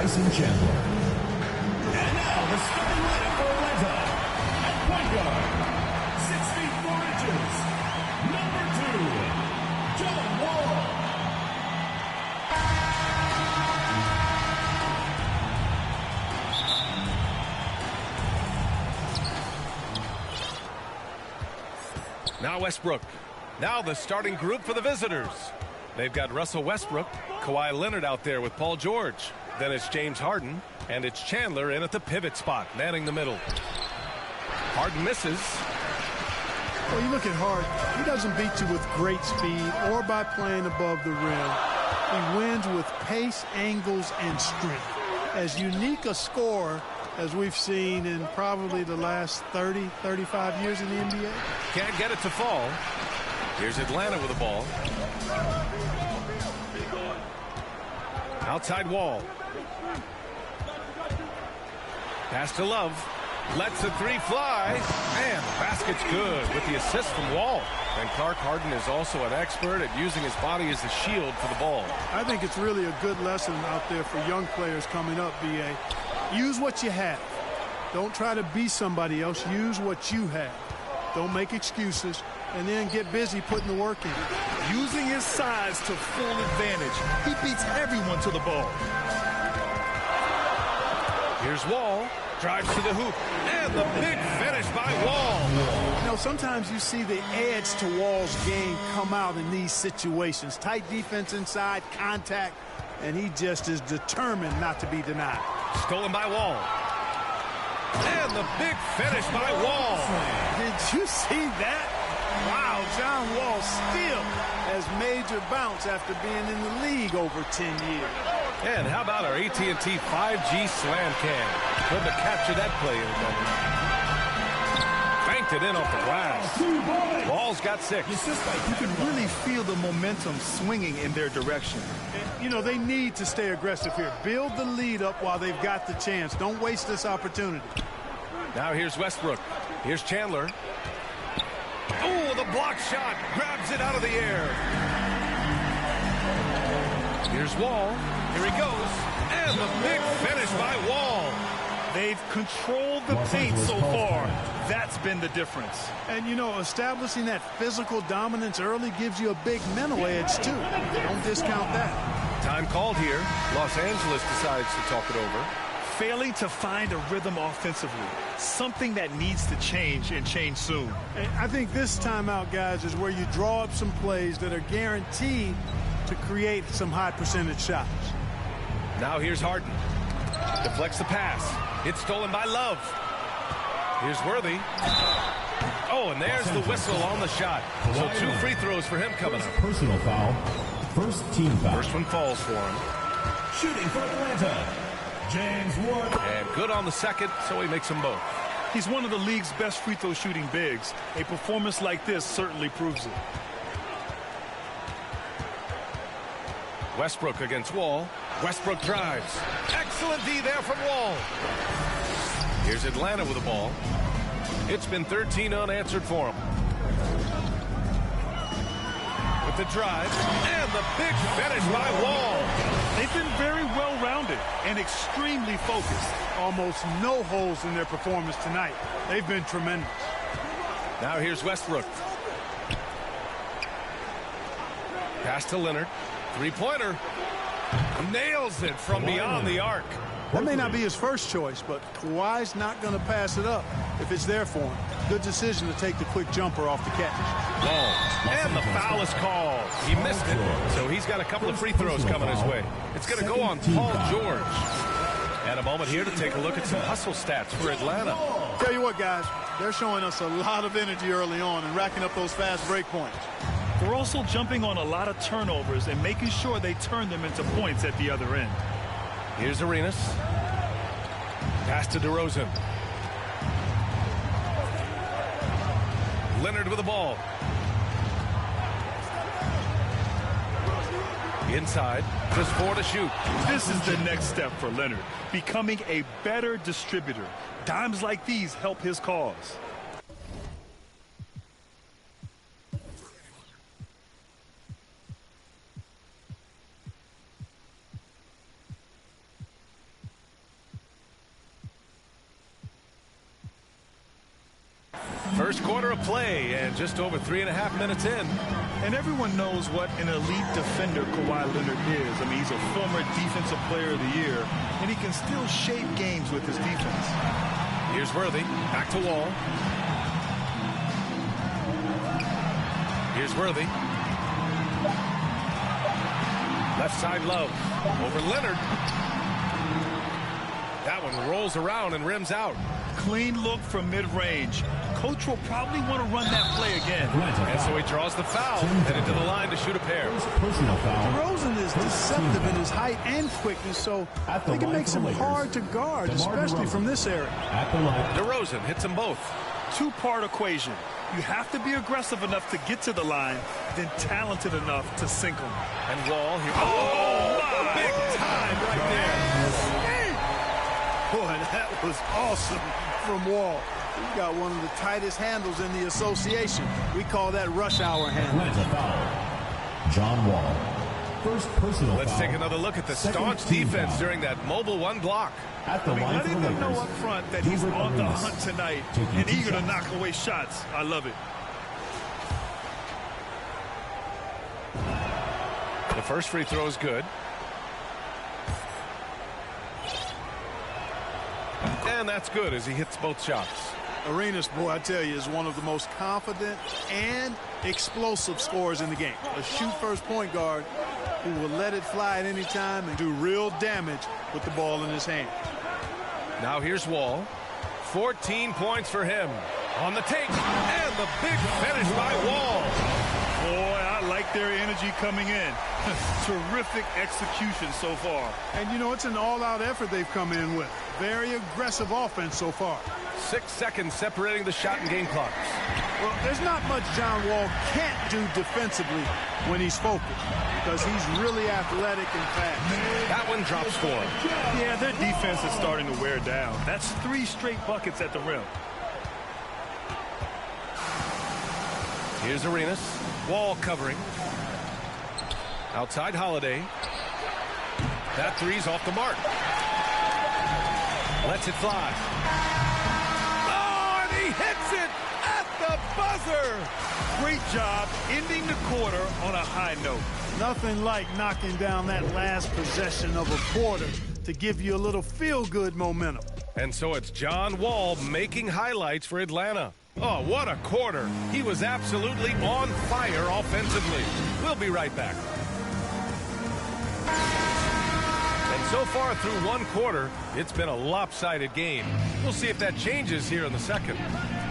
Bryson Chandler. And now the starting lineup for Atlanta. At point guard, 6 feet 4 inches, number 2, John Wall. Now Westbrook. Now the starting group for the visitors. They've got Russell Westbrook, Kawhi Leonard out there with Paul George. Then it's James Harden, and it's Chandler in at the pivot spot, manning the middle. Harden misses. Well, you look at Harden. He doesn't beat you with great speed or by playing above the rim. He wins with pace, angles, and strength. As unique a scorer as we've seen in probably the last 30, 35 years in the NBA. Can't get it to fall. Here's Atlanta with the ball. Outside Wall. Pass to Love. Lets the three fly. And the basket's good with the assist from Wall. And Clark Harden is also an expert at using his body as a shield for the ball. I think it's really a good lesson out there for young players coming up, B.A. Use what you have. Don't try to be somebody else. Use what you have. Don't make excuses. And then get busy putting the work in. Using his size to full advantage. He beats everyone to the ball. Here's Wall. Drives to the hoop. And the big finish by Wall. You know, sometimes you see the edge to Wall's game come out in these situations. Tight defense inside, contact, and he just is determined not to be denied. Stolen by Wall. And the big finish by Wall. Did you see that? Wow, John Wall still has major bounce after being in the league over 10 years. And how about our AT&T 5G slam cam? Couldn't have captured that play any better. Banked it in off the glass. Wall's got 6. You can really feel the momentum swinging in their direction. And, you know, they need to stay aggressive here. Build the lead up while they've got the chance. Don't waste this opportunity. Now here's Westbrook. Here's Chandler. Oh, the block shot. Grabs it out of the air. Here's Wall. Here he goes. And the big finish by Wall. They've controlled the paint so far. That's been the difference. And, you know, establishing that physical dominance early gives you a big mental edge, too. Don't discount that. Time called here. Los Angeles decides to talk it over. Failing to find a rhythm offensively. Something that needs to change and change soon. And I think this timeout, guys, is where you draw up some plays that are guaranteed to create some high percentage shots. Now here's Harden. Deflects the pass. It's stolen by Love. Here's Worthy. Oh, and there's the whistle on the shot. So 2 free throws for him coming up. Personal foul. First team foul. First one falls for him. Shooting for Atlanta, James Ward. And good on the second, so he makes them both. He's one of the league's best free throw shooting bigs. A performance like this certainly proves it. Westbrook against Wall. Westbrook drives. Excellent D there from Wall. Here's Atlanta with the ball. It's been 13 unanswered for him. With the drive and the big finish by Wall. They've been very well-rounded and extremely focused. Almost no holes in their performance tonight. They've been tremendous. Now here's Westbrook. Pass to Leonard. Three-pointer. Nails it from beyond the arc. That may not be his first choice, but Kawhi's not going to pass it up if it's there for him. Good decision to take the quick jumper off the catch. Ball. And the foul is called. He missed it, so he's got a couple of free throws coming his way. It's going to go on Paul George. And a moment here to take a look at some hustle stats for Atlanta. Tell you what, guys, they're showing us a lot of energy early on and racking up those fast break points. They're also jumping on a lot of turnovers and making sure they turn them into points at the other end. Here's Arenas. Pass to DeRozan. Leonard with the ball. Inside, just 4 to shoot. This is the next step for Leonard, becoming a better distributor. Dimes like these help his cause. first quarter of play and just over 3.5 minutes in. And everyone knows what an elite defender Kawhi Leonard is. I mean, he's a former Defensive Player of the Year, and he can still shape games with his defense. Here's Worthy. Back to Wall. Here's Worthy. Left side Love. Over Leonard. That one rolls around and rims out. Clean look from mid-range. Coach will probably want to run that play again. And so he draws the foul, headed to the line to shoot a pair. DeRozan is deceptive in his height and quickness, so I think it makes him hard to guard, especially from this area. DeRozan hits them both. Two-part equation. You have to be aggressive enough to get to the line, then talented enough to sink them. And Wall here. Oh, big time right there. Boy, that was awesome from Wall. He got one of the tightest handles in the association. We call that rush hour handle. John Wall. First personal Let's foul. take another look at the staunch Second defense foul. during that mobile one block. At the line for Letting the them know Lakers, up front that he's Gilbert on the Arenas. hunt tonight Taking and two eager to shots. knock away shots. I love it. The first free throw is good. And that's good as he hits both shots. Arenas, boy, I tell you, is one of the most confident and explosive scorers in the game. A shoot-first point guard who will let it fly at any time and do real damage with the ball in his hand. Now here's Wall. 14 points for him. On the take. And the big finish by Wall. Boy, I like their energy coming in. Terrific execution so far. And, you know, it's an all-out effort they've come in with. Very aggressive offense so far. 6 seconds separating the shot and game clocks. Well, there's not much John Wall can't do defensively when he's focused because he's really athletic and fast. That one drops for him. Yeah, their defense is starting to wear down. That's 3 straight buckets at the rim. Here's Arenas. Wall covering. Outside Holiday. That three's off the mark. Lets it fly. Oh, and he hits it at the buzzer. Great job ending the quarter on a high note. Nothing like knocking down that last possession of a quarter to give you a little feel-good momentum. And so it's John Wall making highlights for Atlanta. Oh, what a quarter. He was absolutely on fire offensively. We'll be right back. And so far through one quarter, it's been a lopsided game. We'll see if that changes here in the second.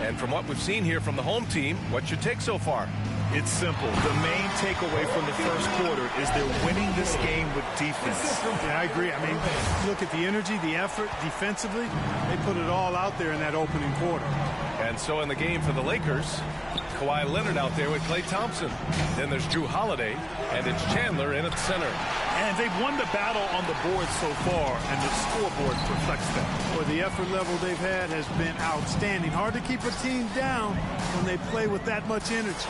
And from what we've seen here from the home team, what's your take so far? It's simple. The main takeaway from the first quarter is they're winning this game with defense. Yeah, I agree. I mean, look at the energy, the effort, defensively. They put it all out there in that opening quarter. And so in the game for the Lakers, Kawhi Leonard out there with Klay Thompson. Then there's Drew Holiday, and it's Chandler in at center. And they've won the battle on the board so far, and the scoreboard reflects that. Boy, the effort level they've had has been outstanding. Hard to keep a team down when they play with that much energy.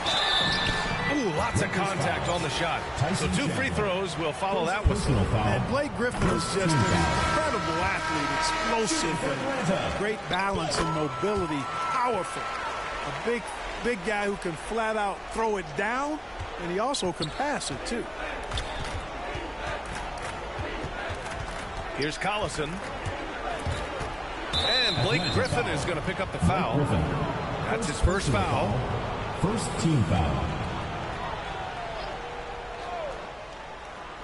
Ooh, lots of contact on the shot. So 2 free throws will follow that one. Personal foul. And Blake Griffin is just an incredible athlete, explosive, and great balance and mobility, powerful. A big guy who can flat out throw it down, and he also can pass it too. Here's Collison. And Blake Griffin is going to pick up the foul. Griffin. That's his first foul. First team foul.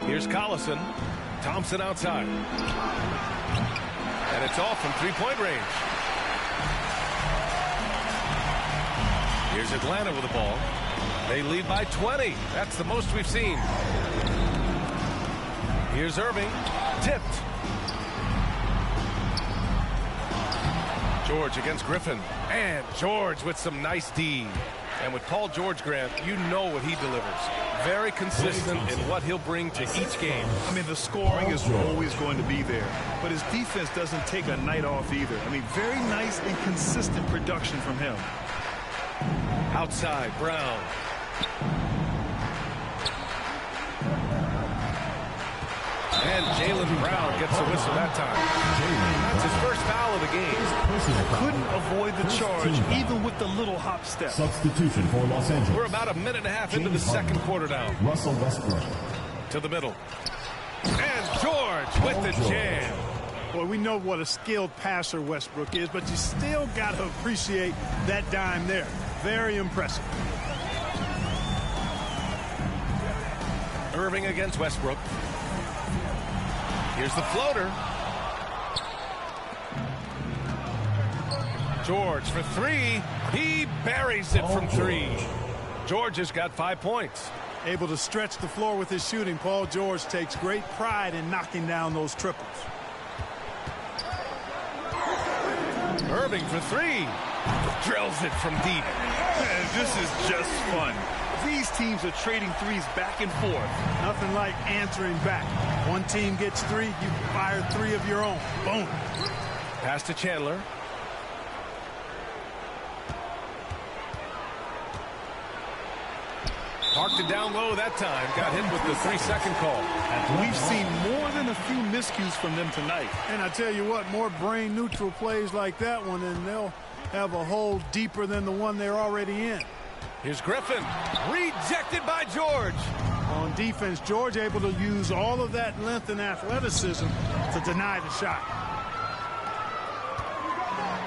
Here's Collison. Thompson outside. And it's off from three-point range. Here's Atlanta with the ball. They lead by 20. That's the most we've seen. Here's Irving. Tipped. George against Griffin. And George with some nice D. And with Paul George, Grant, you know what he delivers. Very consistent in what he'll bring to each game. I mean, the scoring is always going to be there, but his defense doesn't take a night off either. I mean, very nice and consistent production from him. Outside, Brown. And Jaylen Brown gets a whistle that time. That's his first foul of the game. Couldn't avoid the charge, even with the little hop step. Substitution for Los Angeles. We're about a minute and a half into the second quarter now. Russell Westbrook. To the middle. And George with the jam. Boy, we know what a skilled passer Westbrook is, but you still got to appreciate that dime there. Very impressive. Irving against Westbrook. Here's the floater. George for three. He buries it from three. George has got 5 points. Able to stretch the floor with his shooting. Paul George takes great pride in knocking down those triples. Irving for three. Drills it from deep. Man, this is just fun. These teams are trading threes back and forth. Nothing like answering back. One team gets three, you fire three of your own. Boom. Pass to Chandler. Parked it down low that time. Got hit with the 3-second call. We've seen more than a few miscues from them tonight. And I tell you what, more brain-neutral plays like that one, and they'll have a hole deeper than the one they're already in. Here's Griffin. Rejected by George. On defense, George able to use all of that length and athleticism to deny the shot.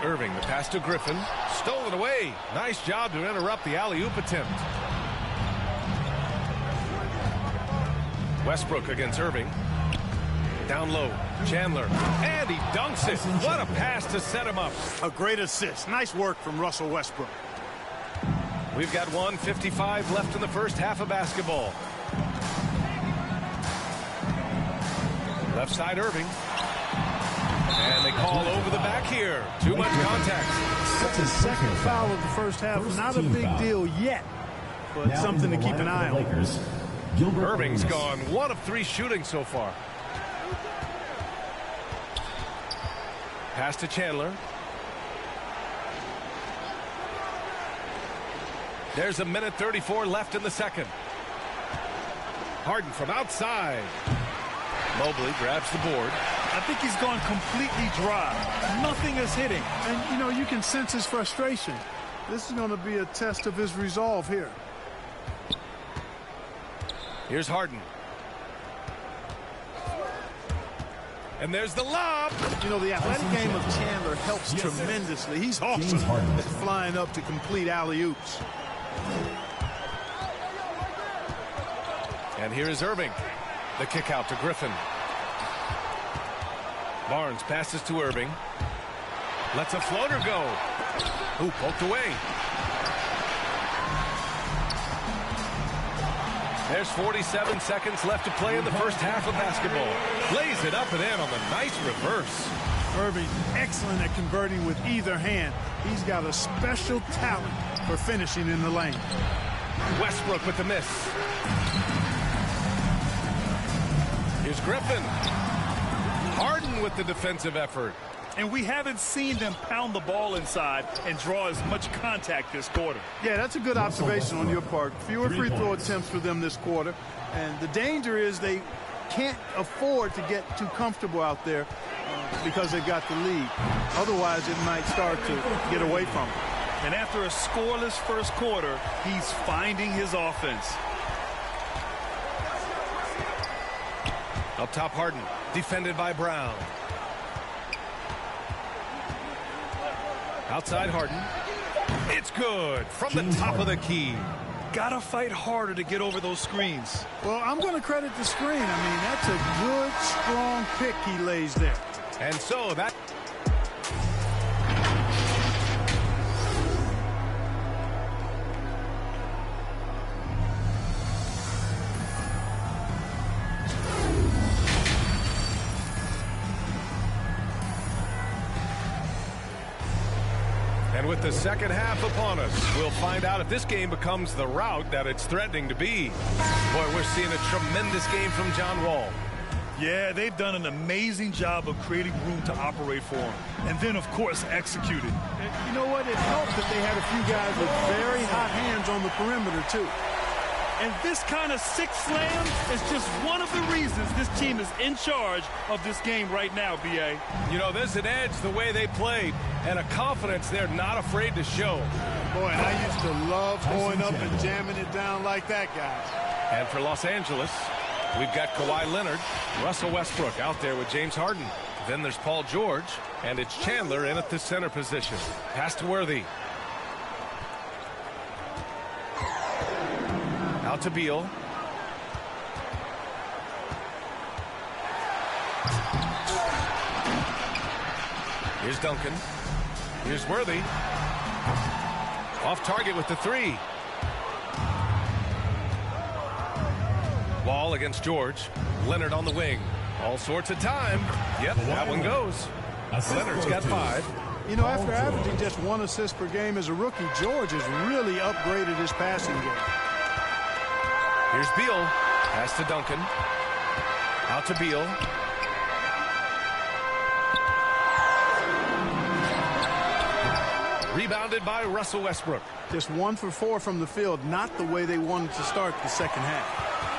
Irving, the pass to Griffin. Stolen away. Nice job to interrupt the alley-oop attempt. Westbrook against Irving. Down low. Chandler. And he dunks it. What a pass to set him up. A great assist. Nice work from Russell Westbrook. We've got 1:55 left in the first half of basketball. Left side Irving. And they call over the back here. Too much contact. That's his second foul of the first half. Not a big deal yet, but something to keep an eye on. Irving's gone 1 of 3 shooting so far. Pass to Chandler. There's a minute 34 left in the second. Harden from outside. Mobley grabs the board. I think he's gone completely dry. Nothing is hitting. And, you know, you can sense his frustration. This is going to be a test of his resolve here. Here's Harden. And there's the lob. You know, the athletic game of Chandler helps tremendously. He's awesome at flying up to complete alley-oops. And here is Irving. The kick out to Griffin. Barnes passes to Irving. Lets a floater go. Ooh, poked away. There's 47 seconds left to play in the first half of basketball. Lays it up and in on the nice reverse. Irving's excellent at converting with either hand. He's got a special talent for finishing in the lane. Westbrook with the miss. Here's Griffin. Harden with the defensive effort. And we haven't seen them pound the ball inside and draw as much contact this quarter. Yeah, that's a good observation on your part. Fewer free throw attempts for them this quarter. And the danger is they can't afford to get too comfortable out there because they've got the lead. Otherwise, it might start to get away from them. And after a scoreless first quarter, he's finding his offense. Up top, Harden. Defended by Brown. Outside Harden. It's good from the top of the key. Gotta fight harder to get over those screens. Well, I'm going to credit the screen. I mean, that's a good, strong pick he lays there. And so that... And with the second half upon us, we'll find out if this game becomes the rout that it's threatening to be. Boy, we're seeing a tremendous game from John Wall. Yeah, they've done an amazing job of creating room to operate for him. And then, of course, executed. You know what? It helped that they had a few guys with very hot hands on the perimeter, too. And this kind of six slam is just one of the reasons this team is in charge of this game right now, B.A. You know, there's an edge the way they played and a confidence they're not afraid to show. Boy, and I used to love going up and jamming it down like that, guys. And for Los Angeles, we've got Kawhi Leonard, Russell Westbrook out there with James Harden. Then there's Paul George, and it's Chandler in at the center position. Pass to Worthy. Out to Beal. Here's Duncan. Here's Worthy. Off target with the three. Wall against George. Leonard on the wing. All sorts of time. Yep, that one goes. Leonard's got 5. You know, after averaging just 1 assist per game as a rookie, George has really upgraded his passing game. Here's Beal. Pass to Duncan. Out to Beal. Rebounded by Russell Westbrook. Just 1 for 4 from the field, not the way they wanted to start the second half.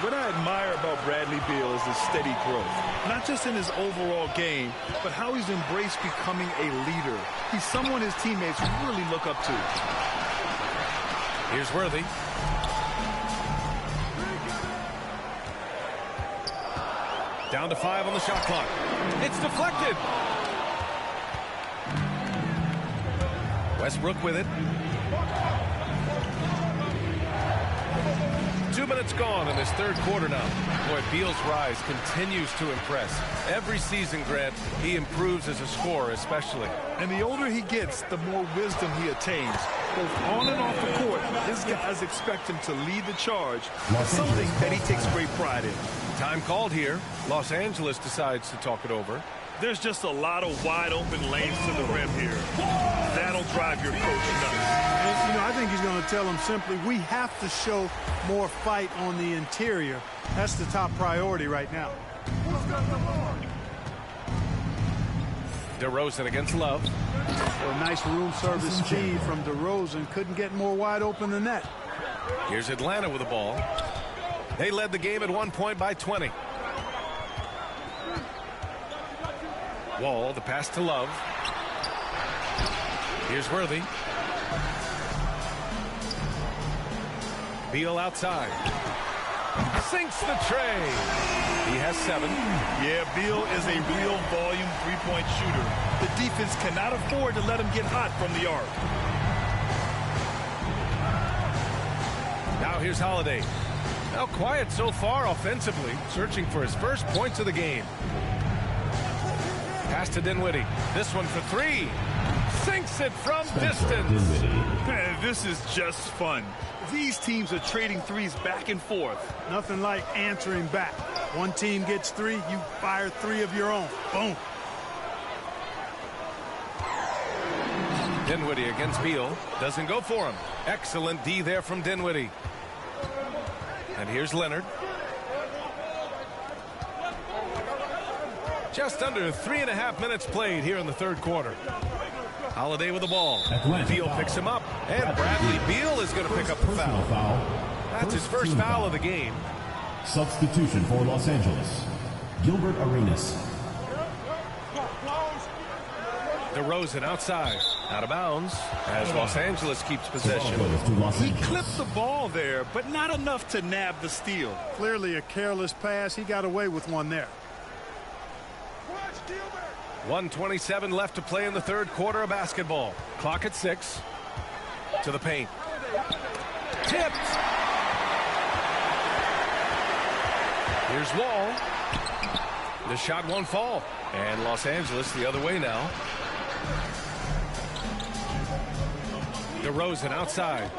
What I admire about Bradley Beal is his steady growth. Not just in his overall game, but how he's embraced becoming a leader. He's someone his teammates really look up to. Here's Worthy. Down to 5 on the shot clock. It's deflected. Westbrook with it. 2 minutes gone in this third quarter now. Boy, Beal's rise continues to impress. Every season, Grant, he improves as a scorer especially. And the older he gets, the more wisdom he attains. Both on and off the court, his guys expect him to lead the charge, something that he takes great pride in. Time called here. Los Angeles decides to talk it over. There's just a lot of wide open lanes to the rim here. That'll drive your coach nuts. And, you know, I think he's going to tell them simply, we have to show more fight on the interior. That's the top priority right now. DeRozan against Love. A nice room service speed from DeRozan. Couldn't get more wide open than that. Here's Atlanta with the ball. They led the game at 1 point by 20. Wall, the pass to Love. Here's Worthy. Beal outside. Sinks the tray. He has 7. Yeah, Beal is a real volume three-point shooter. The defense cannot afford to let him get hot from the arc. Now here's Holiday. Now quiet so far offensively, searching for his first points of the game. Pass to Dinwiddie. This one for 3. Sinks it from distance. Man, this is just fun. These teams are trading threes back and forth. Nothing like answering back. One team gets 3, you fire 3 of your own. Boom. Dinwiddie against Beal. Doesn't go for him. Excellent D there from Dinwiddie. And here's Leonard. Just under 3.5 minutes played here in the third quarter. Holiday with the ball. Beal picks him up. And Bradley Beal is going to pick up the foul. That's his first foul of the game. Substitution for Los Angeles. Gilbert Arenas. DeRozan outside. Out of bounds as Los Angeles keeps possession. He clipped the ball there, but not enough to nab the steal. Clearly a careless pass. He got away with one there. 1:27 left to play in the third quarter of basketball. Clock at 6. To the paint. Tipped. Here's Wall. The shot won't fall. And Los Angeles the other way now. DeRozan outside.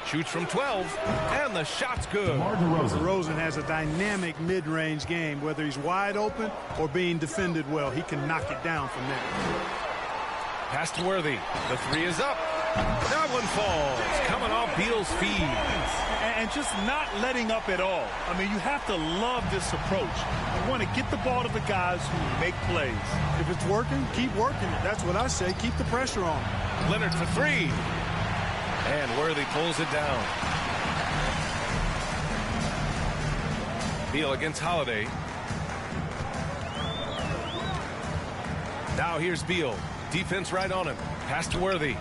Shoots from 12. And the shot's good. DeRozan has a dynamic mid-range game. Whether he's wide open or being defended well, he can knock it down from there. Pass to Worthy. The 3 is up. That one falls. Coming off Beal's feed. And just not letting up at all. I mean, you have to love this approach. You want to get the ball to the guys who make plays. If it's working, keep working it. That's what I say. Keep the pressure on. Leonard for 3. And Worthy pulls it down. Beal against Holiday. Now here's Beal. Defense right on him. Pass to Worthy.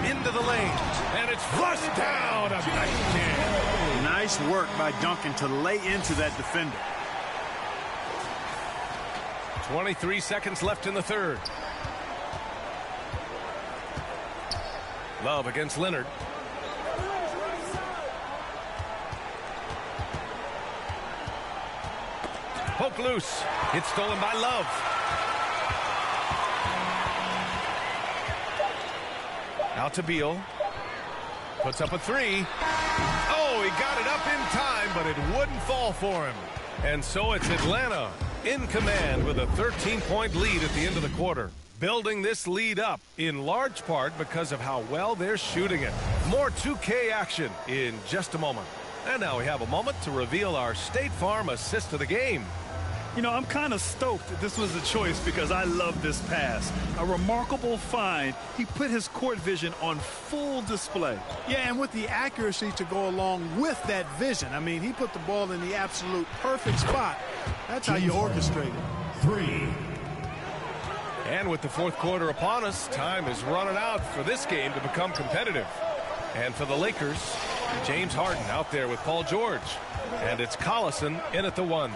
Into the lane. And it's flushed down. A nice jam. Nice work by Duncan to lay into that defender. 23 seconds left in the third. Love against Leonard. Poke loose. It's stolen by Love. Out to Beal. Puts up a three. Oh, he got it up in time, but it wouldn't fall for him. And so it's Atlanta in command with a 13-point lead at the end of the quarter. Building this lead up in large part because of how well they're shooting it. More 2K action in just a moment. And now we have a moment to reveal our State Farm assist of the game. You know, I'm kind of stoked that this was a choice because I love this pass. A remarkable find. He put his court vision on full display. Yeah, and with the accuracy to go along with that vision. I mean, he put the ball in the absolute perfect spot. That's how you orchestrate it. 3. And with the fourth quarter upon us, time is running out for this game to become competitive. And for the Lakers, James Harden out there with Paul George. And it's Collison in at the one.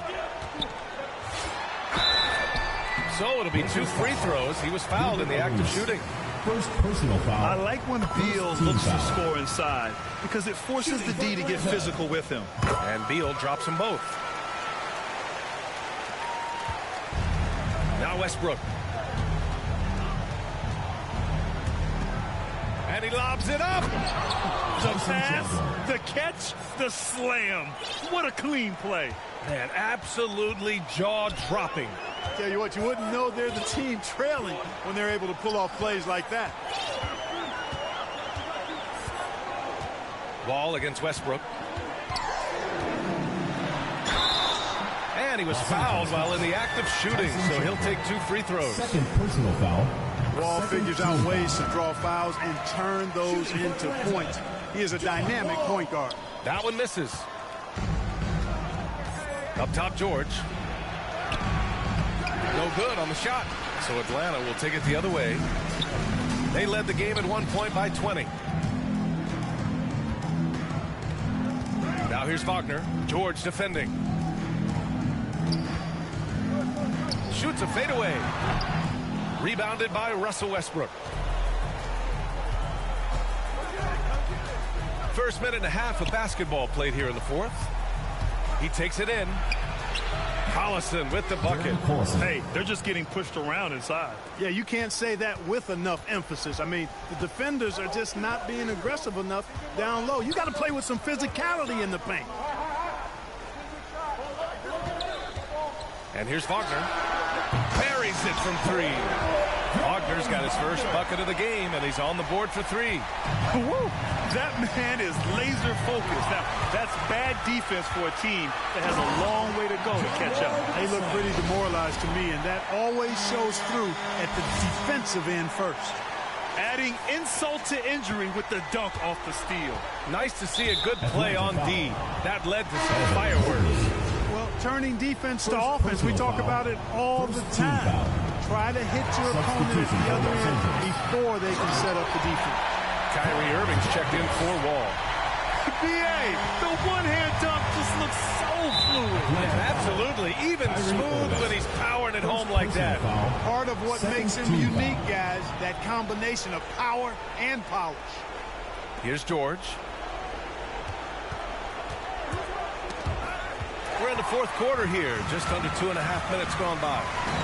So it'll be 2 free throws. He was fouled in the act of shooting. First personal foul. I like when Beal looks to score inside because it forces the D to get physical with him. And Beal drops them both. Now Westbrook. And he lobs it up. The pass, the catch, the slam. What a clean play. Man, absolutely jaw-dropping. Tell you what, you wouldn't know they're the team trailing when they're able to pull off plays like that. Ball against Westbrook. And he was fouled while in the act of shooting, so he'll take 2 free throws. Second personal foul. Wall figures out ways to draw fouls and turn those into points. He is a dynamic point guard. That one misses. Up top, George. No good on the shot. So Atlanta will take it the other way. They led the game at 1 point by 20. Now here's Wagner. George defending. Shoots a fadeaway. Rebounded by Russell Westbrook. First minute and a half of basketball played here in the fourth. He takes it in. Collison with the bucket. Hey, they're just getting pushed around inside. Yeah, you can't say that with enough emphasis. I mean, the defenders are just not being aggressive enough down low. You got to play with some physicality in the paint. And here's Wagner. Buries it from 3. Wagner's got his first bucket of the game, and he's on the board for 3. Woo! That man is laser focused. Now, that's bad defense for a team that has a long way to go to catch up. They look pretty demoralized to me, and that always shows through at the defensive end first. Adding insult to injury with the dunk off the steal. Nice to see a good play on D. That led to some fireworks. Well, turning defense to offense, we talk about it all the time. Try to hit your opponent at the other end before they can set up the defense. Kyrie Irving's checked in for Wall. BA, the one-hand dunk just looks so fluid. Absolutely. Even smooth when he's powering it home like that. Part of what makes him unique, guys, that combination of power and polish. Here's George. We're in the fourth quarter here. Just under 2.5 minutes gone by.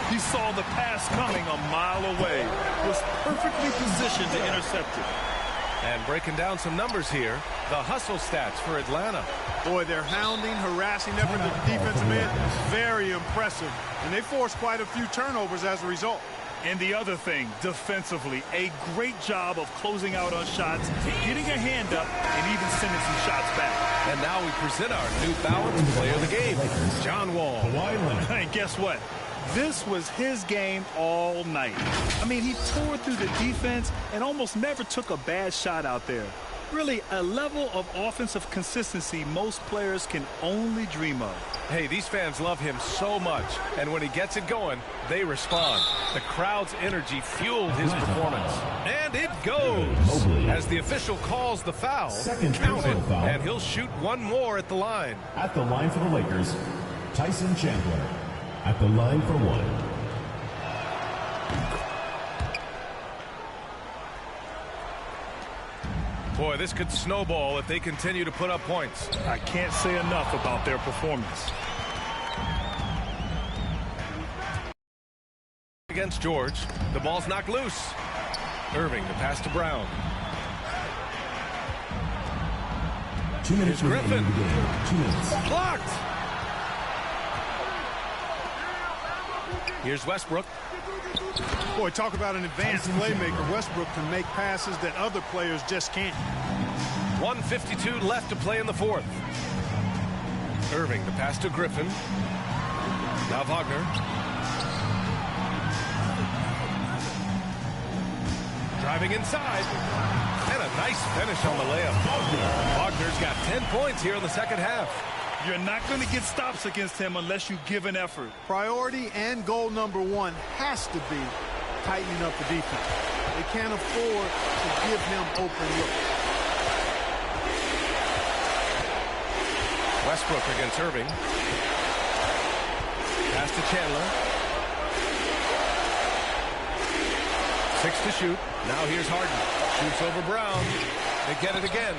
He saw the pass coming a mile away. Was perfectly positioned to intercept it. And breaking down some numbers here, the hustle stats for Atlanta. Boy, their hounding, harassing effort at the defensive end, very impressive. And they forced quite a few turnovers as a result. And the other thing, defensively, a great job of closing out on shots, getting a hand up, and even sending some shots back. And now we present our new balanced player of the game, John Wall. And guess what? This was his game all night. I mean, he tore through the defense and almost never took a bad shot out there. Really, a level of offensive consistency most players can only dream of. Hey, these fans love him so much, and when he gets it going, they respond. The crowd's energy fueled his performance. And it goes! As the official calls the foul, count it, and he'll shoot one more at the line. At the line for the Lakers, Tyson Chandler. At the line for one. Boy, this could snowball if they continue to put up points. I can't say enough about their performance. Against George, the ball's knocked loose. Irving, the pass to Brown. 2 minutes Here's Griffin. 2 minutes. Blocked! Here's Westbrook. Boy, talk about an advanced playmaker. Westbrook can make passes that other players just can't. 1:52 left to play in the fourth. Irving, the pass to Griffin. Now Wagner. Driving inside. And a nice finish on the layup. Wagner's got 10 points here in the second half. You're not going to get stops against him unless you give an effort. Priority and goal number one has to be tightening up the defense. They can't afford to give him open looks. Westbrook against Irving. Pass to Chandler. 6 to shoot. Now here's Harden. Shoots over Brown. They get it again.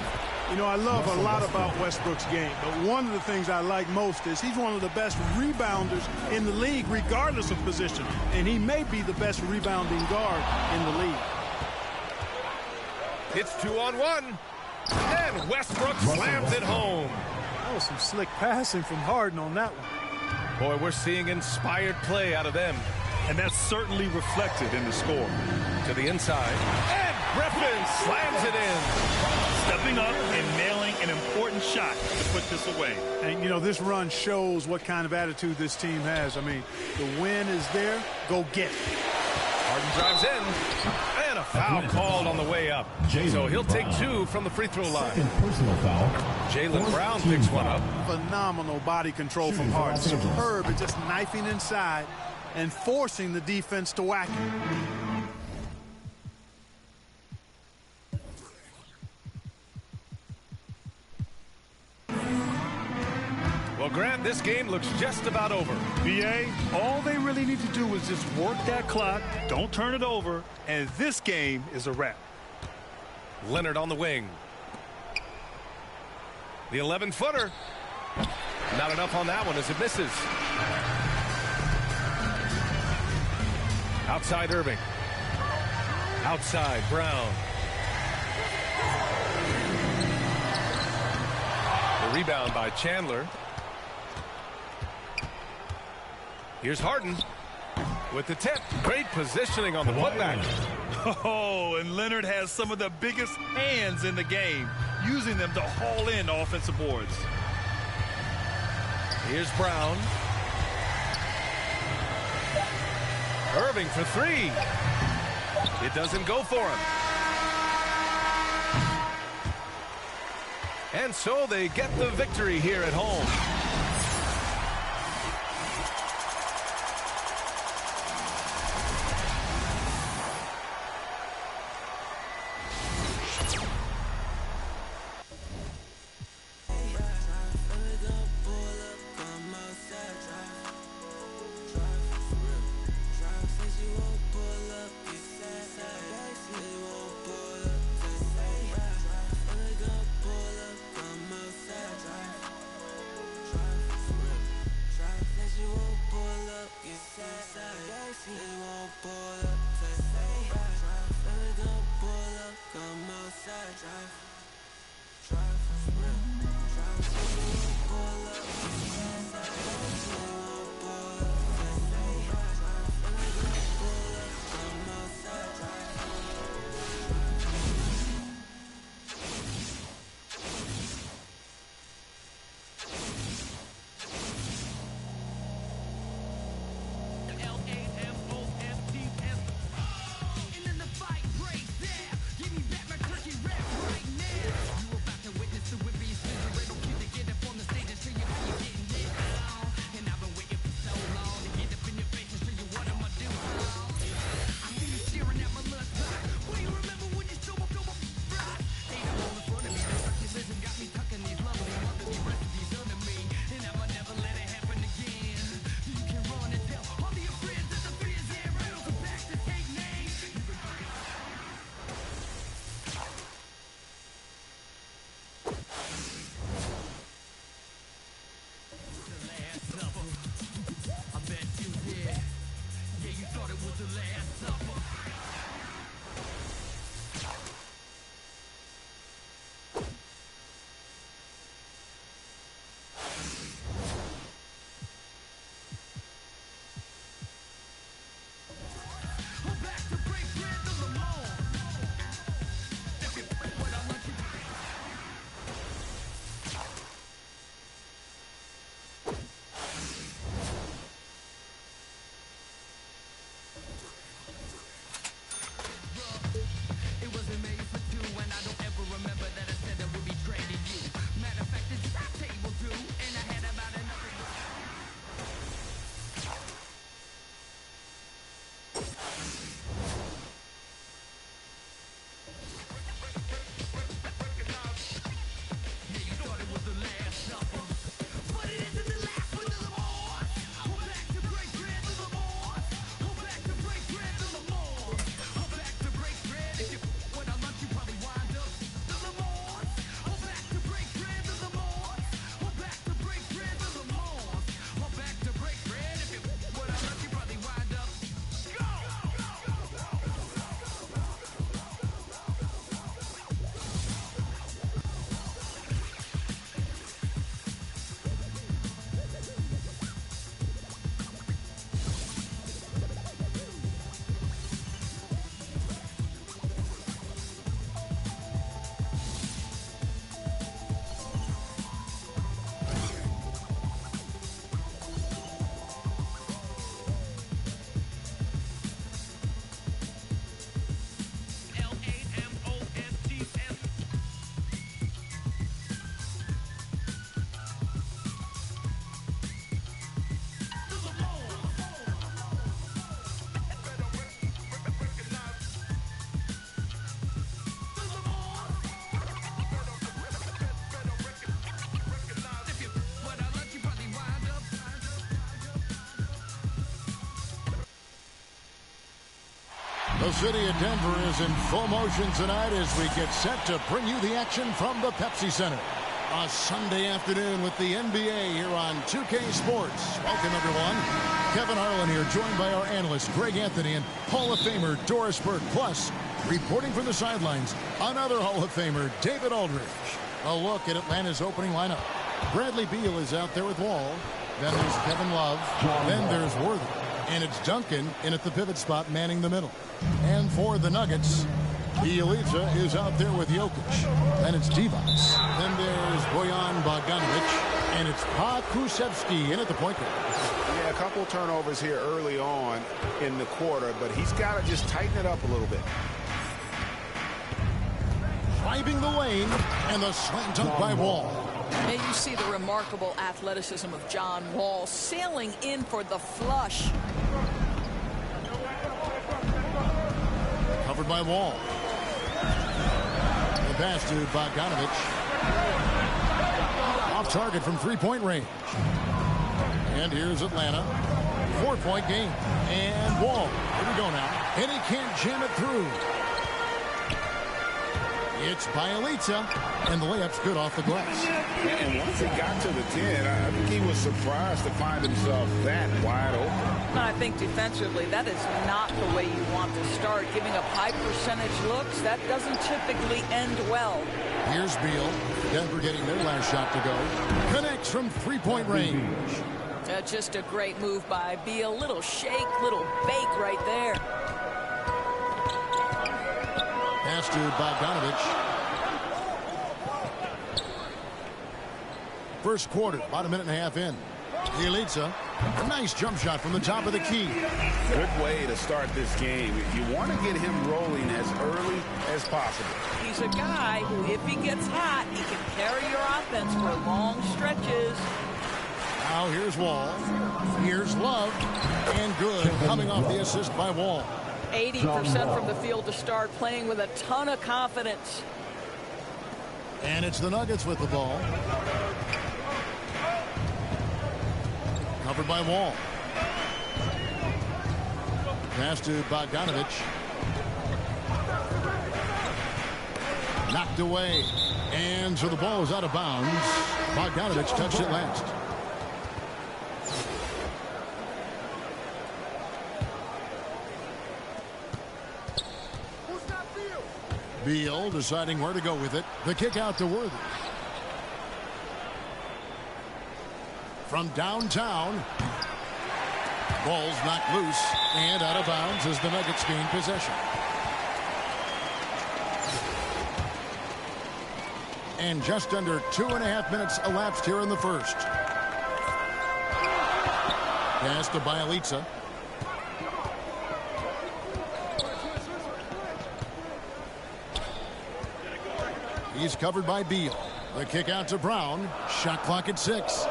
You know, I love a lot about Westbrook's game, but one of the things I like most is he's one of the best rebounders in the league, regardless of position. And he may be the best rebounding guard in the league. It's 2-on-1. And Westbrook slams it home. That was some slick passing from Harden on that one. Boy, we're seeing inspired play out of them. And that's certainly reflected in the score. To the inside. And Griffin slams it in. Stepping up and nailing an important shot to put this away. And, you know, this run shows what kind of attitude this team has. I mean, the win is there. Go get it. Harden drives in. And a foul called on the way up. So he'll take 2 from the free throw line. Second personal foul. Jaylen Brown picks one up. Phenomenal body control from Harden. Superb at just knifing inside and forcing the defense to whack him. Well, Grant, this game looks just about over. BA, all they really need to do is just work that clock, don't turn it over, and this game is a wrap. Leonard on the wing. The 11-footer. Not enough on that one as it misses. Outside Irving. Outside Brown. The rebound by Chandler. Here's Harden with the tip. Great positioning on the putback. Oh, and Leonard has some of the biggest hands in the game, using them to haul in offensive boards. Here's Brown. Irving for 3. It doesn't go for him. And so they get the victory here at home. The city of Denver is in full motion tonight as we get set to bring you the action from the Pepsi Center. A Sunday afternoon with the NBA here on 2K Sports. Welcome, everyone. Kevin Harlan here, joined by our analyst, Greg Anthony, and Hall of Famer Doris Burke. Plus, reporting from the sidelines, another Hall of Famer, David Aldridge. A look at Atlanta's opening lineup. Bradley Beal is out there with Wall. Then there's Kevin Love. Then there's Worthy. And it's Duncan in at the pivot spot, manning the middle. And for the Nuggets, Bielica is out there with Jokic. Then it's Divac. Then there's Bojan Bogdanovic. And it's Pokusevski in at the point guard. Yeah, a couple turnovers here early on in the quarter, but he's got to just tighten it up a little bit. Driving the lane, and the slam dunk by Wall. And you see the remarkable athleticism of John Wall sailing in for the flush. Covered by Wall. The pass to Bogdanovic. Off target from three-point range. And here's Atlanta. 4-point game. And Wall. Here we go now. And he can't jam it through. It's Bielica, and the layup's good off the glass. And once he got to the 10, I think he was surprised to find himself that wide open. I think defensively, that is not the way you want to start. Giving up high percentage looks, that doesn't typically end well. Here's Beal. Denver getting their last shot to go. Connects from three-point range. Just a great move by Beal. Little shake, little bake right there. Pass to Bogdanovic. First quarter, about a minute and a half in. Bielica, a nice jump shot from the top of the key. Good way to start this game. You want to get him rolling as early as possible. He's a guy who, if he gets hot, he can carry your offense for long stretches. Now here's Wall. Here's Love. And good, coming off the assist by Wall. 80% from the field to start, playing with a ton of confidence. And it's the Nuggets with the ball. Covered by Wall. Pass to Bogdanovic. Knocked away. And so the ball is out of bounds. Bogdanovic touched it last. Beal deciding where to go with it. The kick out to Worthy. From downtown. Ball's knocked loose and out of bounds as the Nuggets gain possession. And just under 2.5 minutes elapsed here in the first. Pass to Bielica. He's covered by Beal. The kick out to Brown. Shot clock at 6.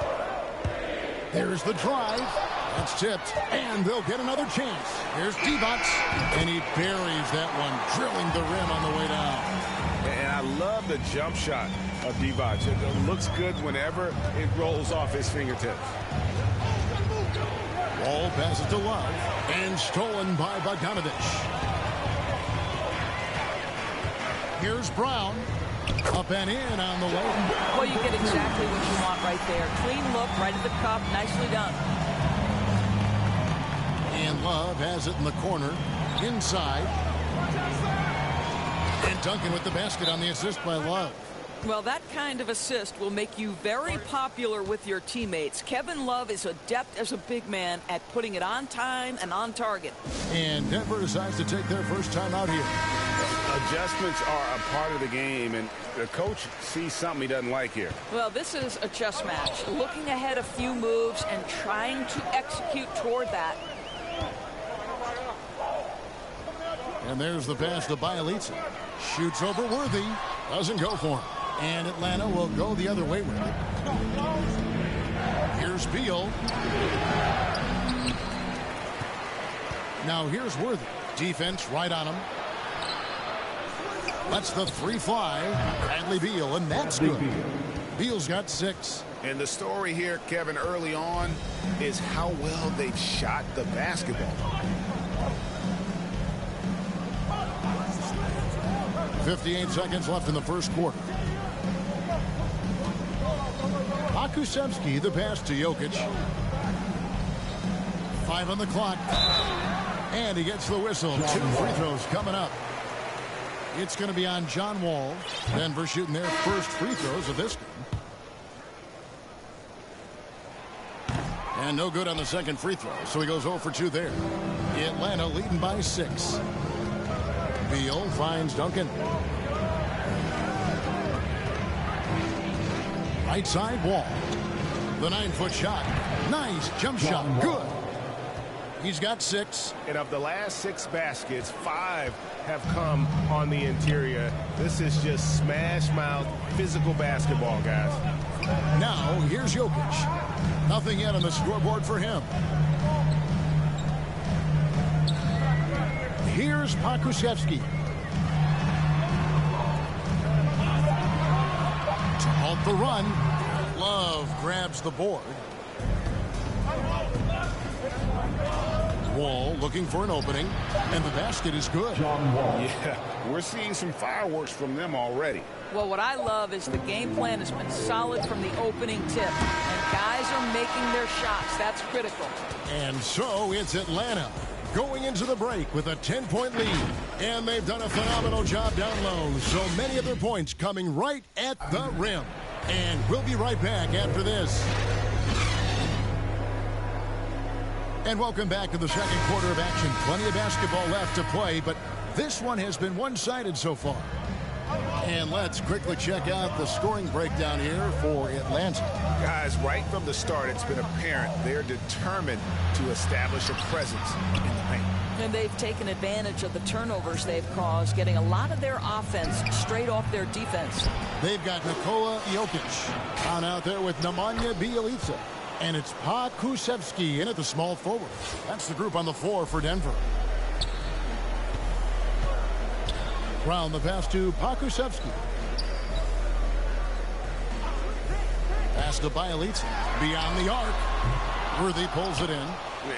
There's the drive. That's tipped. And they'll get another chance. Here's Divac. And he buries that one, drilling the rim on the way down. And I love the jump shot of Divac. It looks good whenever it rolls off his fingertips. Wall passes to Love. And stolen by Bogdanovic. Here's Brown. Up and in on the way. Well, you get exactly what you want right there. Clean look, right at the cup. Nicely done. And Love has it in the corner. Inside. And Duncan with the basket on the assist by Love. Well, that kind of assist will make you very popular with your teammates. Kevin Love is adept as a big man at putting it on time and on target. And Denver decides to take their first time out here. Adjustments are a part of the game, and the coach sees something he doesn't like here. Well, this is a chess match. Looking ahead a few moves and trying to execute toward that. And there's the pass to Bielica. Shoots over Worthy. Doesn't go for him. And Atlanta will go the other way with it. Here's Beal. Now here's Worthy. Defense right on him. That's the three fly. Bradley Beal, and that's good. Beal's got 6. And the story here, Kevin, early on is how well they've shot the basketball. 58 seconds left in the first quarter. Pakusevsky, the pass to Jokic. 5 on the clock. And he gets the whistle. 2 free throws coming up. It's going to be on John Wall. Denver shooting their first free throws of this game. And no good on the second free throw, so he goes 0 for 2 there. Atlanta leading by 6. Beal finds Duncan. Right side Wall. The 9-foot shot. Nice jump shot. Good. He's got 6. And of the last 6 baskets, 5 have come on the interior. This is just smash mouth physical basketball, guys. Now here's Jokic. Nothing yet on the scoreboard for him. Here's Pakusevsky. To halt the run. Love grabs the board. Wall looking for an opening, and the basket is good. Yeah, we're seeing some fireworks from them already. Well, what I love is the game plan has been solid from the opening tip, and guys are making their shots. That's critical. And so it's Atlanta going into the break with a 10-point lead, and they've done a phenomenal job down low. So many of their points coming right at the rim. And we'll be right back after this. And welcome back to the second quarter of action. Plenty of basketball left to play, but this one has been one-sided so far. And let's quickly check out the scoring breakdown here for Atlanta. Guys, right from the start, it's been apparent they're determined to establish a presence in the paint. And they've taken advantage of the turnovers they've caused, getting a lot of their offense straight off their defense. They've got Nikola Jokic on out there with Nemanja Bjelica. And it's Pakusevsky in at the small forward. That's the group on the floor for Denver. Brown the pass to Pakusevsky. Pass to Bjelica. Beyond the arc. Worthy pulls it in.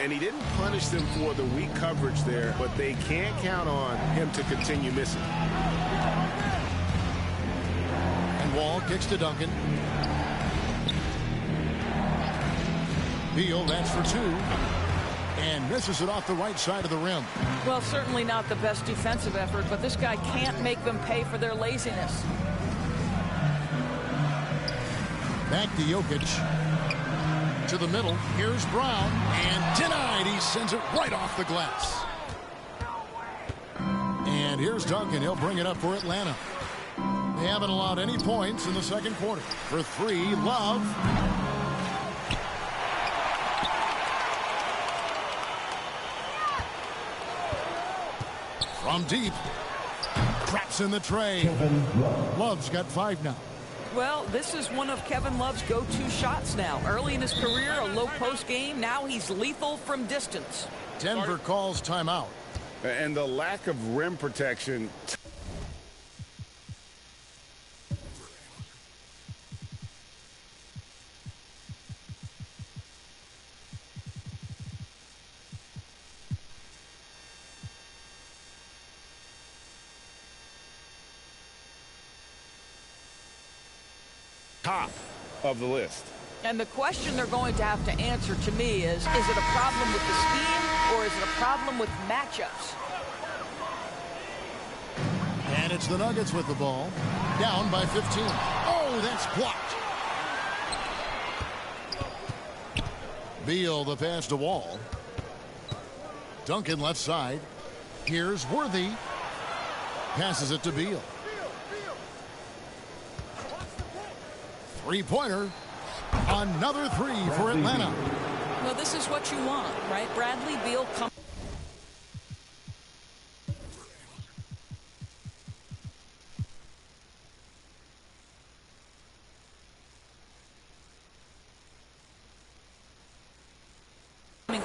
And he didn't punish them for the weak coverage there, but they can't count on him to continue missing. And Wall kicks to Duncan. Beal, that's for 2. And misses it off the right side of the rim. Well, certainly not the best defensive effort, but this guy can't make them pay for their laziness. Back to Jokic. To the middle. Here's Brown. And denied. He sends it right off the glass. And here's Duncan. He'll bring it up for Atlanta. They haven't allowed any points in the second quarter. For 3, Love. From deep. Traps in the tray. Love's got 5 now. Well, this is one of Kevin Love's go-to shots now. Early in his career, a low post game. Now he's lethal from distance. Denver calls timeout. And the lack of rim protection. Top of the list. And the question they're going to have to answer to me is it a problem with the scheme or is it a problem with matchups? And it's the Nuggets with the ball. Down by 15. Oh, that's blocked. Beal, the pass to Wall. Duncan left side. Here's Worthy. Passes it to Beal. Three-pointer. Another 3 for Atlanta. Well, this is what you want, right? Bradley Beal comes.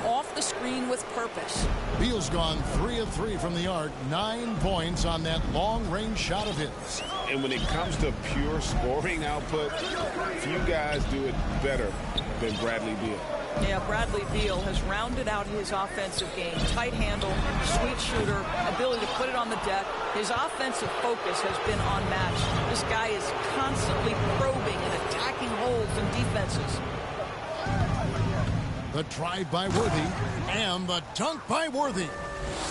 Off the screen with purpose. Beal's gone 3 of 3 from the arc. 9 points on that long-range shot of his. And when it comes to pure scoring output, few guys do it better than Bradley Beal. Yeah, Bradley Beal has rounded out his offensive game. Tight handle, sweet shooter, ability to put it on the deck. His offensive focus has been unmatched. This guy is constantly probing and attacking holes and defenses. The drive by Worthy and the dunk by Worthy.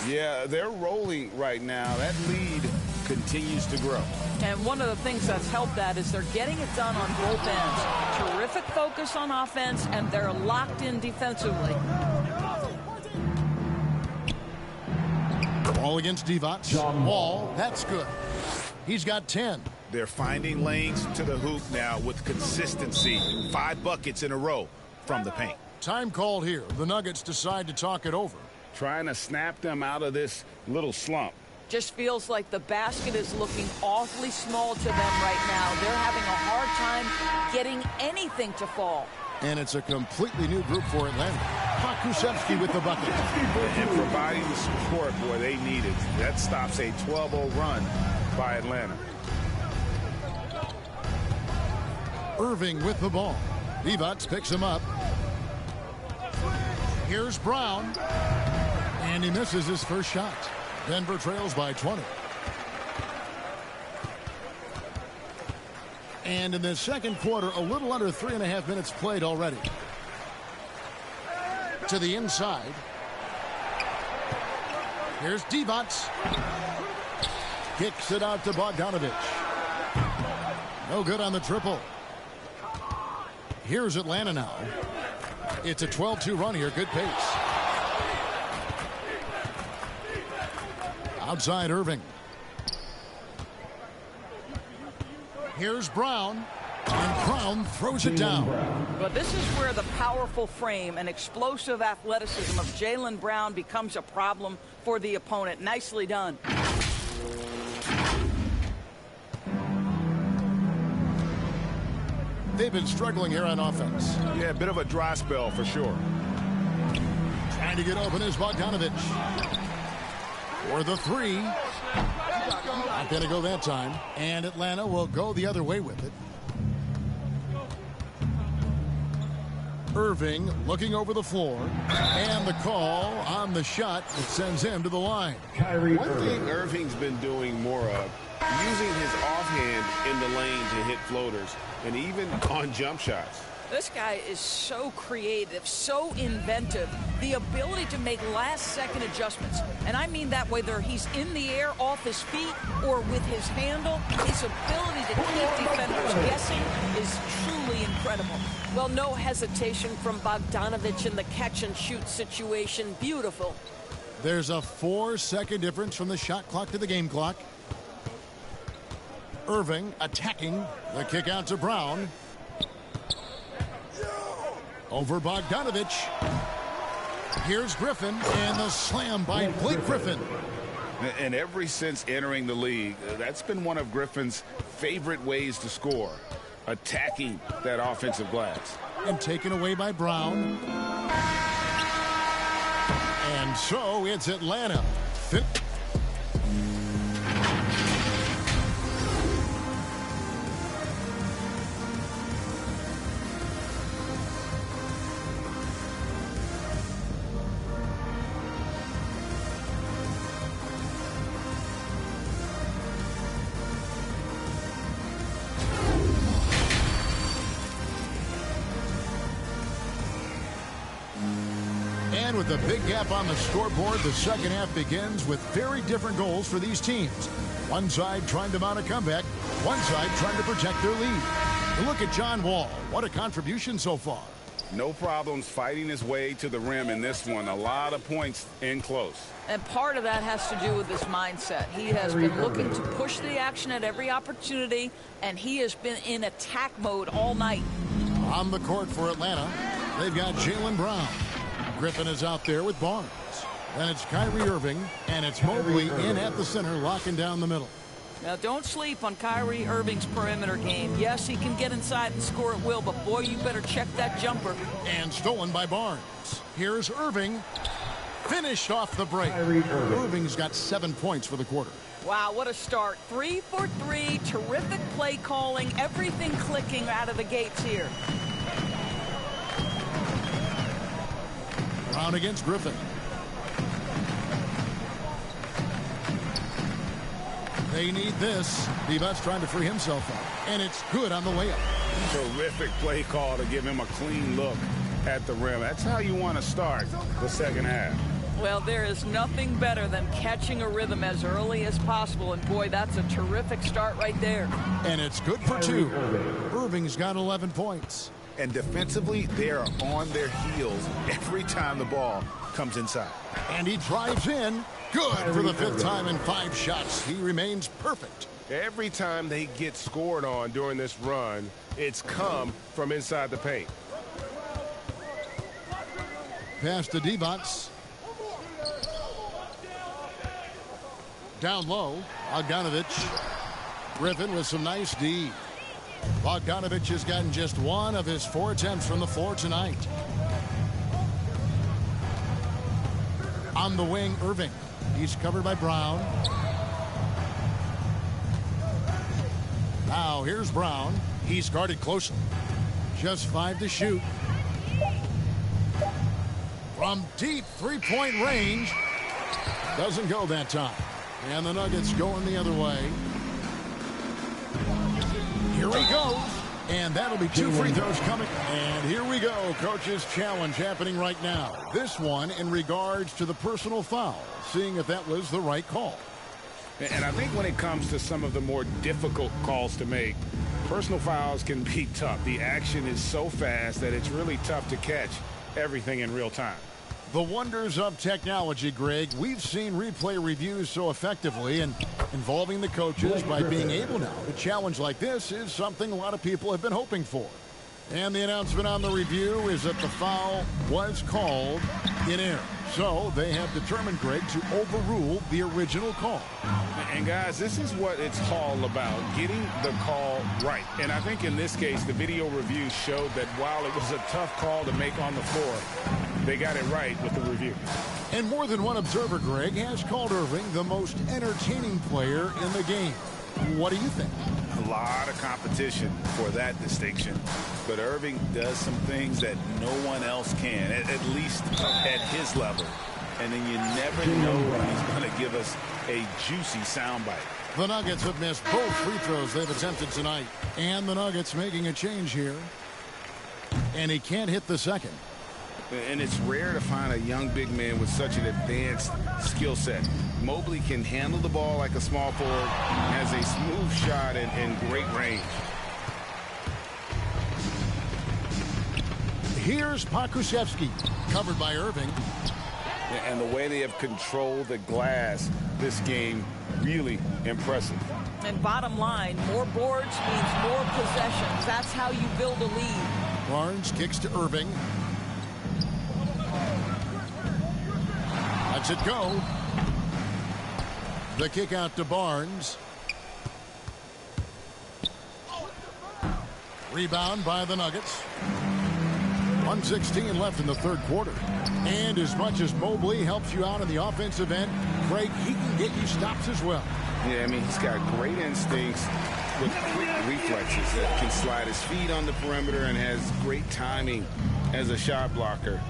Yeah, they're rolling right now. That lead continues to grow. And one of the things that's helped that is they're getting it done on both ends. Terrific focus on offense, and they're locked in defensively. Ball against Divac. Wall, that's good. He's got 10. They're finding lanes to the hoop now with consistency. 5 buckets in a row from the paint. Time called here. The Nuggets decide to talk it over. Trying to snap them out of this little slump. Just feels like the basket is looking awfully small to them right now. They're having a hard time getting anything to fall. And it's a completely new group for Atlanta. Pokusevski with the bucket. And providing the support, boy, they needed. That stops a 12-0 run by Atlanta. Irving with the ball. Divac picks him up. Here's Brown. And he misses his first shot. Denver trails by 20. And in the second quarter, a little under 3.5 minutes played already. To the inside. Here's Divac. Kicks it out to Bogdanovich. No good on the triple. Here's Atlanta now. It's a 12-2 run here. Good pace. Outside Irving. Here's Brown. And Brown throws it down. But this is where the powerful frame and explosive athleticism of Jaylen Brown becomes a problem for the opponent. Nicely done. They've been struggling here on offense. Yeah, a bit of a dry spell for sure. Trying to get open is Bogdanovich. For the three. Not going to go that time. And Atlanta will go the other way with it. Irving looking over the floor. And the call on the shot that sends him to the line. One thing Irving's been doing more of, using his offhand in the lane to hit floaters and even on jump shots. This guy is so creative, so inventive. The ability to make last-second adjustments. And I mean that whether he's in the air, off his feet, or with his handle, his ability to keep defenders guessing is truly incredible. Well, no hesitation from Bogdanovich in the catch-and-shoot situation. Beautiful. There's a 4-second difference from the shot clock to the game clock. Irving attacking. The kick out to Brown. Over Bogdanovich. Here's Griffin, and the slam by Blake Griffin. And ever since entering the league, that's been one of Griffin's favorite ways to score, attacking that offensive glass. And taken away by Brown. And so it's Atlanta. And with a big gap on the scoreboard, the second half begins with very different goals for these teams. One side trying to mount a comeback, one side trying to protect their lead. Look at John Wall. What a contribution so far. No problems fighting his way to the rim in this one. A lot of points in close. And part of that has to do with his mindset. He has been looking to push the action at every opportunity, and he has been in attack mode all night. On the court for Atlanta, they've got Jaylen Brown. Griffin is out there with Barnes. Then it's Kyrie Irving, and it's Mobley in at the center, locking down the middle. Now, don't sleep on Kyrie Irving's perimeter game. Yes, he can get inside and score at will, but boy, you better check that jumper. And stolen by Barnes. Here's Irving. Finished off the break. Irving's got 7 points for the quarter. Wow, what a start. 3 for 3, terrific play calling, everything clicking out of the gates here. Brown against Griffin. They need this. Divas trying to free himself up. And it's good on the layup. Terrific play call to give him a clean look at the rim. That's how you want to start the second half. Well, there is nothing better than catching a rhythm as early as possible. And, boy, that's a terrific start right there. And it's good for 2. Irving's got 11 points. And defensively, they are on their heels every time the ball comes inside. And he drives in. Good for the 5th time in 5 shots. He remains perfect. Every time they get scored on during this run, it's come from inside the paint. Pass to Divac. Down low, Bogdanovic. Griffin with some nice D. Bogdanovic has gotten just 1 of his 4 attempts from the floor tonight. On the wing, Irving. He's covered by Brown. Now here's Brown. He's guarded closely. Just 5 to shoot. From deep 3-point range. Doesn't go that time. And the Nuggets going the other way. Here he goes. And that'll be 2 free throws coming. And here we go. Coach's challenge happening right now. This one in regards to the personal foul. Seeing if that was the right call. And I think when it comes to some of the more difficult calls to make, personal fouls can be tough. The action is so fast that it's really tough to catch everything in real time. The wonders of technology, Greg. We've seen replay reviews so effectively, and involving the coaches by being able now to challenge like this is something a lot of people have been hoping for. And the announcement on the review is that the foul was called in error. So they have determined, Greg, to overrule the original call. And guys, this is what it's all about, getting the call right. And I think in this case, the video review showed that while it was a tough call to make on the floor, they got it right with the review. And more than one observer, Greg, has called Irving the most entertaining player in the game. What do you think? A lot of competition for that distinction. But Irving does some things that no one else can, at least at his level. And then you never know when he's going to give us a juicy soundbite. The Nuggets have missed both free throws they've attempted tonight. And the Nuggets making a change here. And he can't hit the second. And it's rare to find a young big man with such an advanced skill set. Mobley can handle the ball like a small forward, has a smooth shot and great range. Here's Pokusevski, covered by Irving. And the way they have controlled the glass this game, really impressive. And bottom line, more boards means more possessions. That's how you build a lead. Barnes kicks to Irving. Lets it go. The kick out to Barnes. Rebound by the Nuggets. 1:16 left in the 3rd quarter. And as much as Mobley helps you out in the offensive end, Craig, he can get you stops as well. Yeah, I mean, he's got great instincts with quick reflexes. Can slide his feet on the perimeter and has great timing as a shot blocker.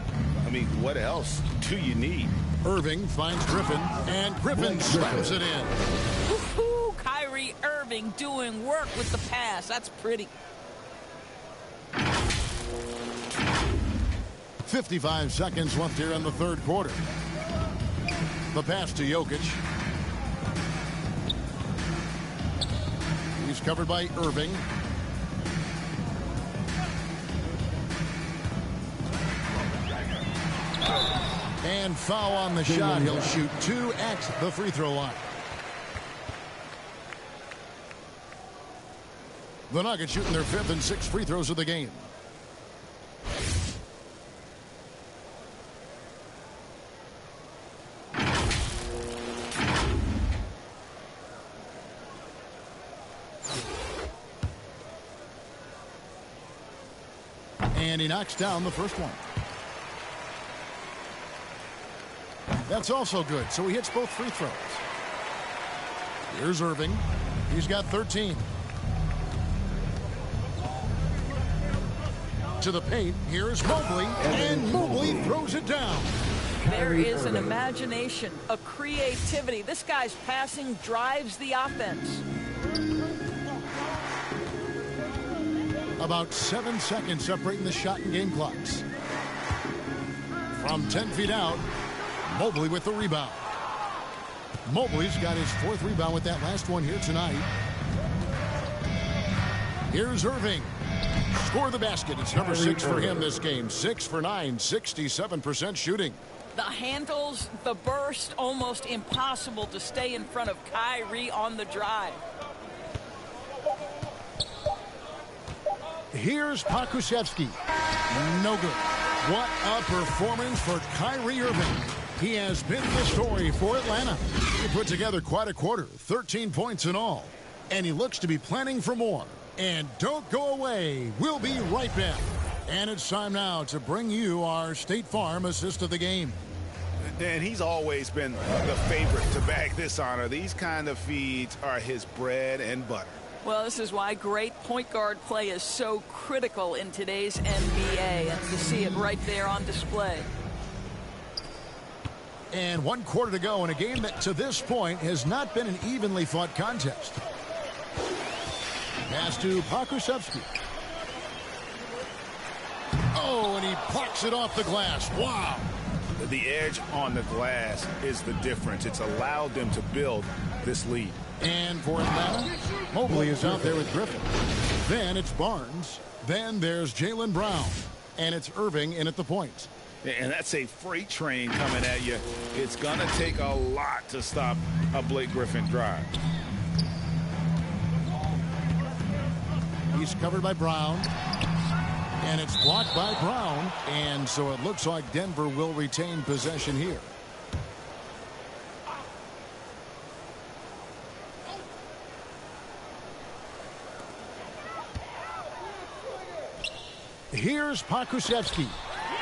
I mean, what else do you need? Irving finds Griffin, and Griffin slams it in. Woo-hoo, Kyrie Irving doing work with the pass. That's pretty. 55 seconds left here in the 3rd quarter. The pass to Jokic. He's covered by Irving. And foul on the shot. He'll shoot 2 at the free throw line. The Nuggets shooting their 5th and 6th free throws of the game. And he knocks down the first one. That's also good. So he hits both free throws. Here's Irving. He's got 13. To the paint. Here's Mobley. And Mobley throws it down. There is an imagination, a creativity. This guy's passing drives the offense. About 7 seconds separating the shot and game clocks. From 10 feet out, Mobley with the rebound. Mobley's got his 4th rebound with that last one here tonight. Here's Irving. Score the basket. It's number 6 for him this game. 6 for 9, 67% shooting. The handles, the burst, almost impossible to stay in front of Kyrie on the drive. Here's Pokusevski. No good. What a performance for Kyrie Irving. He has been the story for Atlanta. He put together quite a quarter, 13 points in all. And he looks to be planning for more. And don't go away. We'll be right back. And it's time now to bring you our State Farm assist of the game. And he's always been the favorite to bag this honor. These kind of feeds are his bread and butter. Well, this is why great point guard play is so critical in today's NBA, and to see it right there on display. And 1 quarter to go in a game that to this point has not been an evenly fought contest. Pass to Pokusevski. Oh, and he plucks it off the glass. Wow. The edge on the glass is the difference. It's allowed them to build this lead. And for Atlanta, Mobley is out there with Griffin. Then it's Barnes. Then there's Jaylen Brown. And it's Irving in at the point. And that's a freight train coming at you. It's going to take a lot to stop a Blake Griffin drive. He's covered by Brown. And it's blocked by Brown. And so it looks like Denver will retain possession here. Here's Pokusevski.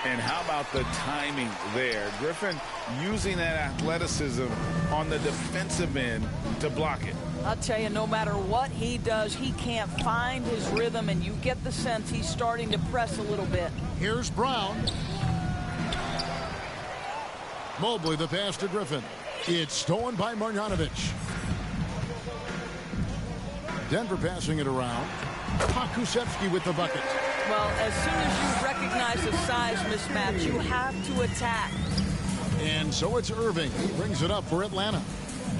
And how about the timing there? Griffin using that athleticism on the defensive end to block it. I'll tell you, no matter what he does, he can't find his rhythm, and you get the sense he's starting to press a little bit. Here's Brown. Mobley the pass to Griffin. It's stolen by Marjanovic. Denver passing it around. Pokusevski with the bucket. Well, as soon as you recognize a size mismatch, you have to attack. And so it's Irving. He brings it up for Atlanta.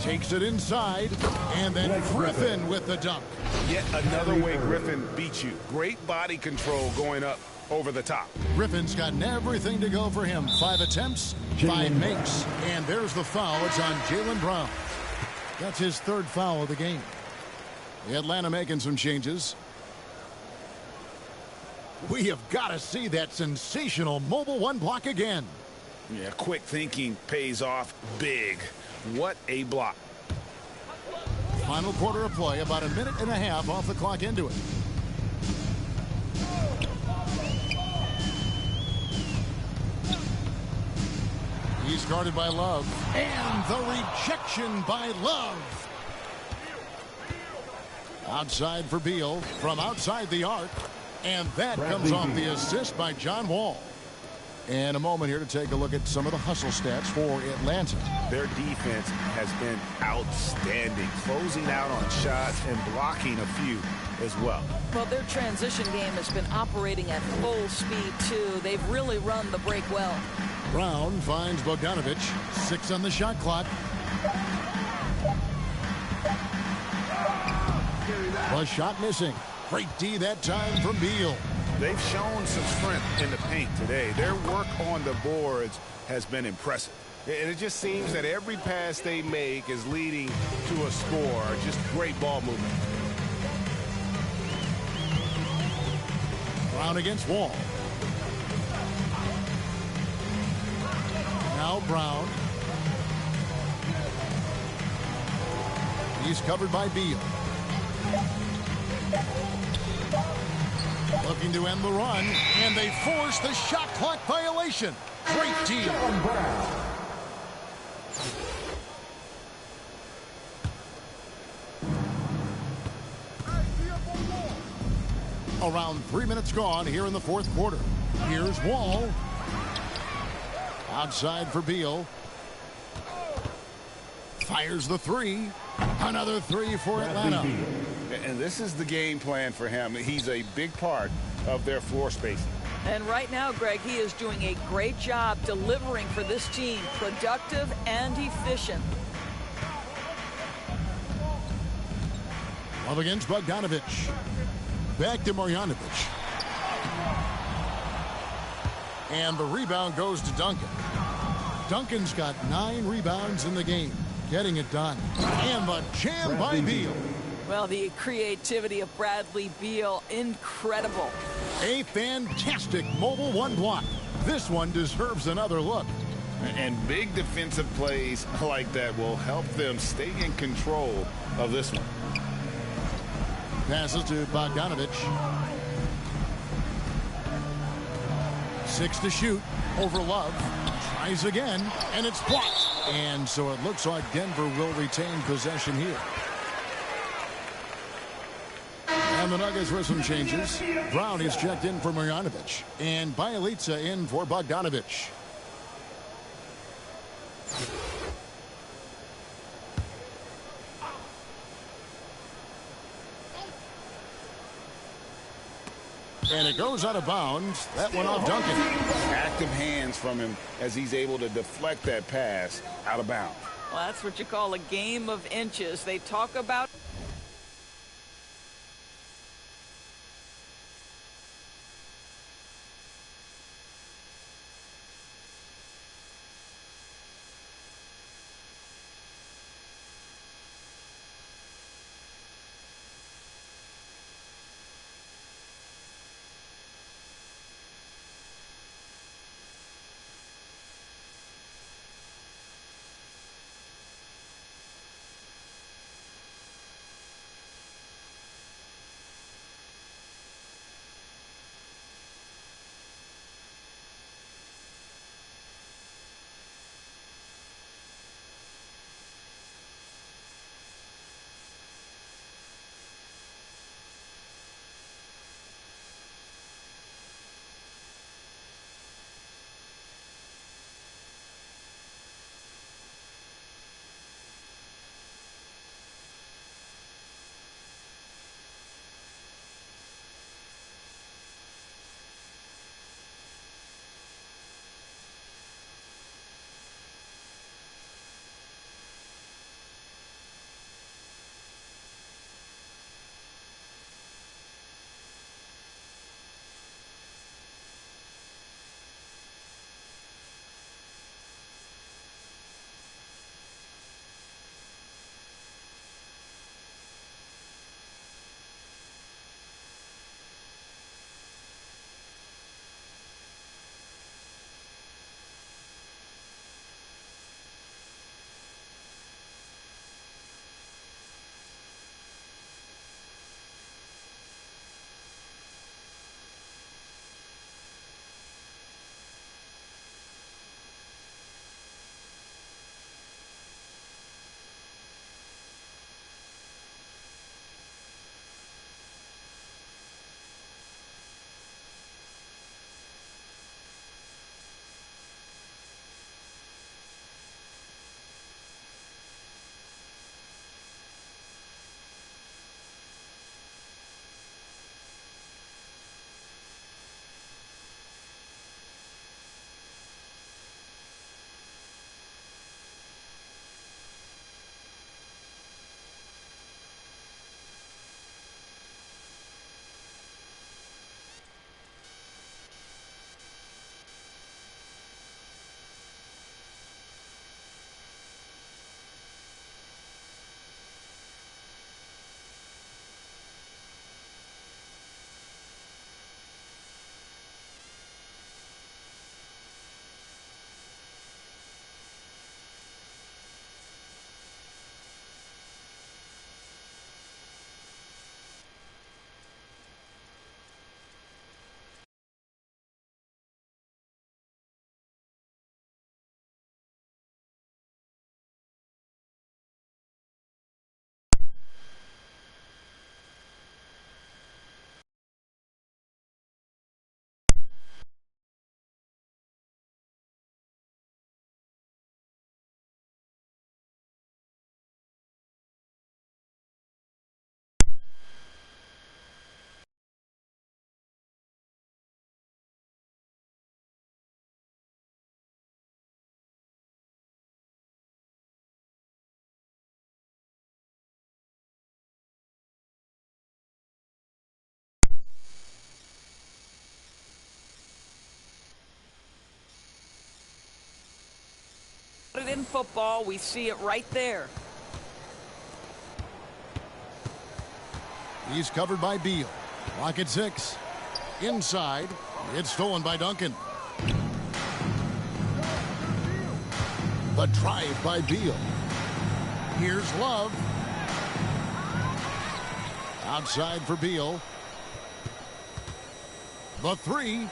Takes it inside. And then Griffin with the dunk. Yet another way Griffin beats you. Great body control going up over the top. Griffin's got everything to go for him. 5 attempts, 5 makes. And there's the foul. It's on Jaylen Brown. That's his 3rd foul of the game. Atlanta making some changes. We have got to see that sensational mobile 1 block again. Yeah, quick thinking pays off big. What a block. Final quarter of play, about 1.5 minutes off the clock into it. He's guarded by Love. And the rejection by Love. Outside for Beal from outside the arc. And that comes off the assist by John Wall. And a moment here to take a look at some of the hustle stats for Atlanta. Their defense has been outstanding, closing out on shots and blocking a few as well. Well, their transition game has been operating at full speed, too. They've really run the break well. Brown finds Bogdanovic. 6 on the shot clock. A shot missing. Great D that time from Beal. They've shown some strength in the paint today. Their work on the boards has been impressive. And it just seems that every pass they make is leading to a score. Just great ball movement. Brown against Wall. Now Brown. He's covered by Beal. Looking to end the run, and they force the shot clock violation. Great deal. Around 3 minutes gone here in the 4th quarter. Here's Wall. Outside for Beal. Fires the three. Another three for Atlanta. And this is the game plan for him. He's a big part of their floor spacing. And right now, Greg, he is doing a great job delivering for this team, productive and efficient. Love against Bogdanovich. Back to Marjanovic. And the rebound goes to Duncan. Duncan's got 9 rebounds in the game. Getting it done. And the jam by Beal. Well, the creativity of Bradley Beal, incredible. A fantastic mobile one block. This one deserves another look. And big defensive plays like that will help them stay in control of this one. Passes to Bogdanovich. 6 to shoot over Love. Tries again, and it's blocked. And so it looks like Denver will retain possession here. And the Nuggets with some changes. Brown is checked in for Marjanovic. And Bjelica in for Bogdanovich. And it goes out of bounds. That one off Duncan. Active hands from him as he's able to deflect that pass out of bounds. Well, that's what you call a game of inches. They talk about... In football, we see it right there. He's covered by Beal. Clock at 6. Inside. It's stolen by Duncan. The drive by Beal. Here's Love. Outside for Beal. The 3.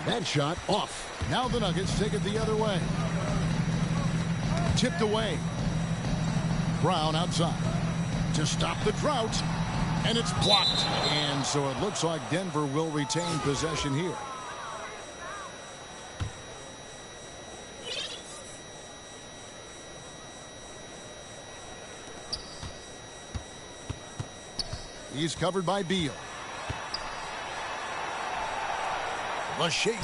That shot off. Now the Nuggets take it the other way. Tipped away. Brown outside to stop the drought. And it's blocked. And so it looks like Denver will retain possession here. He's covered by Beal. The shake.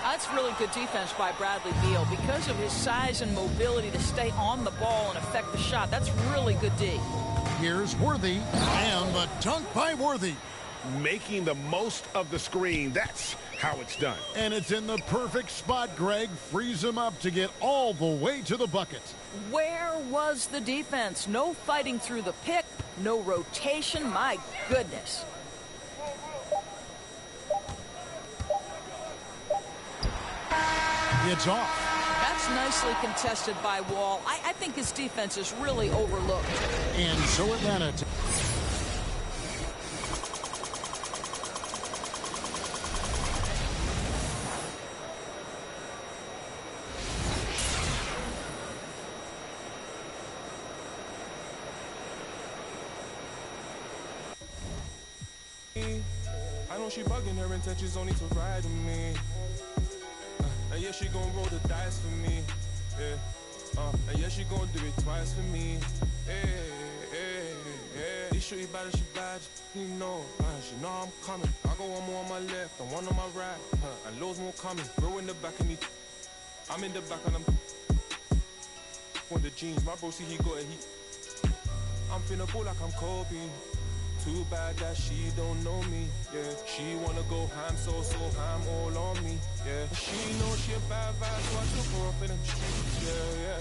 That's really good defense by Bradley Beal because of his size and mobility to stay on the ball and affect the shot. That's really good D. Here's Worthy, and the dunk by Worthy. Making the most of the screen. That's how it's done. And it's in the perfect spot, Greg. Frees him up to get all the way to the bucket. Where was the defense? No fighting through the pick, no rotation. My goodness. It's off. That's nicely contested by Wall. I think his defense is really overlooked. And so Atlanta. I know she bugging, her intentions only to ride with me. And yeah, she gon' roll the dice for me. Yeah. And yeah, she gon' do it twice for me. These shorty bad, she bad. You know, she know I'm coming. I go one more on my left and one on my right. And loads more coming. Bro in the back and I'm in the back and I'm on the jeans. My bro see he got it. I'm finna ball like I'm Kobe. Too bad that she don't know me, yeah. She wanna go ham, so ham all on me, yeah. She knows she a bad vibe, so I took her off in the street, yeah.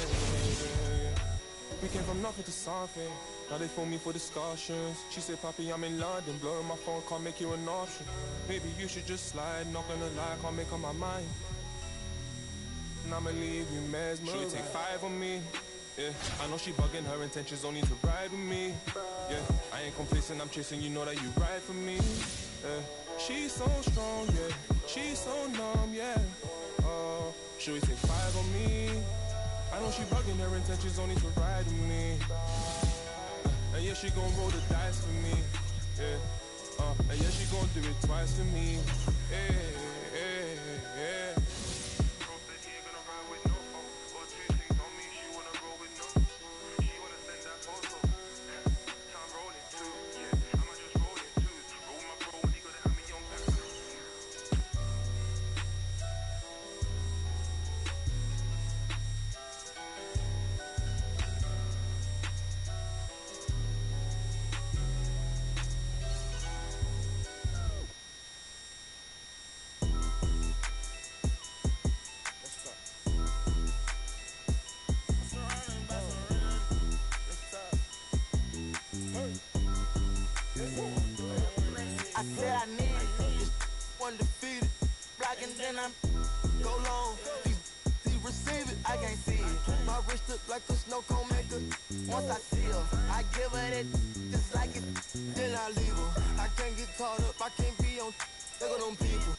We came from nothing to something, now they phone me for discussions. She said, Papi, I'm in London, blowing my phone, can't make you an option. Maybe you should just slide, not gonna lie, can't make up my mind. And I'ma leave you mesmerized. She'll take 5 on me. Yeah, I know she bugging, her intentions only to ride with me. Yeah, I ain't complacent, I'm chasing, you know that you ride for me. Yeah, she's so strong, yeah, she's so numb, yeah. Oh, she'll take 5 on me. I know she bugging, her intentions only to ride with me. And yeah, she gon' roll the dice for me. Yeah, and yeah, she gon' do it twice for me. Yeah. I said I need it. Undefeated. Black and then I'm go long. These receive it. I can't see it. My wrist look like a snow cone maker. Once I see her, I give her that just like it. Then I leave her. I can't get caught up. I can't be on look at them people.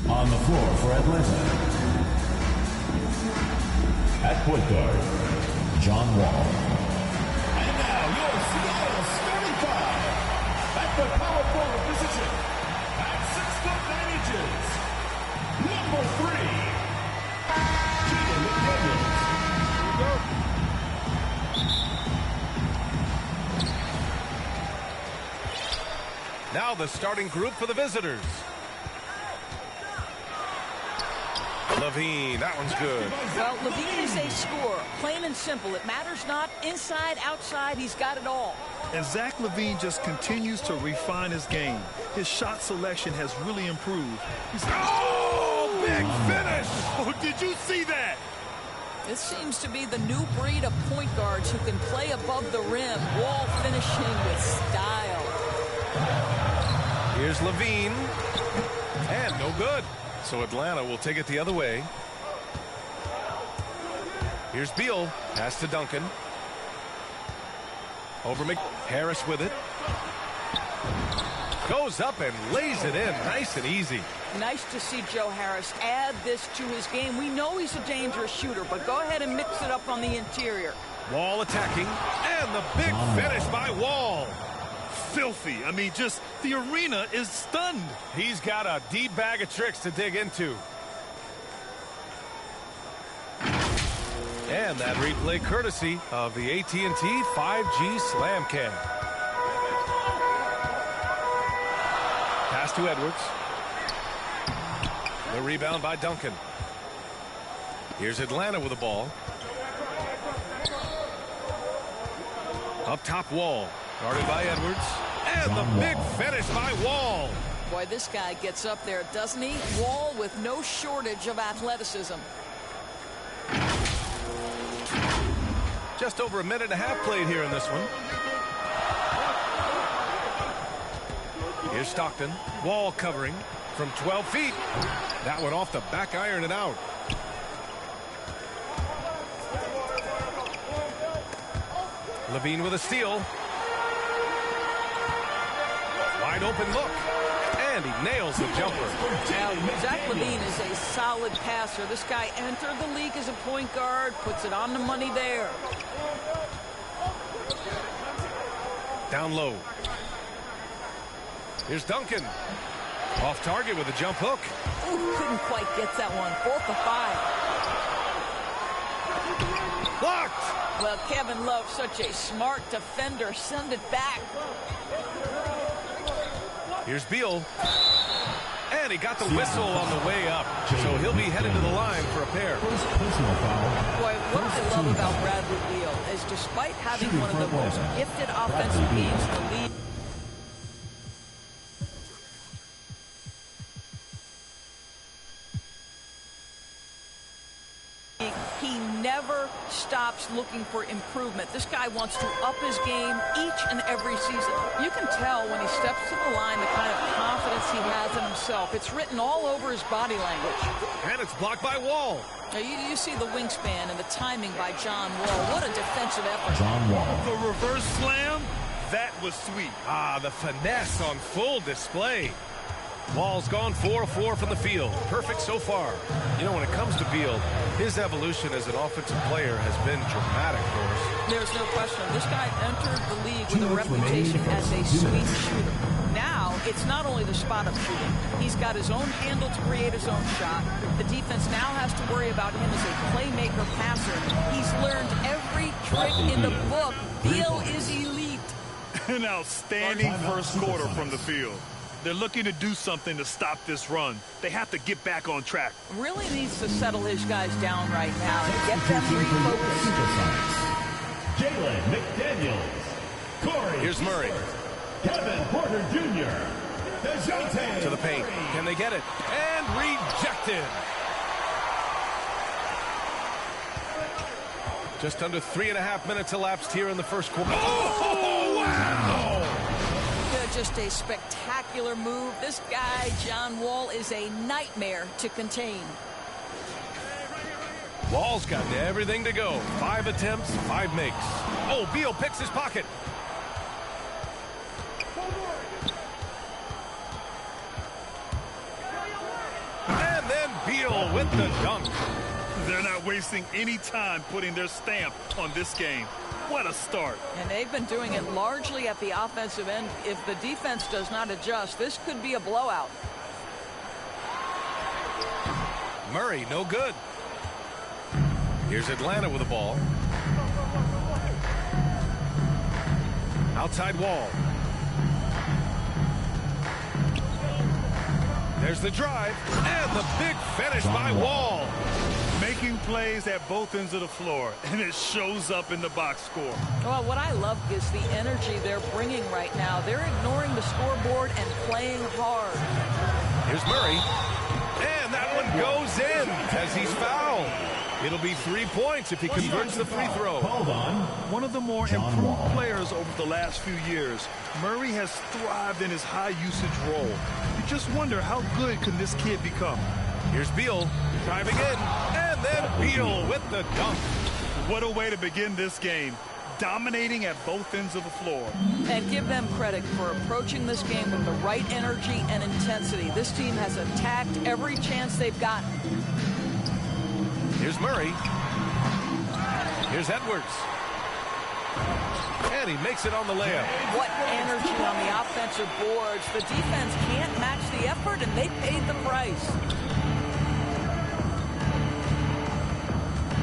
On the floor for Atlanta, at point guard, John Wall. And now your Seattle starting 5 at the power forward position at 6'9" number 3, Jalen McDaniels. Now the starting group for the visitors. Levine, that one's good. Well, Levine is a scorer, plain and simple. It matters not inside, outside, he's got it all. And Zach LaVine just continues to refine his game. His shot selection has really improved. Oh, big finish! Oh, did you see that? This seems to be the new breed of point guards who can play above the rim. Wall finishing with style. Here's Levine. And no good. So Atlanta will take it the other way. Here's Beal. Pass to Duncan. Over Harris with it. Goes up and lays it in. Nice and easy. Nice to see Joe Harris add this to his game. We know he's a dangerous shooter, but go ahead and mix it up on the interior. Wall attacking. And the big finish by Wall. Filthy. I mean, just the arena is stunned. He's got a deep bag of tricks to dig into. And that replay courtesy of the AT&T 5G Slam Cam. Pass to Edwards. The rebound by Duncan. Here's Atlanta with the ball. Up top, Wall. Guarded by Edwards. And the big finish by Wall. Boy, this guy gets up there, doesn't he? Wall with no shortage of athleticism. Just over a minute and a half played here in this one. Here's Stockton. Wall covering from 12 feet. That one off the back iron and out. Levine with a steal. Wide open look. And he nails the jumper. Now, Zach LaVine is a solid passer. This guy entered the league as a point guard, puts it on the money there. Down low. Here's Duncan. Off target with a jump hook. Ooh, couldn't quite get that one. 4th of 5. Blocked. Well, Kevin Love, such a smart defender. Send it back. Here's Beal. And he got the whistle on the way up. So he'll be headed to the line for a pair. Boy, what I love about Bradley Beal is despite having one of the most gifted offensive games in the league, he never stops looking for improvement. This guy wants to up his game each and every season. You can tell when he steps to the line the kind of confidence he has in himself. It's written all over his body language. And it's blocked by Wall. Now you see the wingspan and the timing by John Wall. What a defensive effort. John Wall. The reverse slam, that was sweet. Ah, the finesse on full display. Wall's gone 4 of 4 from the field. Perfect so far. You know, when it comes to Beal, his evolution as an offensive player has been dramatic for us. There's no question. This guy entered the league with a reputation as a sweet shooter. Now, it's not only the spot-up shooting. He's got his own handle to create his own shot. The defense now has to worry about him as a playmaker passer. He's learned every trick in the book. Beal is elite. An outstanding first quarter from the field. They're looking to do something to stop this run. They have to get back on track. Really needs to settle his guys down right now and get them refocused. Jalen McDaniels. Corey. Here's Murray. Kevin Porter Jr. DeJounte. To the paint. Can they get it? And rejected. Just under 3.5 minutes elapsed here in the first quarter. Oh, wow! Just a spectacular move. This guy, John Wall, is a nightmare to contain. Wall's got everything to go. 5 attempts, 5 makes. Oh, Beal picks his pocket. And then Beal with the dunk. They're not wasting any time putting their stamp on this game. What a start. And they've been doing it largely at the offensive end. If the defense does not adjust, this could be a blowout. Murray, no good. Here's Atlanta with the ball. Outside Wall. There's the drive, and the big finish by Wall. Making plays at both ends of the floor, and it shows up in the box score. Well, what I love is the energy they're bringing right now. They're ignoring the scoreboard and playing hard. Here's Murray, and that one goes in as he's fouled. It'll be 3 points if he converts the free throw. Hold on. One of the more improved players over the last few years, Murray has thrived in his high-usage role. You just wonder how good can this kid become. Here's Beal driving in, and then Beal with the dunk. What a way to begin this game, dominating at both ends of the floor. And give them credit for approaching this game with the right energy and intensity. This team has attacked every chance they've gotten. Here's Murray. Here's Edwards. And he makes it on the layup. What energy on the offensive boards. The defense can't match the effort, and they paid the price.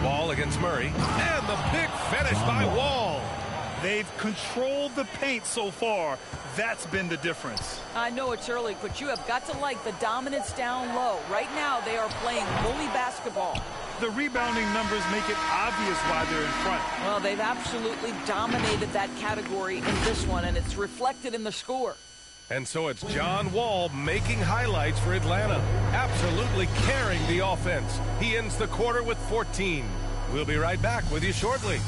Wall against Murray. And the big finish by Wall. They've controlled the paint so far. That's been the difference. I know it's early, but you have got to like the dominance down low. Right now, they are playing bully basketball. The rebounding numbers make it obvious why they're in front. Well, they've absolutely dominated that category in this one, and it's reflected in the score. And so it's John Wall making highlights for Atlanta, absolutely carrying the offense. He ends the quarter with 14. We'll be right back with you shortly.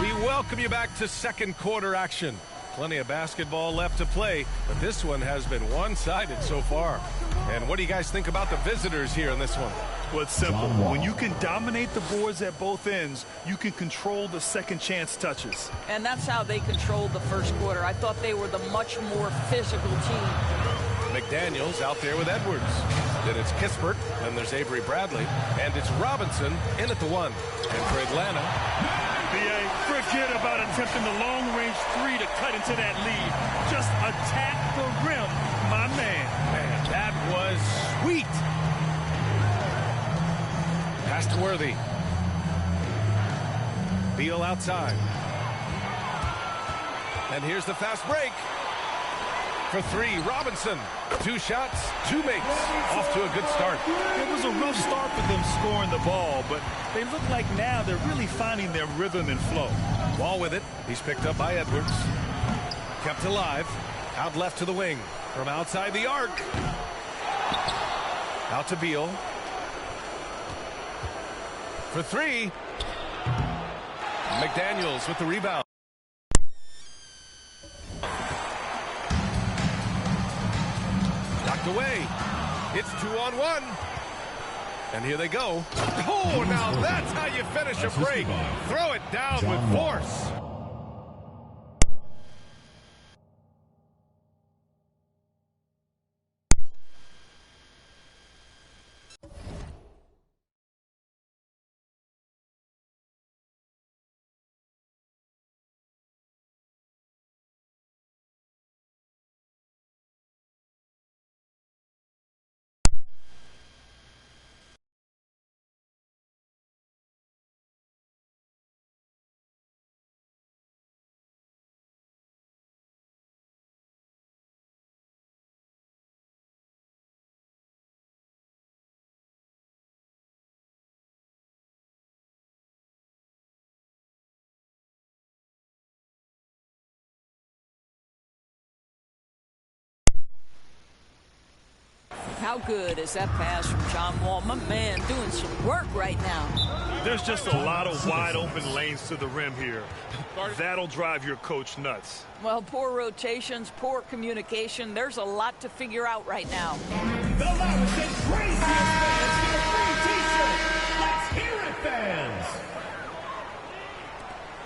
We welcome you back to second quarter action. Plenty of basketball left to play, but this one has been one-sided so far. And what do you guys think about the visitors here in this one? Well, it's simple. When you can dominate the boards at both ends, you can control the second chance touches. And that's how they controlled the first quarter. I thought they were the much more physical team. McDaniels out there with Edwards. Then it's Kispert, then there's Avery Bradley, and it's Robinson in at the one. And for Atlanta, BA, forget about attempting the long-range three to cut into that lead. Just attack the rim, my man. Man, that was sweet. Pass to Worthy. Beal outside. And here's the fast break. For three, Robinson. 2 shots, 2 makes. Off to a good start. It was a rough start for them scoring the ball, but they look like now they're really finding their rhythm and flow. Wall with it. He's picked up by Edwards. Kept alive. Out left to the wing. From outside the arc. Out to Beal. For 3. McDaniels with the rebound. Knocked away. It's 2-on-1. And here they go. Oh, now that's how you finish a break. Throw it down with force. How good is that pass from John Wall? My man doing some work right now. There's just a lot of wide open lanes to the rim here. That'll drive your coach nuts. Well, poor rotations, poor communication. There's a lot to figure out right now. The loudest and craziest fans get a free t-shirt. Let's hear it, fans.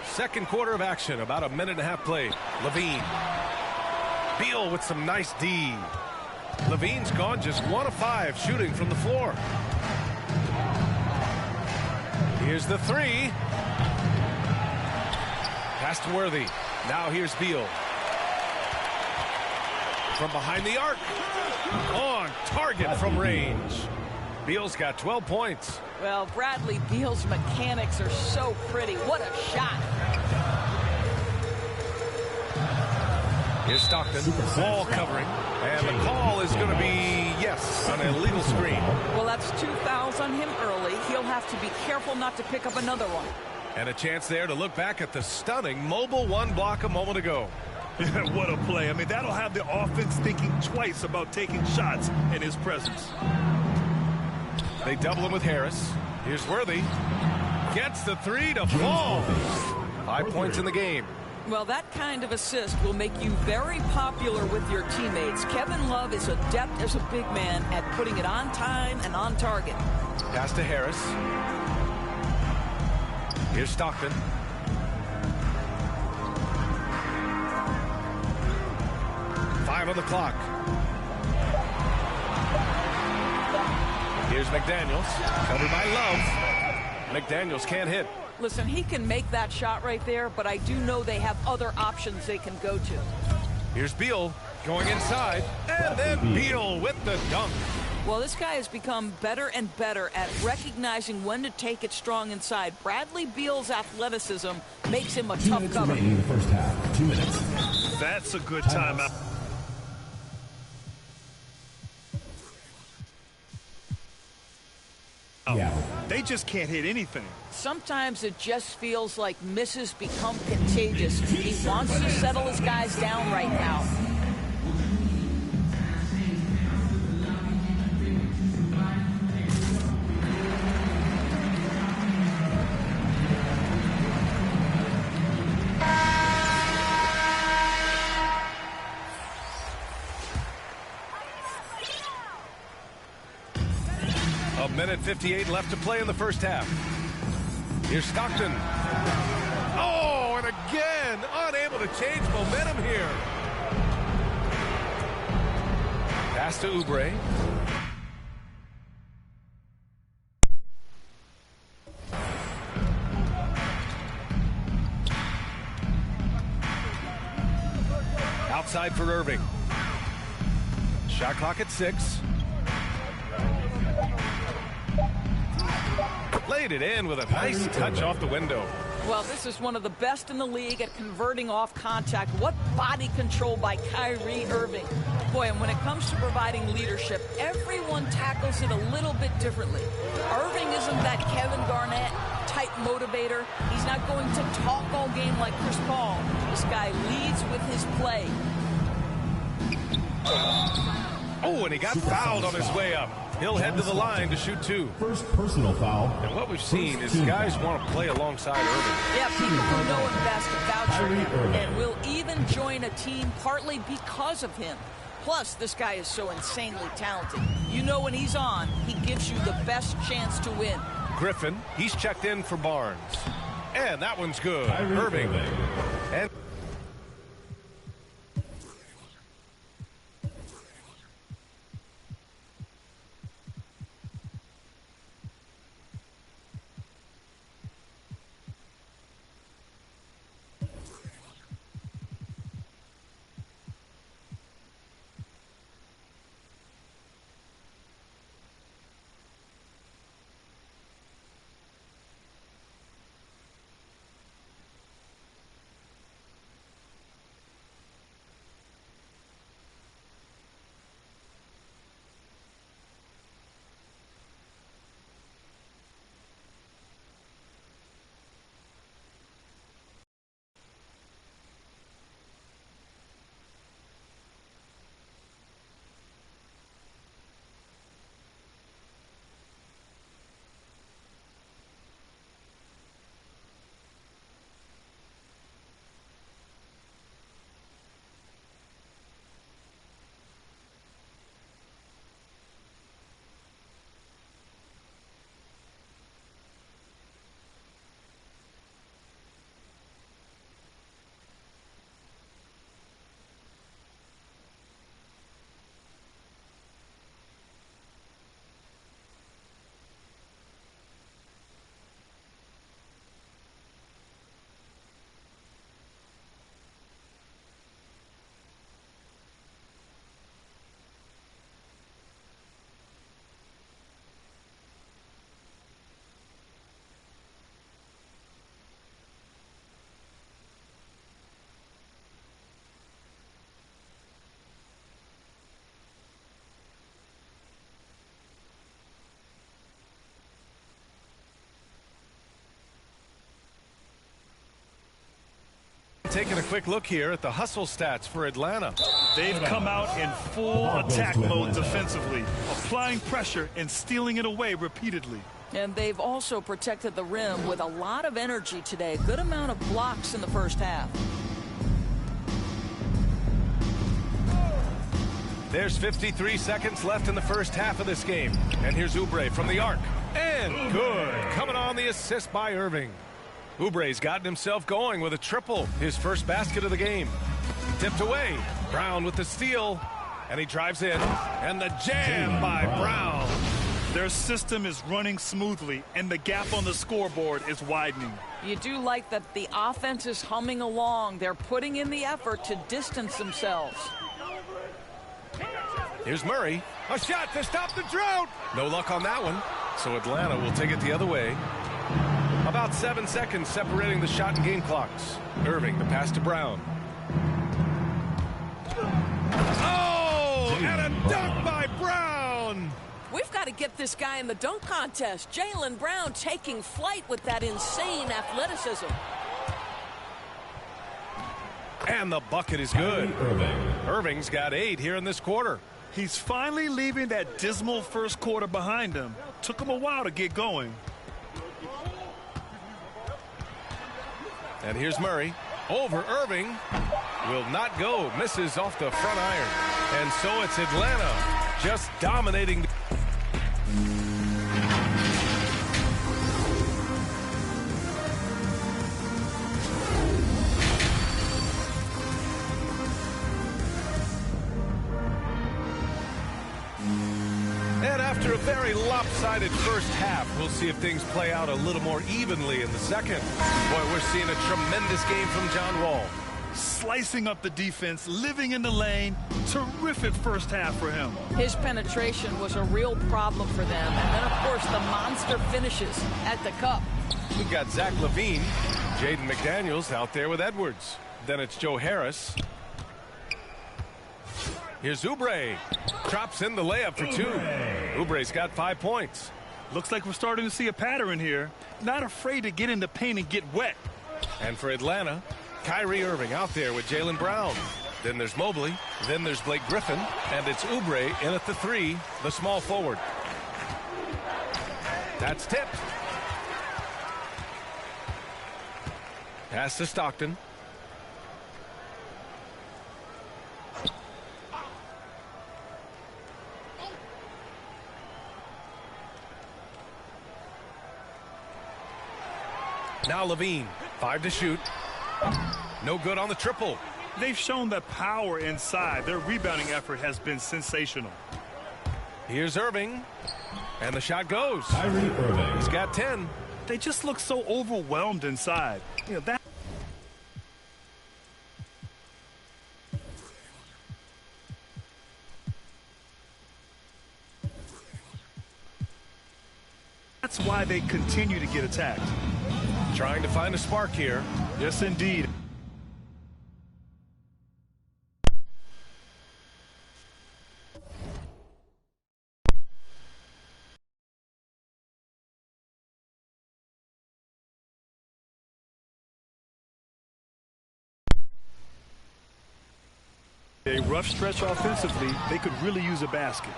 Second quarter of action, about a minute and a half played. Levine. Beal with some nice D. Levine's gone just 1 of 5 shooting from the floor. Here's the 3. Pass to Worthy. Now here's Beal. From behind the arc. On target from range. Beal's got 12 points. Well, Bradley Beal's mechanics are so pretty. What a shot. Here's Stockton, ball covering, and the call is going to be, yes, an illegal screen. Well, that's 2 fouls on him early. He'll have to be careful not to pick up another one. And a chance there to look back at the stunning mobile one block a moment ago. What a play. I mean, that'll have the offense thinking twice about taking shots in his presence. They double him with Harris. Here's Worthy. Gets the three to fall. 5 points in the game. Well, that kind of assist will make you very popular with your teammates. Kevin Love is adept as a big man at putting it on time and on target. Pass to Harris. Here's Stockton. Five on the clock. Here's McDaniels. Covered by Love. McDaniels can't hit. Listen, he can make that shot right there, but I do know they have other options they can go to. Here's Beal going inside, and then Beal with the dunk. Well, this guy has become better and better at recognizing when to take it strong inside. Bradley Beal's athleticism makes him a tough cover. Remaining in the first half. 2 minutes. That's a good timeout. Yeah. They just can't hit anything. Sometimes it just feels like misses become contagious. He wants to settle his guys down right now. A minute 58 left to play in the first half. Here's Stockton. Oh, and again, unable to change momentum here. Pass to Oubre. Outside for Irving. Shot clock at 6. Laid it in with a nice touch off the window. Well, this is one of the best in the league at converting off contact. What body control by Kyrie Irving. Boy, and when it comes to providing leadership, everyone tackles it a little bit differently. Irving isn't that Kevin Garnett type motivator. He's not going to talk all game like Chris Paul. This guy leads with his play. Oh, and he got fouled on his way up. He'll head to the line to shoot 2. First personal foul. And what we've seen is guys want to play alongside Irving. Yeah, people who know him best vouch for him and will even join a team partly because of him. Plus, this guy is so insanely talented. You know when he's on, he gives you the best chance to win. Griffin, he's checked in for Barnes. And that one's good. Irving. And Taking a quick look here at the hustle stats for Atlanta. They've come out in full attack mode defensively, applying pressure and stealing it away repeatedly. And they've also protected the rim with a lot of energy today. Good amount of blocks in the first half. There's 53 seconds left in the first half of this game. And here's Oubre from the arc. And good. Coming on the assist by Irving. Oubre's gotten himself going with a triple, his first basket of the game. Tipped away. Brown with the steal. And he drives in. And the jam by Brown. Their system is running smoothly, and the gap on the scoreboard is widening. You do like that the offense is humming along. They're putting in the effort to distance themselves. Here's Murray. A shot to stop the drought. No luck on that one. So Atlanta will take it the other way. About 7 seconds separating the shot and game clocks. Irving, the pass to Brown. Oh, and a dunk by Brown. We've got to get this guy in the dunk contest. Jaylen Brown taking flight with that insane athleticism. And the bucket is good. Irving's got 8 here in this quarter. He's finally leaving that dismal first quarter behind him. Took him a while to get going. And here's Murray. Over Irving. Will not go. Misses off the front iron. And so it's Atlanta just dominating. And after a very lopsided first half, we'll see if things play out a little more evenly in the second. Boy, we're seeing a tremendous game from John Wall. Slicing up the defense, living in the lane. Terrific first half for him. His penetration was a real problem for them. And then, of course, the monster finishes at the cup. We've got Zach LaVine, Jaden McDaniels out there with Edwards. Then it's Joe Harris. Here's Oubre. Drops in the layup for 2. Oubre's got 5 points. Looks like we're starting to see a pattern here. Not afraid to get in the paint and get wet. And for Atlanta, Kyrie Irving out there with Jaylen Brown. Then there's Mobley. Then there's Blake Griffin. And it's Oubre in at the 3, the small forward. That's tipped. Pass to Stockton. Now LaVine, 5 to shoot. No good on the triple. They've shown the power inside. Their rebounding effort has been sensational. Here's Irving. And the shot goes. Kyrie Irving. He's got 10. They just look so overwhelmed inside. You know, that's why they continue to get attacked. Trying to find a spark here. Yes, indeed. A rough stretch offensively, they could really use a basket.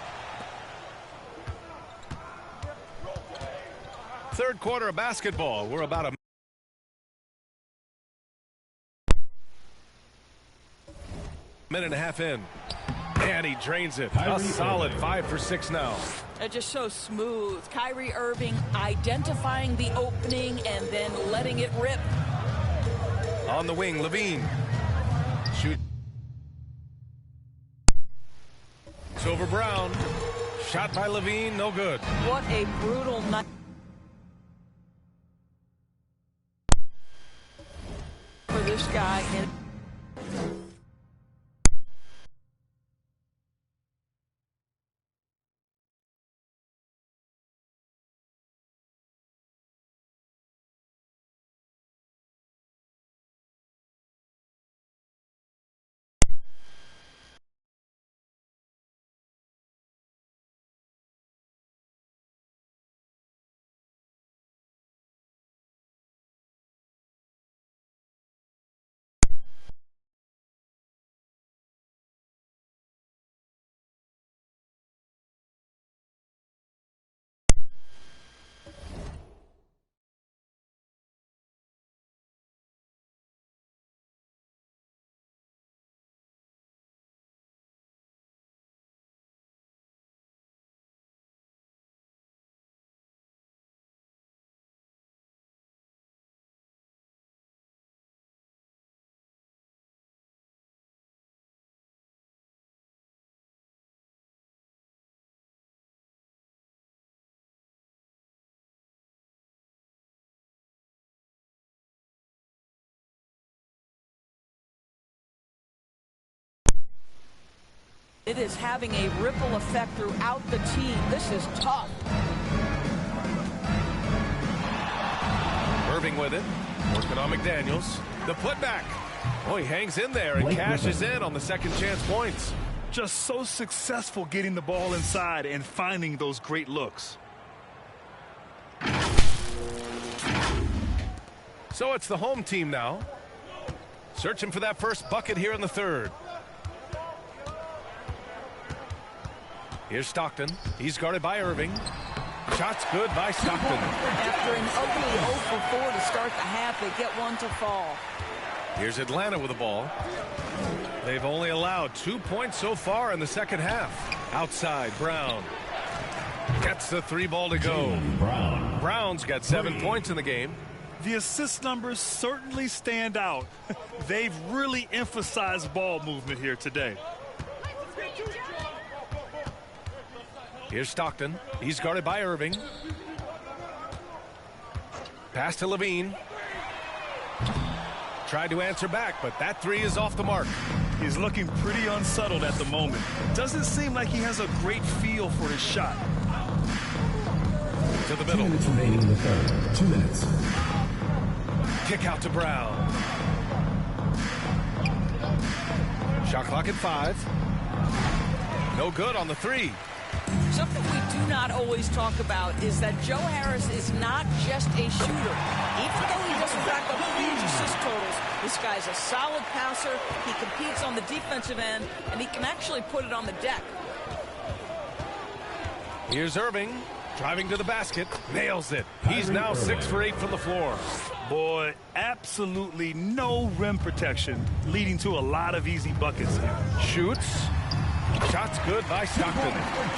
Third quarter of basketball. We're about a minute and a half in. And he drains it. A solid 5 for 6 now. They're just so smooth. Kyrie Irving identifying the opening and then letting it rip. On the wing, LaVine. Shoot. It's over Brown. Shot by LaVine, no good. What a brutal night for this guy. It is having a ripple effect throughout the team. This is tough. Irving with it. Working on McDaniels. The putback. Oh, he hangs in there and cashes in on the second chance points. Just so successful getting the ball inside and finding those great looks. So it's the home team now. Searching for that first bucket here in the third. Here's Stockton. He's guarded by Irving. Shot's good by Stockton. After an ugly 0 for 4 to start the half, they get one to fall. Here's Atlanta with the ball. They've only allowed 2 points so far in the second half. Outside, Brown. Gets the 3 ball to go. Brown's got 7 points in the game. The assist numbers certainly stand out. They've really emphasized ball movement here today. Here's Stockton. He's guarded by Irving. Pass to Levine. Tried to answer back, but that 3 is off the mark. He's looking pretty unsettled at the moment. Doesn't seem like he has a great feel for his shot. To the middle. 2 minutes remaining in the third. 2 minutes. Kick out to Brown. Shot clock at 5. No good on the 3. Something we do not always talk about is that Joe Harris is not just a shooter. Even though he doesn't rack up huge assist totals, this guy's a solid passer. He competes on the defensive end, and he can actually put it on the deck. Here's Irving. Driving to the basket. Nails it. He's now 6 for 8 from the floor. Boy, absolutely no rim protection, leading to a lot of easy buckets here. Shoots. Shot's good by Stockton.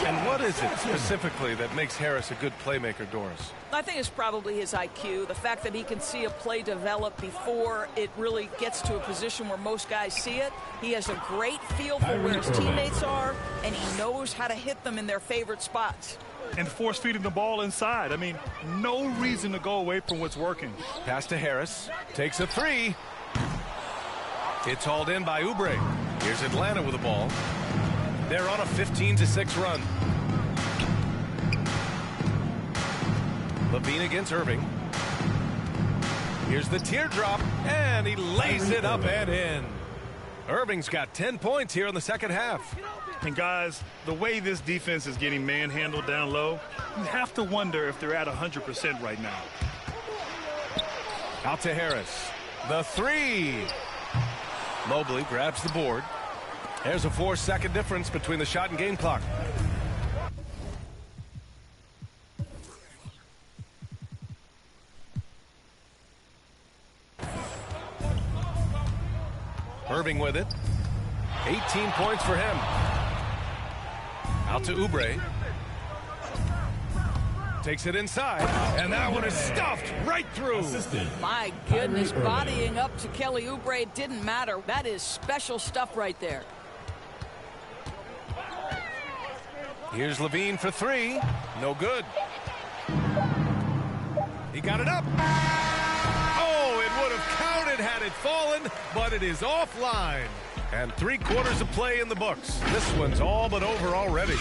And what is it specifically that makes Harris a good playmaker, Doris? I think it's probably his IQ, the fact that he can see a play develop before it really gets to a position where most guys see it. He has a great feel for where his teammates are, and he knows how to hit them in their favorite spots. And force feeding the ball inside. I mean, no reason to go away from what's working. Pass to Harris. Takes a 3. It's hauled in by Oubre. Here's Atlanta with the ball. They're on a 15-6 run. Levine against Irving. Here's the teardrop, and he lays it up and in. Irving's got 10 points here in the second half. And guys, the way this defense is getting manhandled down low, you have to wonder if they're at 100% right now. Out to Harris. The 3. Mobley grabs the board. There's a 4-second difference between the shot and game clock. Irving with it. 18 points for him. Out to Oubre. Takes it inside, and that one is stuffed right through. My goodness, bodying up to Kelly Oubre didn't matter. That is special stuff right there. Here's Levine for 3. No good. He got it up. Oh, it would have counted had it fallen, but it is offline. And 3/4 of play in the books. This one's all but over already.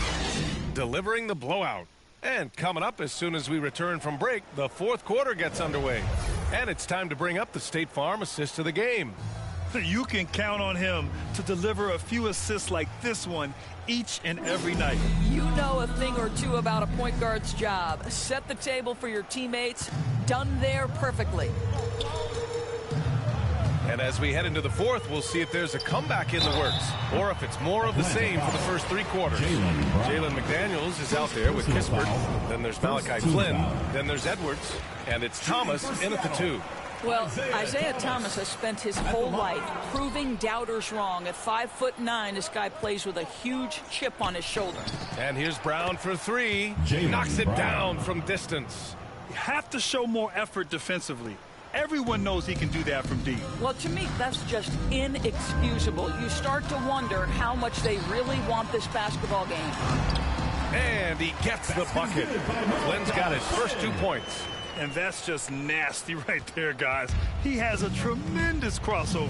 Delivering the blowout. And coming up as soon as we return from break, the 4th quarter gets underway. And it's time to bring up the State Farm assist of the game. You can count on him to deliver a few assists like this one each and every night. You know a thing or two about a point guard's job. Set the table for your teammates. Done there perfectly. And as we head into the 4th, we'll see if there's a comeback in the works or if it's more of the same for the first 3 quarters. Jalen McDaniels is out there with Kispert. Then there's Malachi Flynn. Then there's Edwards. And it's Thomas in at the 2. Well, Isaiah Thomas has spent his whole life proving doubters wrong. At 5'9", this guy plays with a huge chip on his shoulder. And here's Brown for 3. Knocks it down from distance. You have to show more effort defensively. Everyone knows he can do that from deep. Well, to me, that's just inexcusable. You start to wonder how much they really want this basketball game. And he gets the bucket. Flynn's got his first 2 points. And that's just nasty right there, guys. He has a tremendous crossover.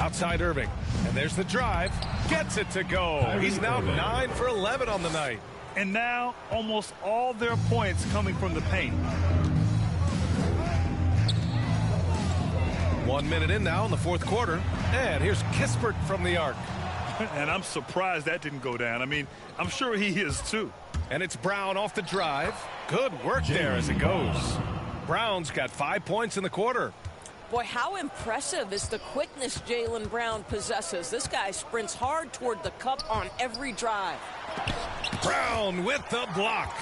Outside Irving. And there's the drive. Gets it to go. He's now 9 for 11 on the night. And now almost all their points coming from the paint. 1 minute in now in the fourth quarter. And here's Kispert from the arc. And I'm surprised that didn't go down. I mean, I'm sure he is too. And it's Brown off the drive. Good work there as it goes. Brown's got 5 points in the quarter. Boy, how impressive is the quickness Jaylen Brown possesses. This guy sprints hard toward the cup on every drive. Brown with the block.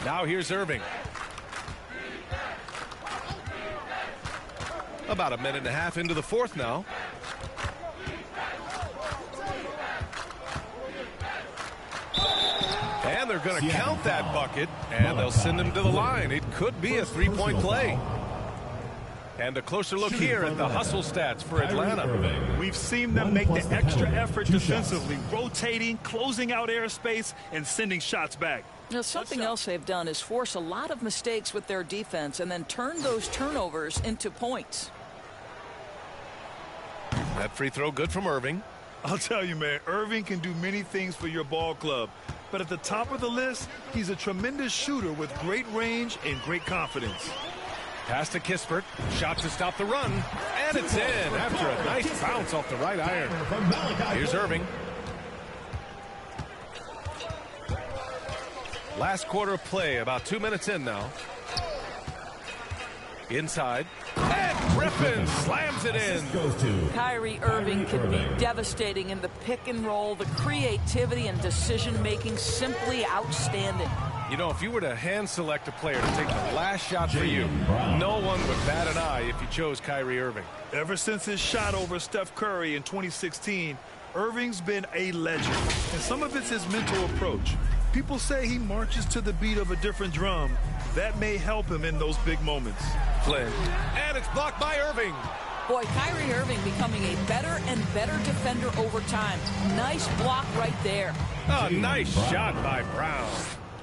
Now here's Irving. About a minute and a half into the fourth now. And they're going to count that bucket, and they'll send him to the line. It could be a three-point play. And a closer look here at the hustle stats for Atlanta. We've seen them make the extra effort defensively, rotating, closing out airspace, and sending shots back. Now, something else they've done is force a lot of mistakes with their defense and then turn those turnovers into points. That free throw good from Irving. I'll tell you, man, Irving can do many things for your ball club. But at the top of the list, he's a tremendous shooter with great range and great confidence. Pass to Kispert. Shot to stop the run. And it's in after a nice bounce off the right iron. Here's Irving. Last quarter of play, about 2 minutes in now. Inside. And Griffin slams it in. Kyrie Irving can be devastating in the pick and roll. The creativity and decision-making simply outstanding. You know, if you were to hand select a player to take the last shot for you, no one would bat an eye if you chose Kyrie Irving. Ever since his shot over Steph Curry in 2016, Irving's been a legend. And some of it's his mental approach. People say he marches to the beat of a different drum. That may help him in those big moments. Flynn. And it's blocked by Irving. Boy, Kyrie Irving becoming a better and better defender over time. Nice block right there. A nice shot by Brown.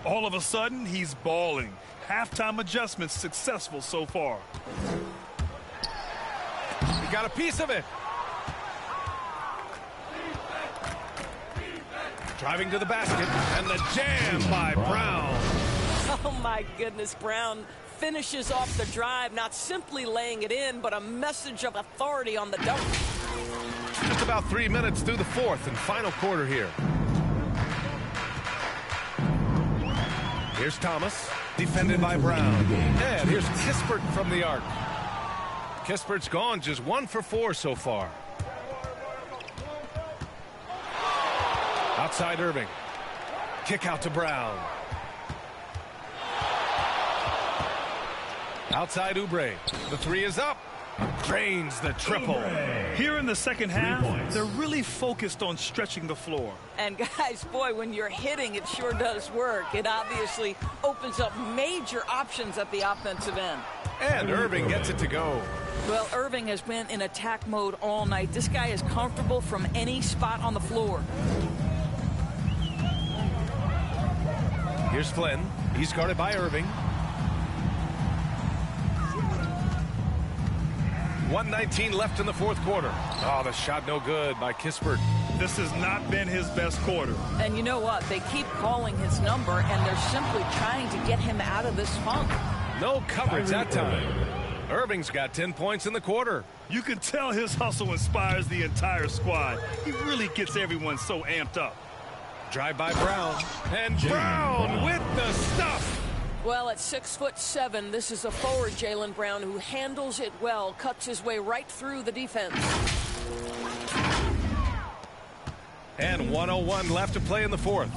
All of a sudden, he's balling. Halftime adjustments successful so far. He got a piece of it. Driving to the basket, and the jam by Brown. Oh, my goodness, Brown finishes off the drive, not simply laying it in, but a message of authority on the dunk. Just about 3 minutes through the fourth and final quarter here. Here's Thomas, defended by Brown. And here's Kispert from the arc. Kispert's gone just 1 for 4 so far. Outside Irving. Kick out to Brown. Outside Oubre. The three is up. Drains the triple. Here in the second half, they're really focused on stretching the floor. And guys, boy, when you're hitting, it sure does work. It obviously opens up major options at the offensive end. And Irving gets it to go. Well, Irving has been in attack mode all night. This guy is comfortable from any spot on the floor. Here's Flynn. He's guarded by Irving. 1:19 left in the fourth quarter. Oh, the shot no good by Kispert. This has not been his best quarter. And you know what? They keep calling his number, and they're simply trying to get him out of this funk. No coverage that time. Irving's got 10 points in the quarter. You can tell his hustle inspires the entire squad. He really gets everyone so amped up. Drive by Brown. And Brown with the stuff. Well, at 6'7", this is a forward Jaylen Brown who handles it well, cuts his way right through the defense. And 1:01 left to play in the fourth.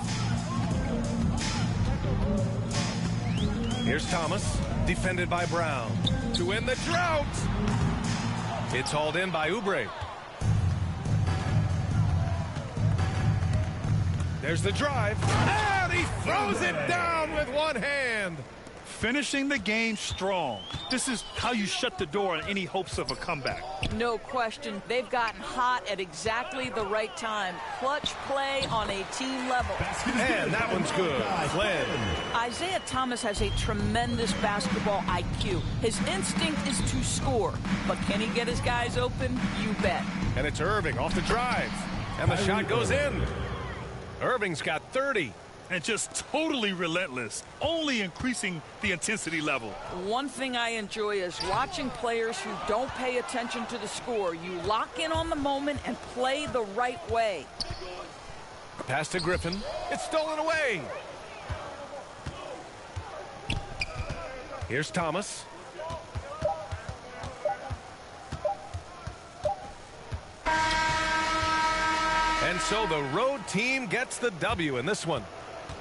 Here's Thomas, defended by Brown. To win the drought. It's hauled in by Oubre. There's the drive. And he throws it down with one hand. Finishing the game strong. This is how you shut the door on any hopes of a comeback. No question. They've gotten hot at exactly the right time. Clutch play on a team level. And that one's good. Flynn. I Isaiah Thomas has a tremendous basketball IQ. His instinct is to score, but can he get his guys open? You bet. And it's Irving off the drive. And the shot goes in. Irving's got 30. And just totally relentless, only increasing the intensity level. One thing I enjoy is watching players who don't pay attention to the score. You lock in on the moment and play the right way. Pass to Griffin. It's stolen away. Here's Thomas. And so the road team gets the W in this one.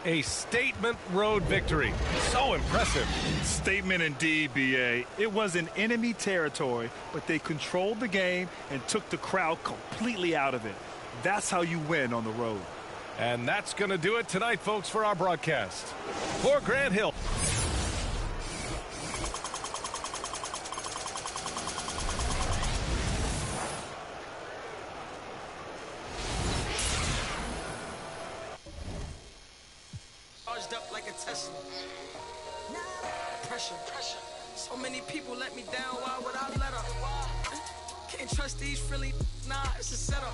A statement road victory. So impressive. Statement indeed, B.A. It was in enemy territory, but they controlled the game and took the crowd completely out of it. That's how you win on the road. And that's going to do it tonight, folks, for our broadcast. For Grant Hill. Up like a Tesla. Pressure. So many people let me down. Why would I let her? Can't trust these really. Nah, it's a setup.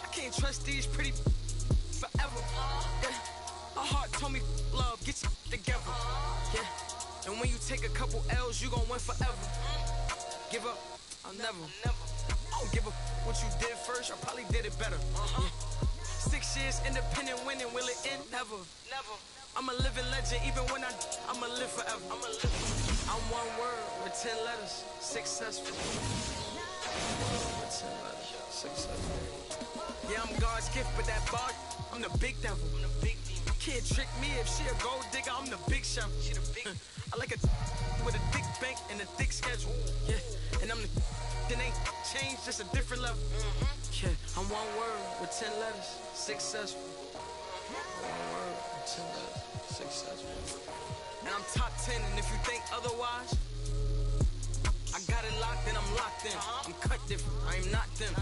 I can't trust these pretty forever. Yeah. My heart told me love, get you together. Yeah. And when you take a couple L's, you gon' win forever. Give up, I'll never. I don't give a what you did first. I probably did it better. Yeah. 6 years independent winning, will it end? Never. I'm a living legend, even when I'ma live forever. I'm one word with 10 letters, successful. With 10 letters, successful. Yeah, I'm God's gift, but that bar, I'm the big devil. Can't trick me if she a gold digger, I'm the big chef. I like a with a thick bank and a thick schedule. Yeah, and I'm the that ain't changed, just a different level. Yeah, I'm one word with 10 letters, successful. One word with 10 letters, successful. And I'm top 10, and if you think otherwise, I got it locked and I'm locked in. I'm cut different, I am not them.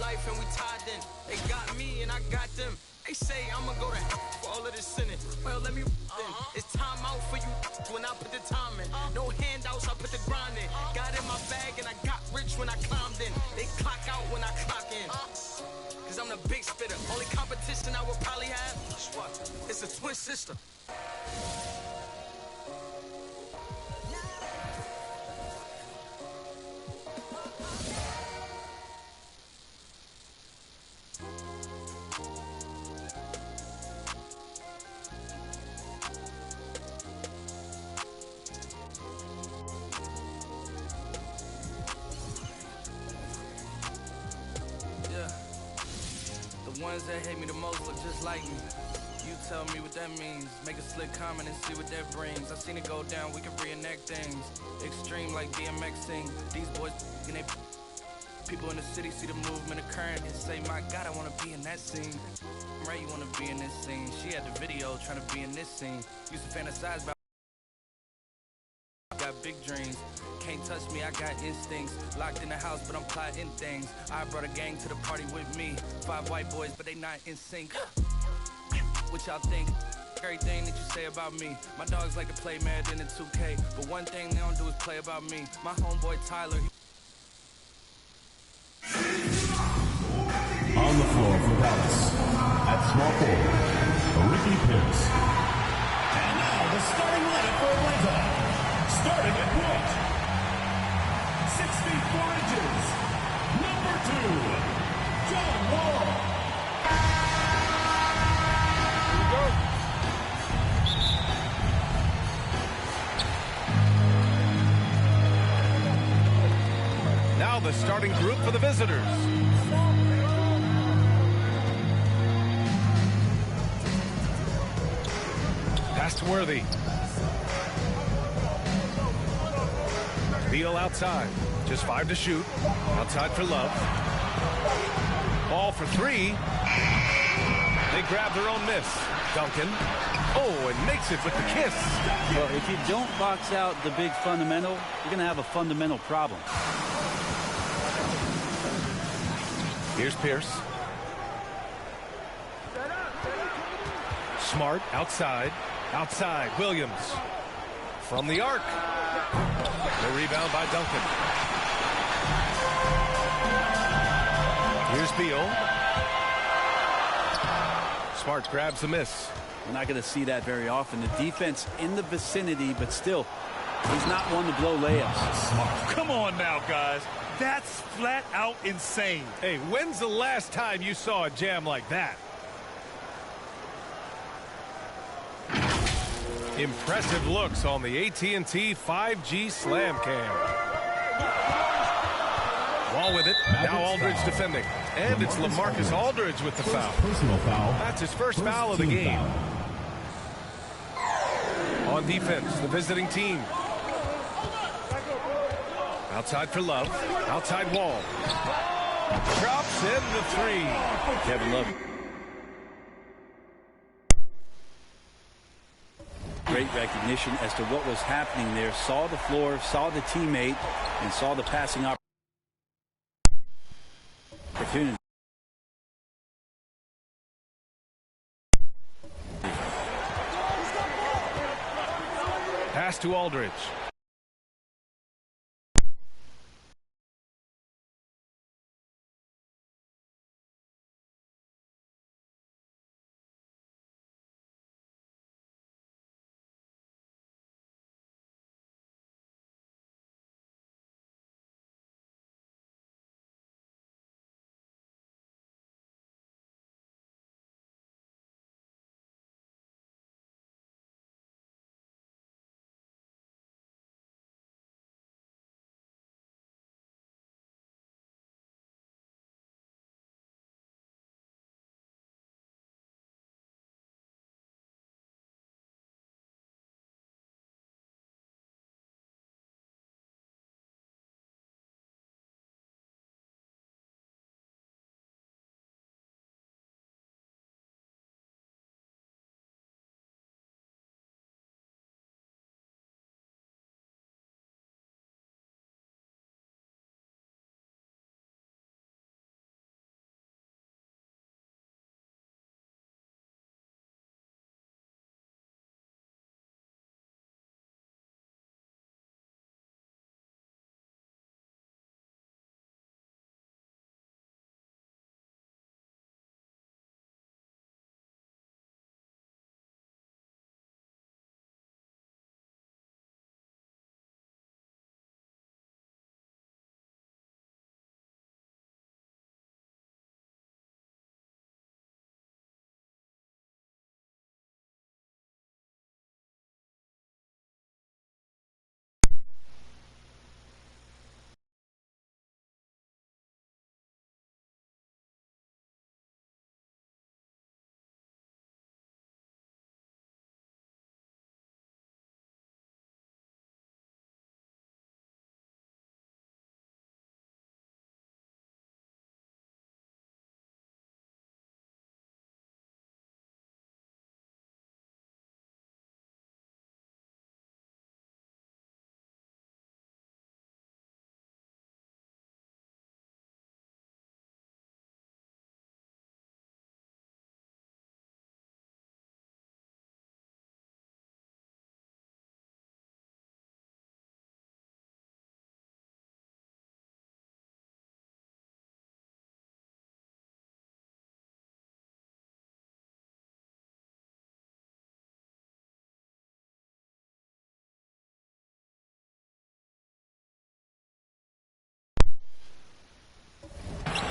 Life and we tied in. They got me and I got them. They say I'ma go to for all of this sinning. Well, let me then. It's time out for you when I put the time in. No handouts, I put the grind in. Got in my bag and I got rich when I climbed in. They clock out when I clock in. Cause I'm the big spitter. Only competition I would probably have, it's a twin sister. The ones that hate me the most look just like me. You tell me what that means. Make a slick comment and see what that brings. I seen it go down, we can reenact things. Extreme like BMXing. These boys and they people in the city see the movement occurring and say, my God, I wanna be in that scene. Right, you wanna be in this scene. She had the video trying to be in this scene. Used to fantasize about got big dreams. Can't touch me, I got instincts. Locked in the house, but I'm plotting things. I brought a gang to the party with me. 5 white boys, but they not in sync. What y'all think? Everything that you say about me. My dogs like to play Madden in 2K, but one thing they don't do is play about me. My homeboy Tyler. On the floor for Dallas, at small forward, Ricky Pierce. And now the starting lineup for Atlanta. Starting at point, 6 feet 4 inches, number 2, John Wall. Here we go. Now the starting group for the visitors. Pass to Worthy. Beal outside. Just 5 to shoot. Outside for Love. Ball for 3. They grab their own miss. Duncan. Oh, and makes it with the kiss. Well, if you don't box out the big fundamental, you're going to have a fundamental problem. Here's Pierce. Smart outside. Outside, Williams. From the arc. The rebound by Duncan. Here's Beal. Smart grabs the miss. We're not going to see that very often. The defense in the vicinity, but still, he's not one to blow layups. Come on now, guys. That's flat out insane. Hey, when's the last time you saw a jam like that? Impressive looks on the AT&T 5G Slam Cam. Wall with it. Now Aldridge defending. And it's LaMarcus Aldridge with the foul. Personal foul. That's his first foul of the game. On defense, the visiting team. Outside for Love. Outside Wall. Drops in the three. Kevin Love. Great recognition as to what was happening there. Saw the floor, saw the teammate, and saw the passing opportunity. Pass to Aldridge.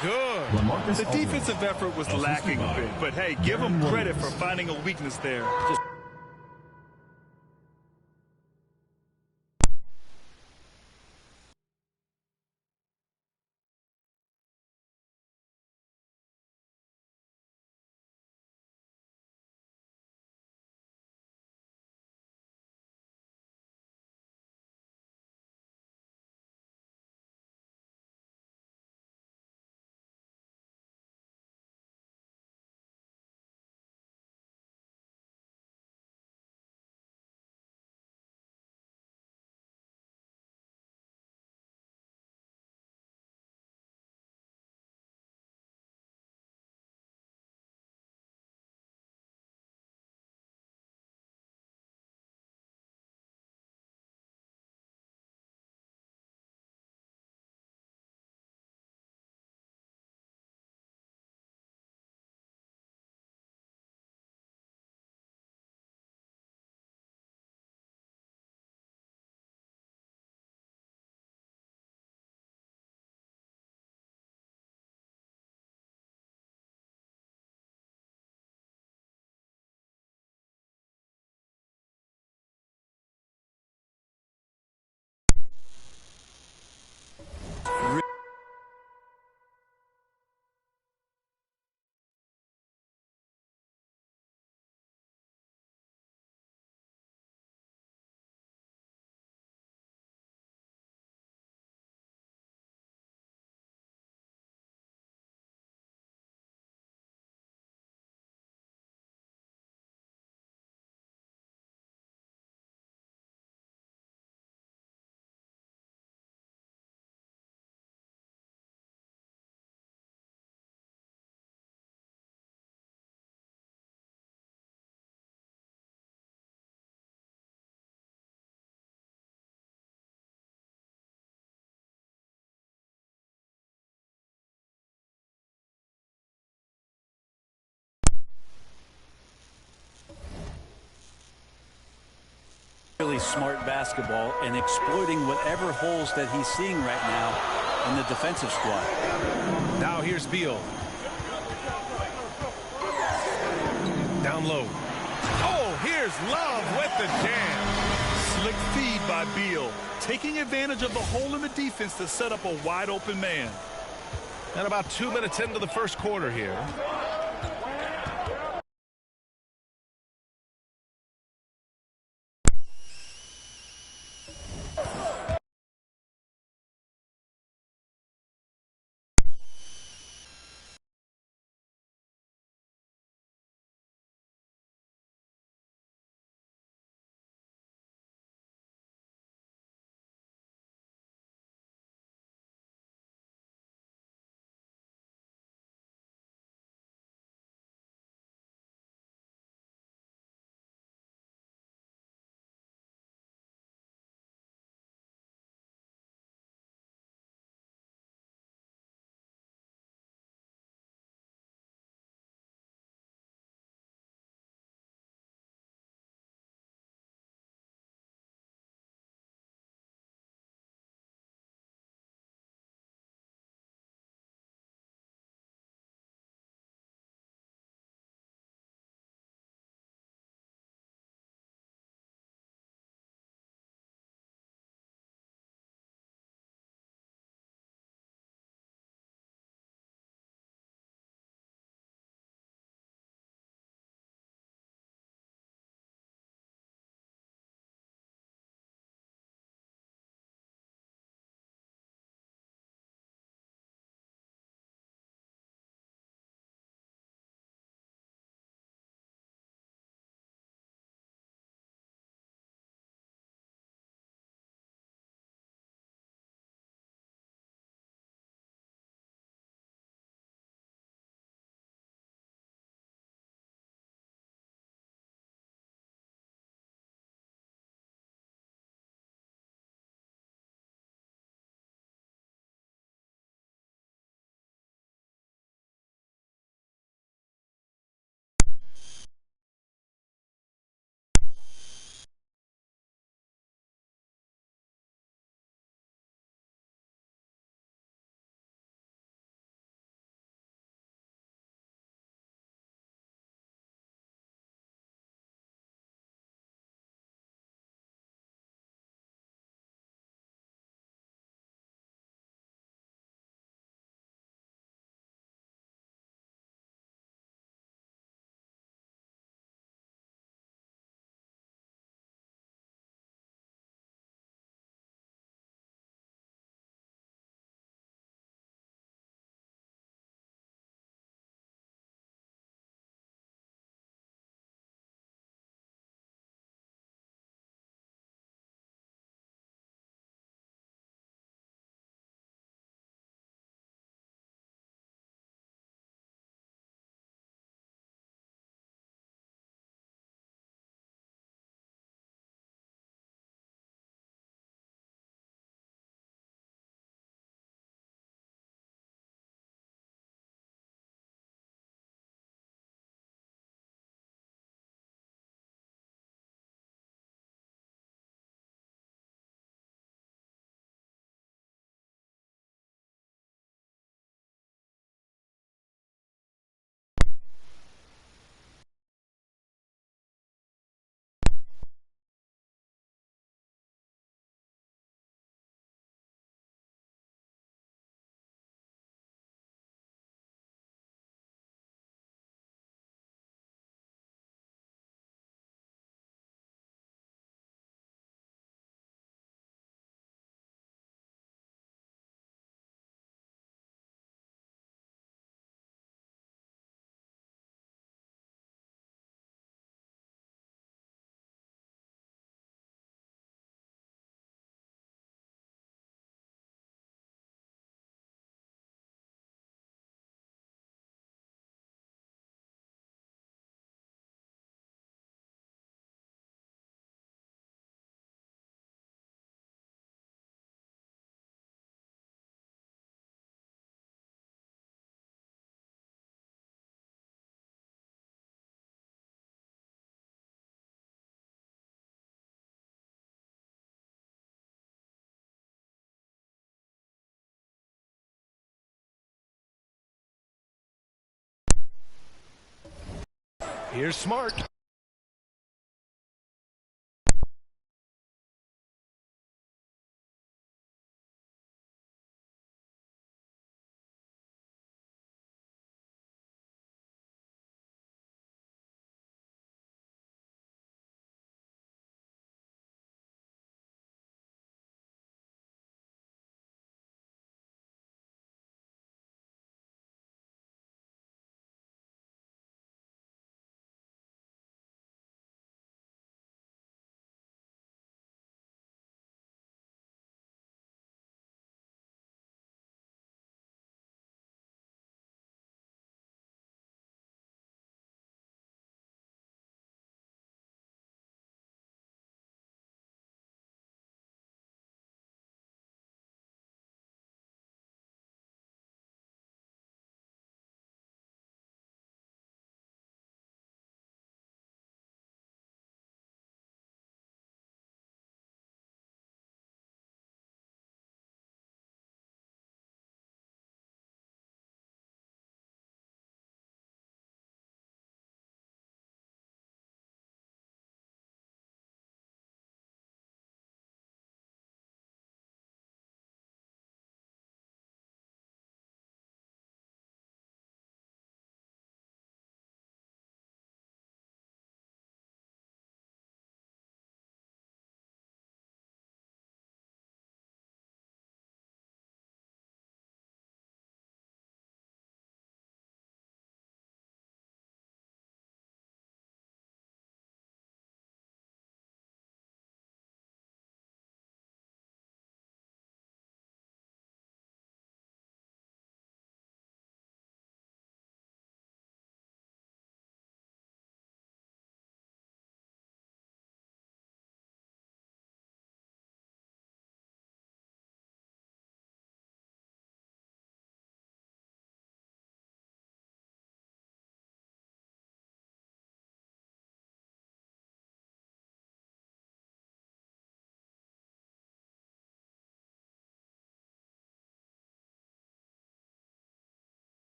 Good. The defensive effort was lacking a bit, but hey, give them credit for finding a weakness there. Really smart basketball and exploiting whatever holes that he's seeing right now in the defensive squad. Now here's Beal. Down low. Oh, here's Love with the jam. Slick feed by Beal, taking advantage of the hole in the defense to set up a wide open man. And about 2 minutes into the first quarter here. Here's Smart.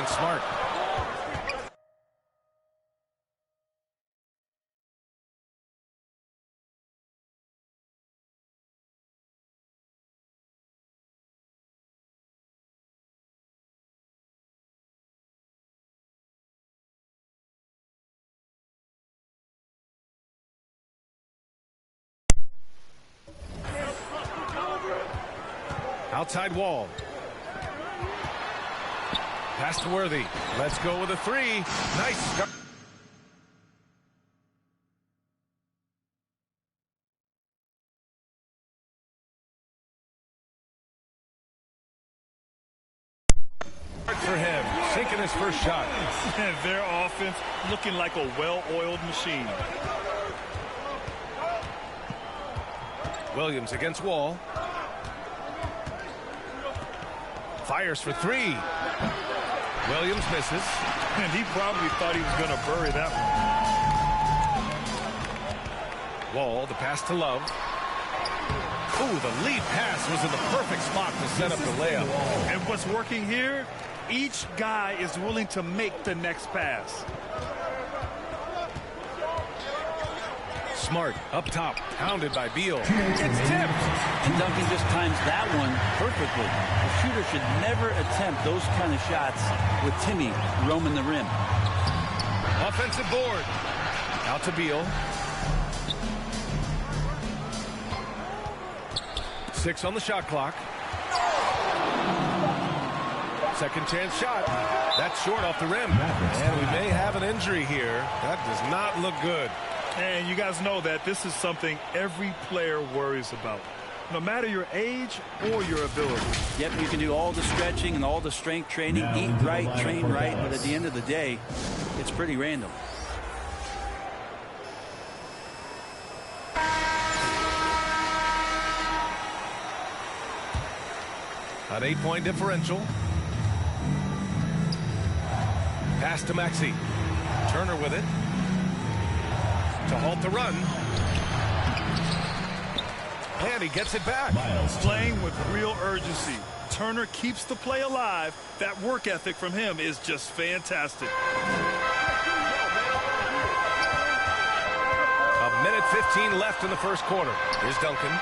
Marcus Smart. Outside wall. Pass to Worthy. Let's go with a three. Nice start. For him, sinking his first shot. And their offense looking like a well-oiled machine. Williams against Wall. Fires for three. Williams misses. And he probably thought he was going to bury that one. Wall, the pass to Love. Ooh, the lead pass was in the perfect spot to set up the layup. And what's working here, each guy is willing to make the next pass. Smart up top, pounded by Beal. It's tipped. And Duncan just times that one perfectly. The shooter should never attempt those kind of shots with Timmy roaming the rim. Offensive board. Out to Beal. 6 on the shot clock. Second chance shot. That's short off the rim. And we may have an injury here. That does not look good. And you guys know that this is something every player worries about, no matter your age or your ability. Yep, you can do all the stretching and all the strength training, eat right, train right, but at the end of the day, it's pretty random. An 8-point differential. Pass to Maxey. Turner with it. To halt the run. And he gets it back. Playing with real urgency. Turner keeps the play alive. That work ethic from him is just fantastic. A minute 15 left in the first quarter. Here's Duncan.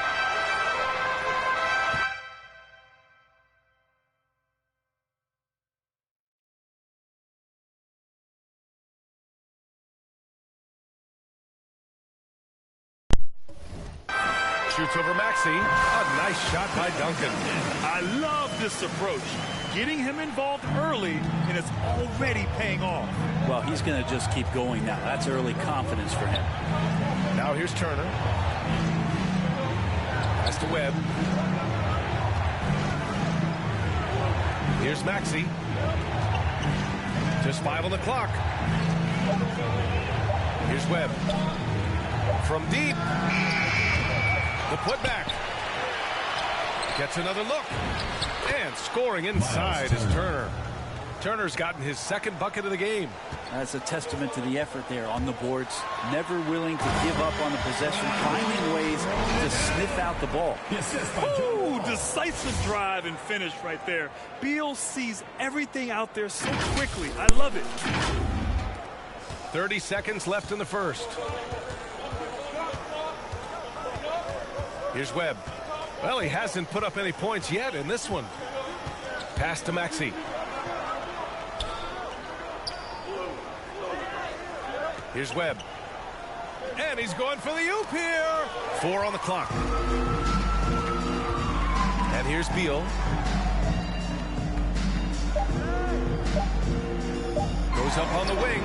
Shoots over Maxey. A nice shot by Duncan. I love this approach. Getting him involved early, and it's already paying off. Well, he's going to just keep going now. That's early confidence for him. Now here's Turner. Pass to Webb. Here's Maxey. Just 5 on the clock. Here's Webb. From deep. The putback. Gets another look. And scoring inside is Turner. Turner's gotten his second bucket of the game. That's a testament to the effort there on the boards. Never willing to give up on the possession, finding ways to sniff out the ball. Ooh, decisive drive and finish right there. Beal sees everything out there so quickly. I love it. 30 seconds left in the first. Here's Webb. Well, he hasn't put up any points yet in this one. Pass to Maxey. Here's Webb. And he's going for the oop here. 4 on the clock. And here's Beal. Goes up on the wing.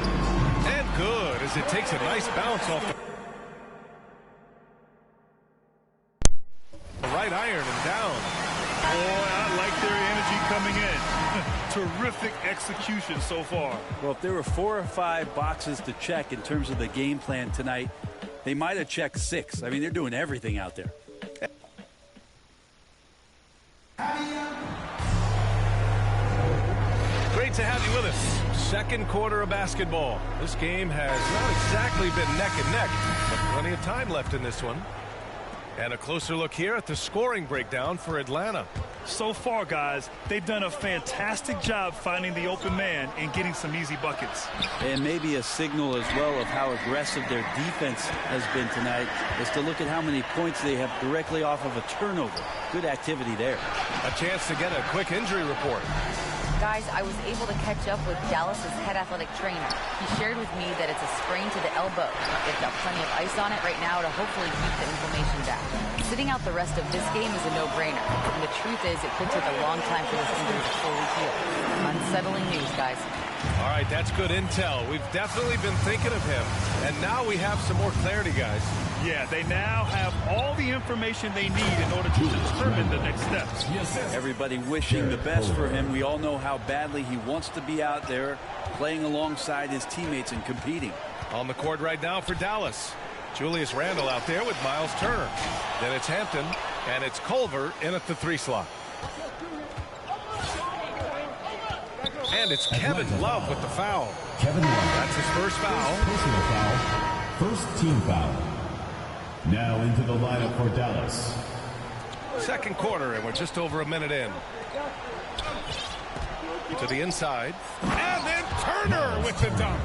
And good as it takes a nice bounce off the right iron and down. Boy, I like their energy coming in. Terrific execution so far. Well, if there were 4 or 5 boxes to check in terms of the game plan tonight, they might have checked 6. I mean, they're doing everything out there. Great to have you with us. Second quarter of basketball. This game has not exactly been neck and neck, but plenty of time left in this one. And a closer look here at the scoring breakdown for Atlanta. So far, guys, they've done a fantastic job finding the open man and getting some easy buckets. And maybe a signal as well of how aggressive their defense has been tonight is to look at how many points they have directly off of a turnover. Good activity there. A chance to get a quick injury report. Guys, I was able to catch up with Dallas's head athletic trainer. He shared with me that it's a sprain to the elbow. They've got plenty of ice on it right now to hopefully keep the inflammation down. Sitting out the rest of this game is a no-brainer. And the truth is, it could take a long time for this injury to fully heal. Unsettling news, guys. All right, that's good intel. We've definitely been thinking of him. And now we have some more clarity, guys. Yeah, they now have all the information they need in order to determine the next steps. Everybody wishing the best for him. We all know how badly he wants to be out there playing alongside his teammates and competing. On the court right now for Dallas. Julius Randle out there with Miles Turner. Then it's Hampton, and it's Culver in at the 3 slot. And it's Kevin Love with the foul. Kevin Love. That's his first foul. Personal foul. First team foul. Now into the lineup for Dallas. Second quarter, and we're just over a minute in. To the inside. And then Turner with the dunk.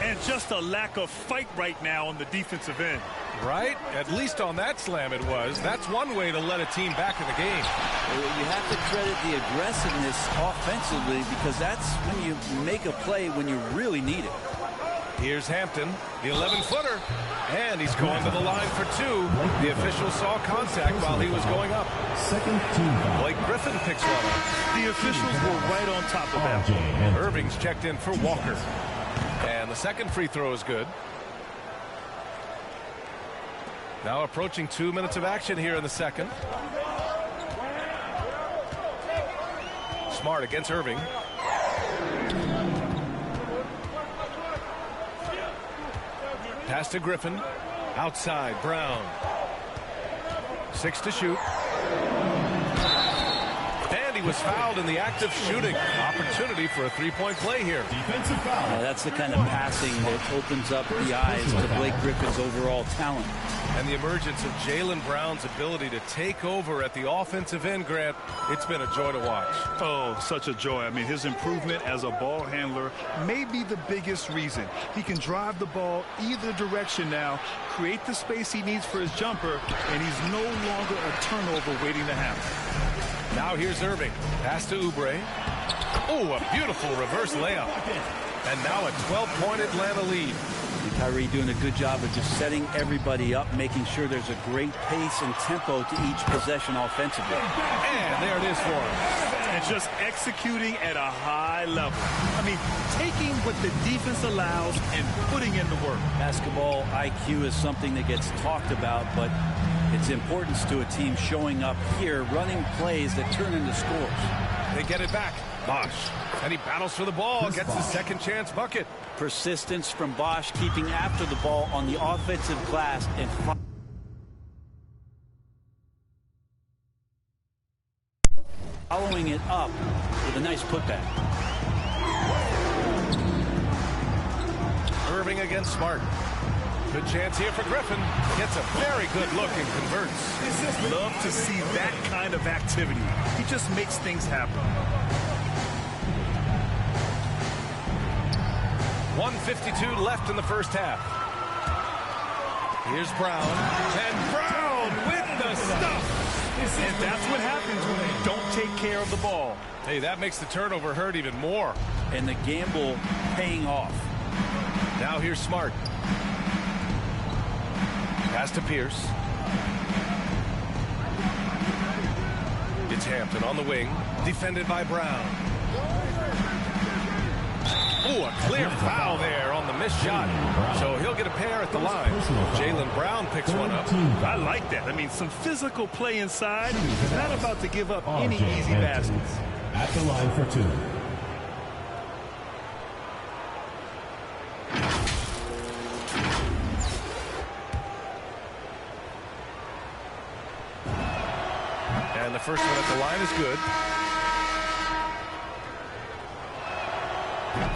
And just a lack of fight right now on the defensive end. Right? At least on that slam it was. That's one way to let a team back in the game. You have to credit the aggressiveness offensively because that's when you make a play when you really need it. Here's Hampton, the 11-footer, and he's going to the line for 2. The official saw contact while he was going up. Second team foul. Blake Griffin picks one up. The officials were right on top of that. Irving's checked in for Walker. And the second free throw is good. Now approaching 2 minutes of action here in the second. Smart against Irving. Pass to Griffin. Outside, Brown. 6 to shoot. And he was fouled in the act of shooting. Opportunity for a 3-point play here. Defensive foul. That's the kind of passing that opens up the eyes to Blake Griffin's overall talent. And the emergence of Jaylen Brown's ability to take over at the offensive end, Grant, it's been a joy to watch. Oh, such a joy. I mean, his improvement as a ball handler may be the biggest reason. He can drive the ball either direction now, create the space he needs for his jumper, and he's no longer a turnover waiting to happen. Now here's Irving. Pass to Oubre. Oh, a beautiful reverse layup. And now a 12-point Atlanta lead. And Kyrie doing a good job of just setting everybody up, making sure there's a great pace and tempo to each possession offensively. And there it is for him. And just executing at a high level. I mean, taking what the defense allows and putting in the work. Basketball IQ is something that gets talked about, but its importance to a team showing up here, running plays that turn into scores. They get it back. Bosch. And he battles for the ball, gets his second chance bucket. Persistence from Bosch, keeping after the ball on the offensive glass and following it up with a nice putback. Irving against Smart. Good chance here for Griffin. Gets a very good look and converts. Love to see that kind of activity. He just makes things happen. 1:52 left in the first half. Here's Brown. And Brown with the stuff. And that's what happens when you don't take care of the ball. Hey, that makes the turnover hurt even more. And the gamble paying off. Now here's Smart. Pass to Pierce. It's Hampton on the wing. Defended by Brown. Oh, a clear foul there on the missed shot. So he'll get a pair at the line. Jaylen Brown picks one up. I like that. I mean, some physical play inside. He's not about to give up any easy baskets. At the line for 2. And the first one at the line is good.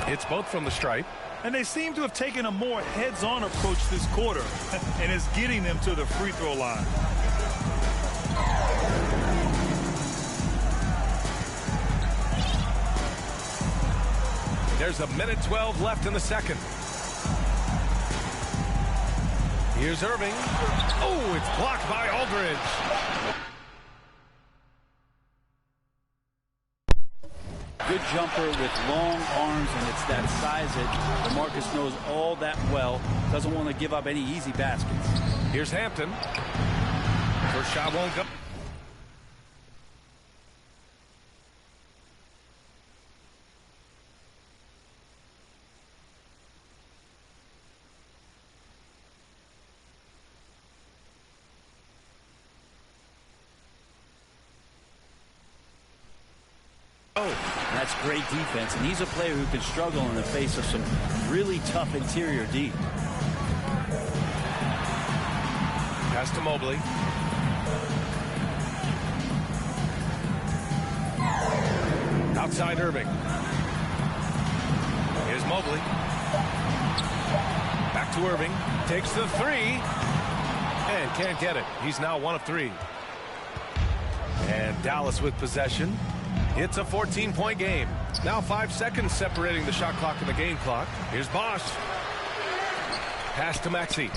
It's both from the stripe. And they seem to have taken a more heads-on approach this quarter, and it's getting them to the free throw line. There's a minute 12 left in the second. Here's Irving. Oh, it's blocked by Aldridge. Good jumper with long arms, and it's that size that DeMarcus knows all that well. Doesn't want to give up any easy baskets. Here's Hampton. First shot won't go. That's great defense, and he's a player who can struggle in the face of some really tough interior D. Pass to Mobley. Outside Irving. Here's Mobley. Back to Irving. Takes the three. And can't get it. He's now 1 of 3. And Dallas with possession. It's a 14-point game. Now 5 seconds separating the shot clock and the game clock. Here's Bosch. Pass to Maxey.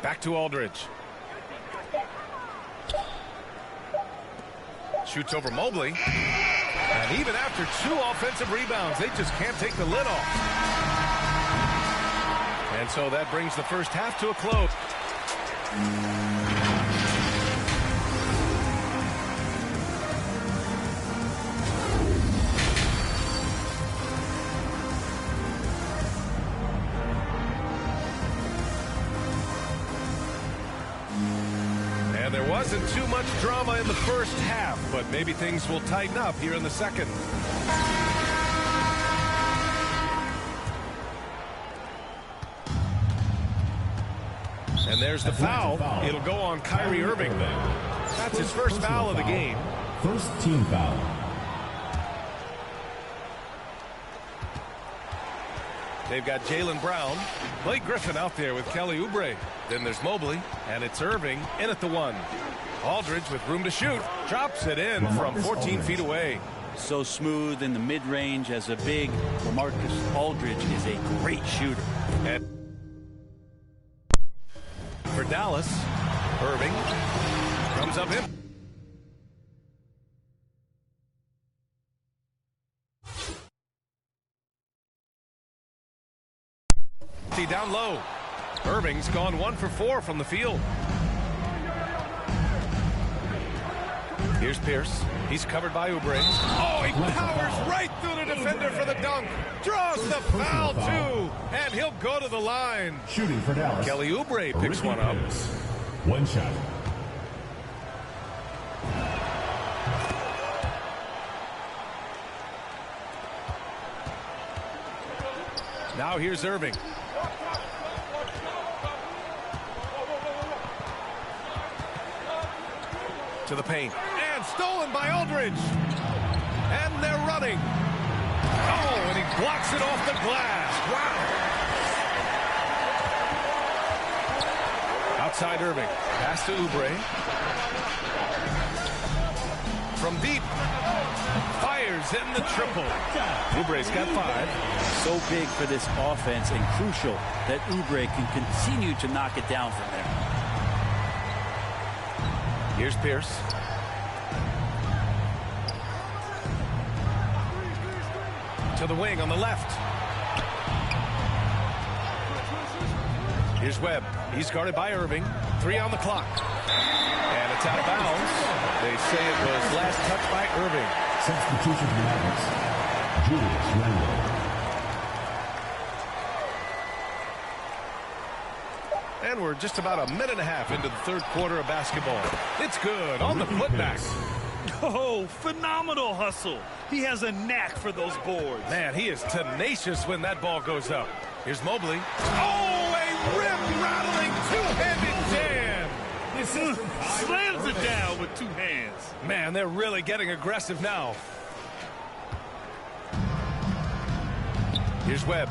Back to Aldridge. Shoots over Mobley. And even after 2 offensive rebounds, they just can't take the lid off. And so that brings the first half to a close. And there wasn't too much drama in the first half, but maybe things will tighten up here in the second. And there's the foul. It'll go on Kyrie Irving then. That's his first foul of the game. First team foul. They've got Jaylen Brown. Blake Griffin out there with Kelly Oubre. Then there's Mobley, and it's Irving in at the 1. Aldridge with room to shoot. Drops it in from 14 feet away. So smooth in the mid-range as a big. LaMarcus Aldridge is a great shooter. And for Dallas, Irving comes up in. Down low. Irving's gone 1 for 4 from the field. Here's Pierce. He's covered by Oubre. Oh, he powers right through the defender for the dunk. Draws the foul, too. And he'll go to the line. Shooting for Dallas. Kelly Oubre picks one up. One shot. Now here's Irving. To the paint. And stolen by Aldridge. And they're running. Oh, and he blocks it off the glass. Wow. Outside Irving. Pass to Oubre. From deep. Fires in the triple. Oubre's got 5. So big for this offense and crucial that Oubre can continue to knock it down from there. Here's Pierce. To the wing on the left. Here's Webb. He's guarded by Irving. 3 on the clock. And it's out of bounds. They say it was last touched by Irving. Substitution for the Mavericks. Julius Randle. And we're just about a minute and a half into the third quarter of basketball. It's good on the putback. Oh, phenomenal hustle. He has a knack for those boards. Man, he is tenacious when that ball goes up. Here's Mobley. Oh, a rim-rattling two-handed jam. Slams it down with 2 hands. Man, they're really getting aggressive now. Here's Webb.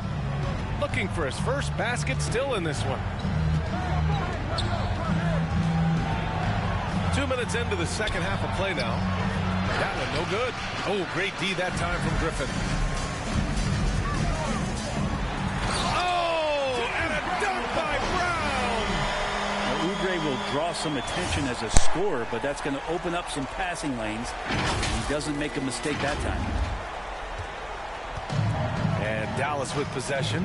Looking for his first basket still in this one. 2 minutes minutes into the second half of play now. That one no good. Oh, great D that time from Griffin. Oh, and a dunk by Brown. Now, Oubre will draw some attention as a scorer, but that's going to open up some passing lanes. He doesn't make a mistake that time. And Dallas with possession.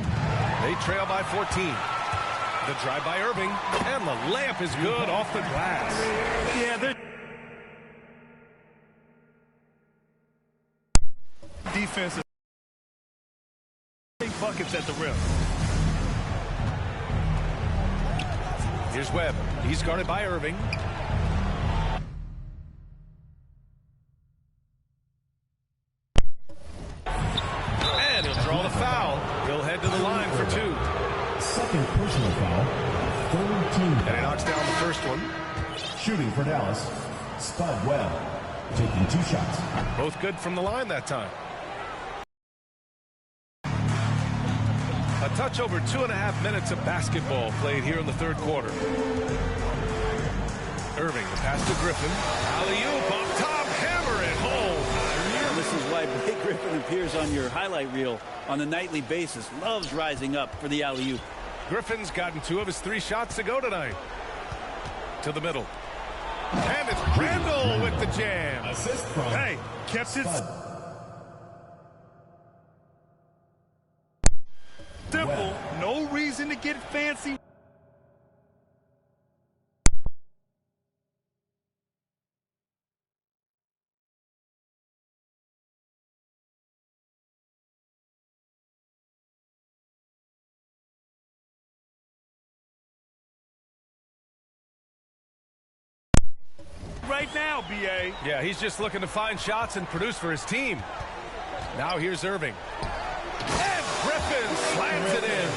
They trail by 14. The drive by Irving, and the layup is good off the glass. Yeah, they're defense is big buckets at the rim. Here's Webb. He's guarded by Irving. And he'll draw the foul. He'll head to the line for two. Second personal foul. Third team foul. And he knocks down the first one. Shooting for Dallas, Spud Webb, taking 2 shots. Both good from the line that time. A touch over 2.5 minutes of basketball played here in the third quarter. Irving, the pass to Griffin. Alley-oop up top, hammer it home. And this is why Blake Griffin appears on your highlight reel on a nightly basis. Loves rising up for the alley-oop. Griffin's gotten 2 of his 3 shots to go tonight. To the middle. And it's Randall with the jam. Assist from Hey, kept it simple. No reason to get fancy. Right now, B.A. Yeah, he's just looking to find shots and produce for his team. Now here's Irving. And Griffin slams it in.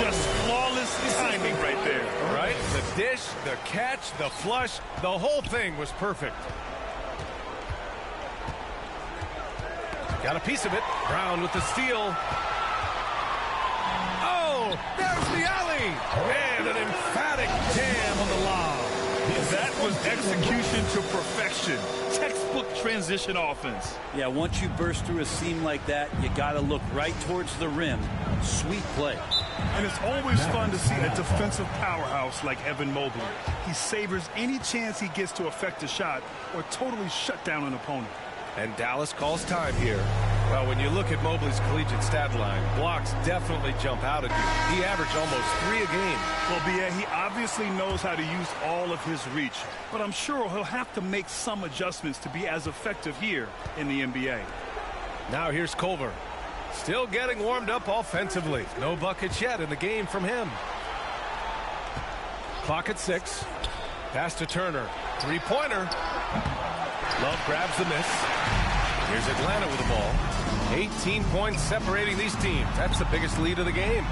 Just flawless timing right there. Right? The dish, the catch, the flush, the whole thing was perfect. Got a piece of it. Brown with the steal. Oh, there's the alley. And an emphatic jam on the lob. That was execution to perfection. Textbook transition offense. Yeah, once you burst through a seam like that, you got to look right towards the rim. Sweet play. And it's always fun to see a defensive powerhouse like Evan Mobley. He savors any chance he gets to affect a shot or totally shut down an opponent. And Dallas calls time here. Well, when you look at Mobley's collegiate stat line, blocks definitely jump out at you. He averaged almost 3 a game. Well, B.A., he obviously knows how to use all of his reach, but I'm sure he'll have to make some adjustments to be as effective here in the NBA. Now here's Culver. Still getting warmed up offensively. No buckets yet in the game from him. Clock at 6. Pass to Turner. 3-pointer. Love grabs the miss. Here's Atlanta with the ball. 18 points separating these teams. That's the biggest lead of the game.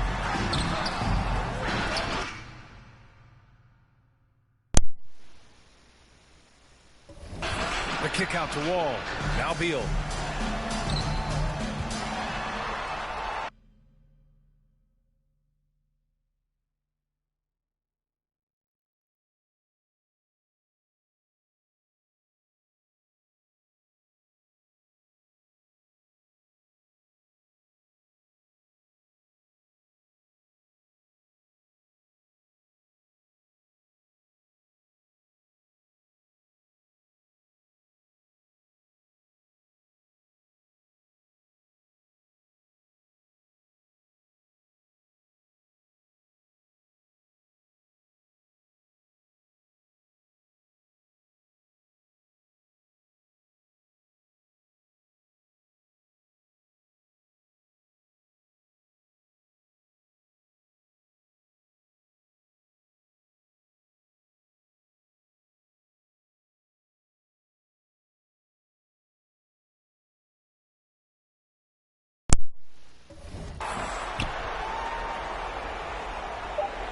The kick out to Wall. Now Beal.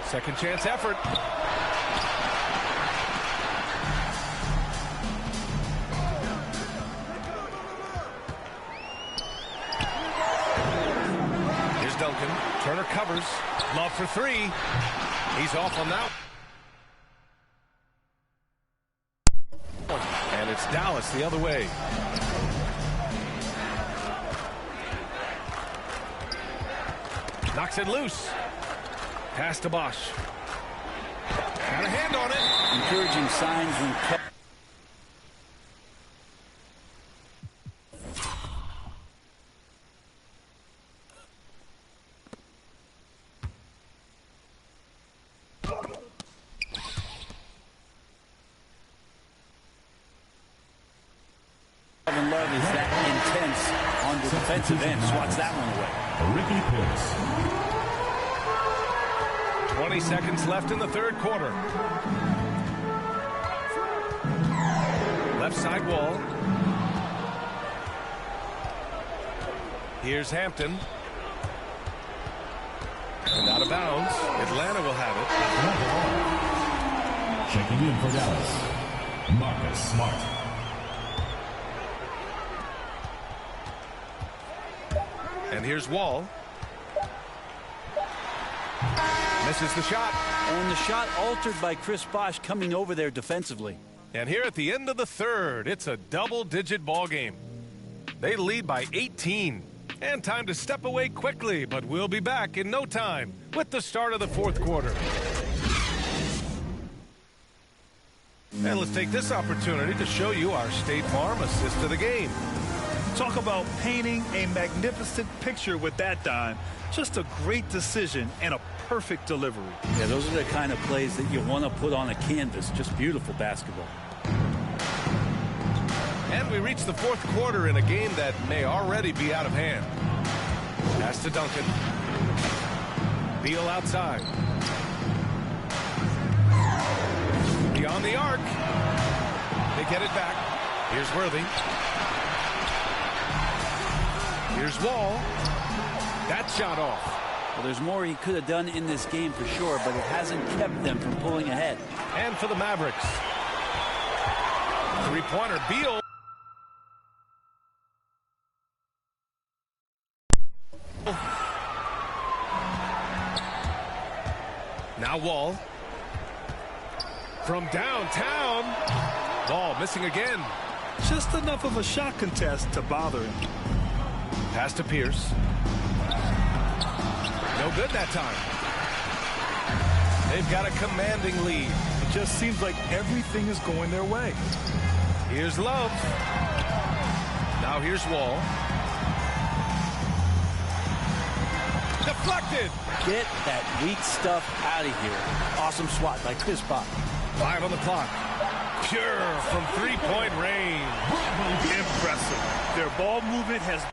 Second chance effort. Here's Duncan. Turner covers. Love for 3. He's off on that. it's Dallas the other way. Knocks it loose. Pass to Bosch. Got a hand on it. Encouraging signs when kept. Love is that intense on the defensive end. Swats that one away. Ricky Pitts. 20 seconds left in the third quarter. Left side wall. Here's Hampton. And out of bounds. Atlanta will have it. Checking in for Dallas, Marcus Smart. And here's Wall. Misses the shot. And the shot altered by Chris Bosch coming over there defensively. And here at the end of the third, it's a double-digit ball game. They lead by 18. And time to step away quickly, but we'll be back in no time with the start of the fourth quarter. And let's take this opportunity to show you our State Farm assist to the game. Talk about painting a magnificent picture with that dime. Just a great decision and a perfect delivery. Yeah, those are the kind of plays that you want to put on a canvas. Just beautiful basketball. And we reach the fourth quarter in a game that may already be out of hand. Pass to Duncan. Beal outside. Beyond the arc. They get it back. Here's Worthy. Here's Wall. That shot off. Well, there's more he could have done in this game for sure, but it hasn't kept them from pulling ahead. And for the Mavericks. Three-pointer. Beal. Now Wall. From downtown. Wall missing again. Just enough of a shot contest to bother him. Pass to Pierce. No good that time. They've got a commanding lead. It just seems like everything is going their way. Here's Love. Now here's Wall. Deflected. Get that weak stuff out of here. Awesome swat by Chris Bosch. 5 on the clock. Pure from three-point range. Impressive. Their ball movement has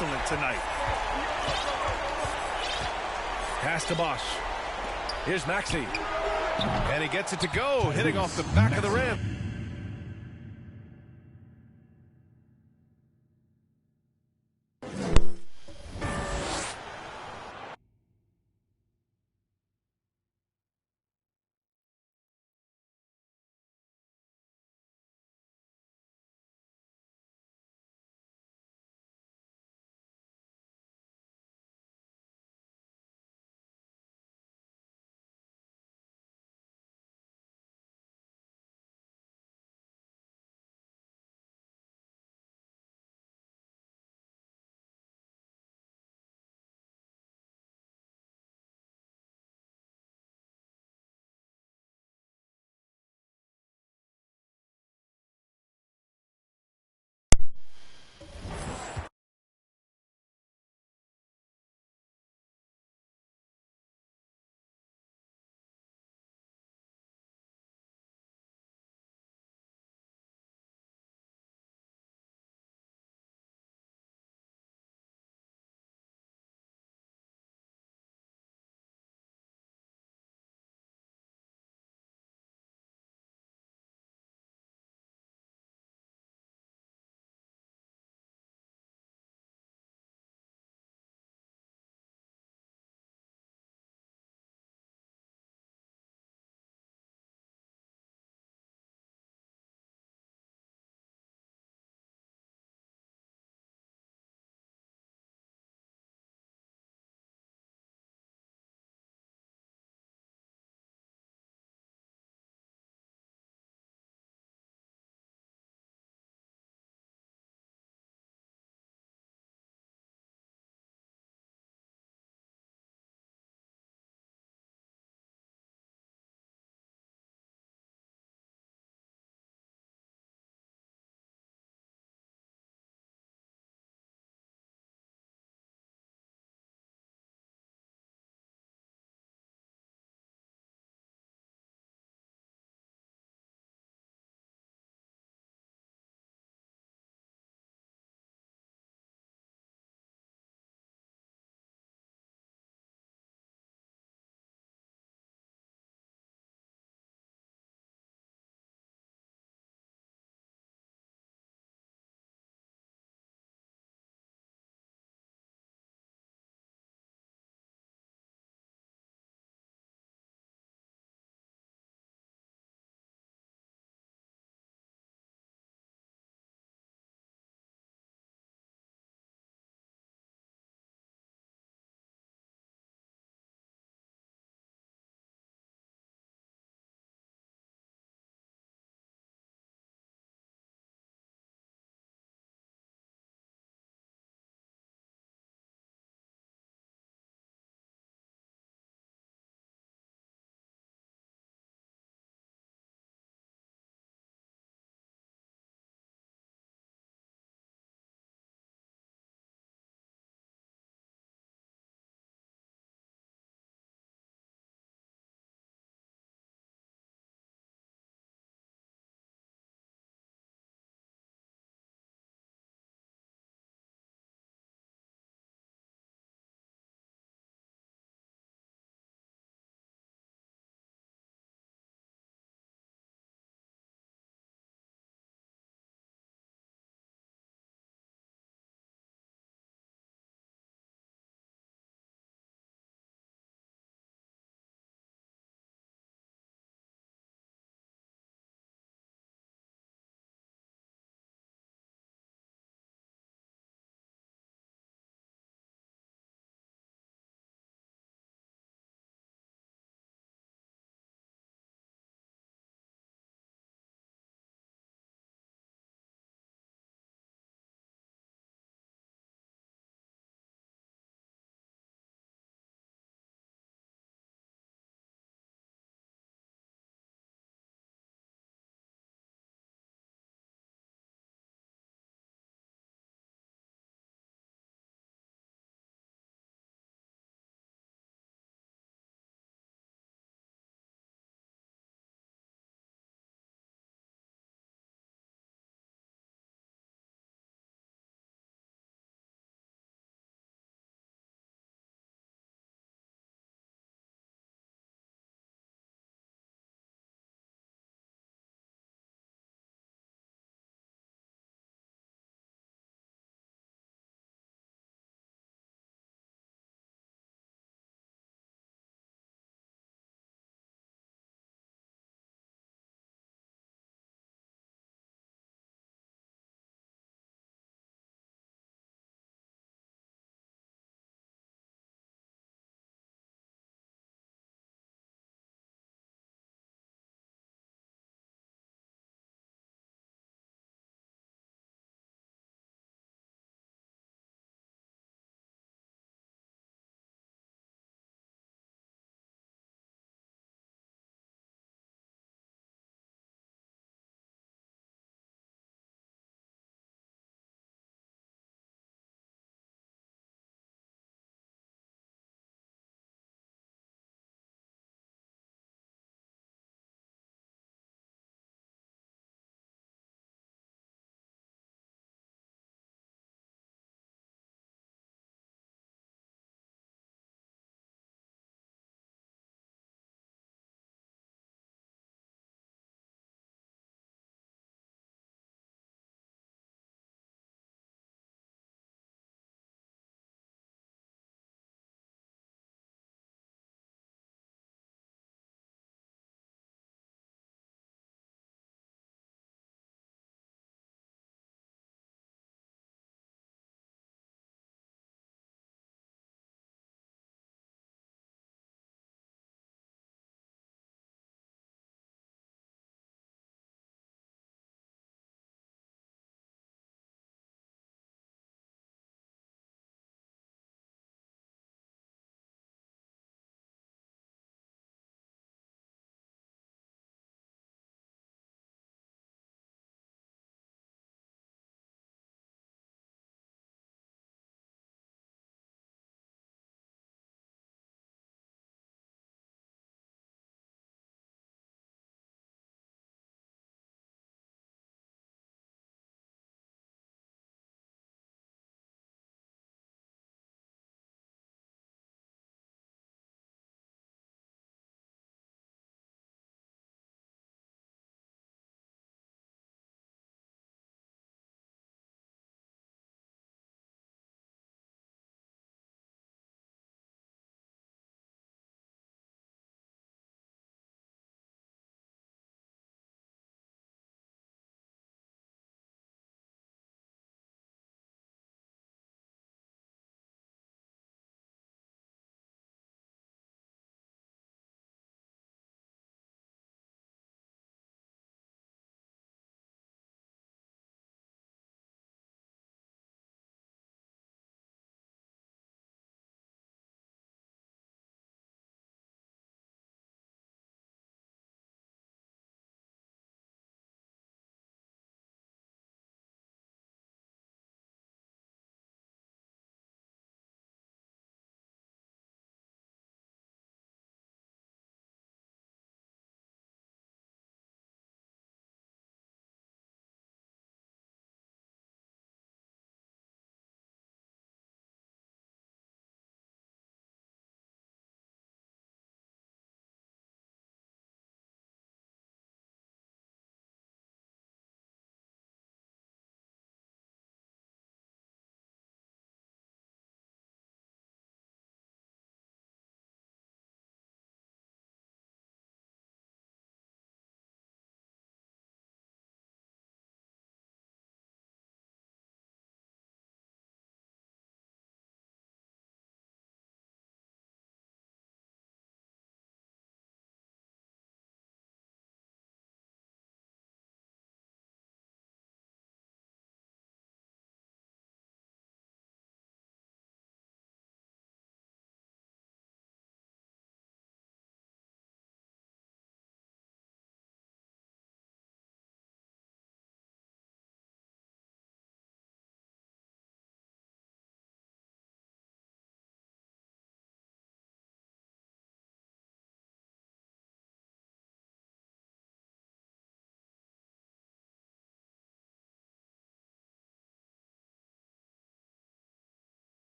excellent tonight. Pass to Bosch. Here's Maxey. And he gets it to go, hitting off the back of the rim.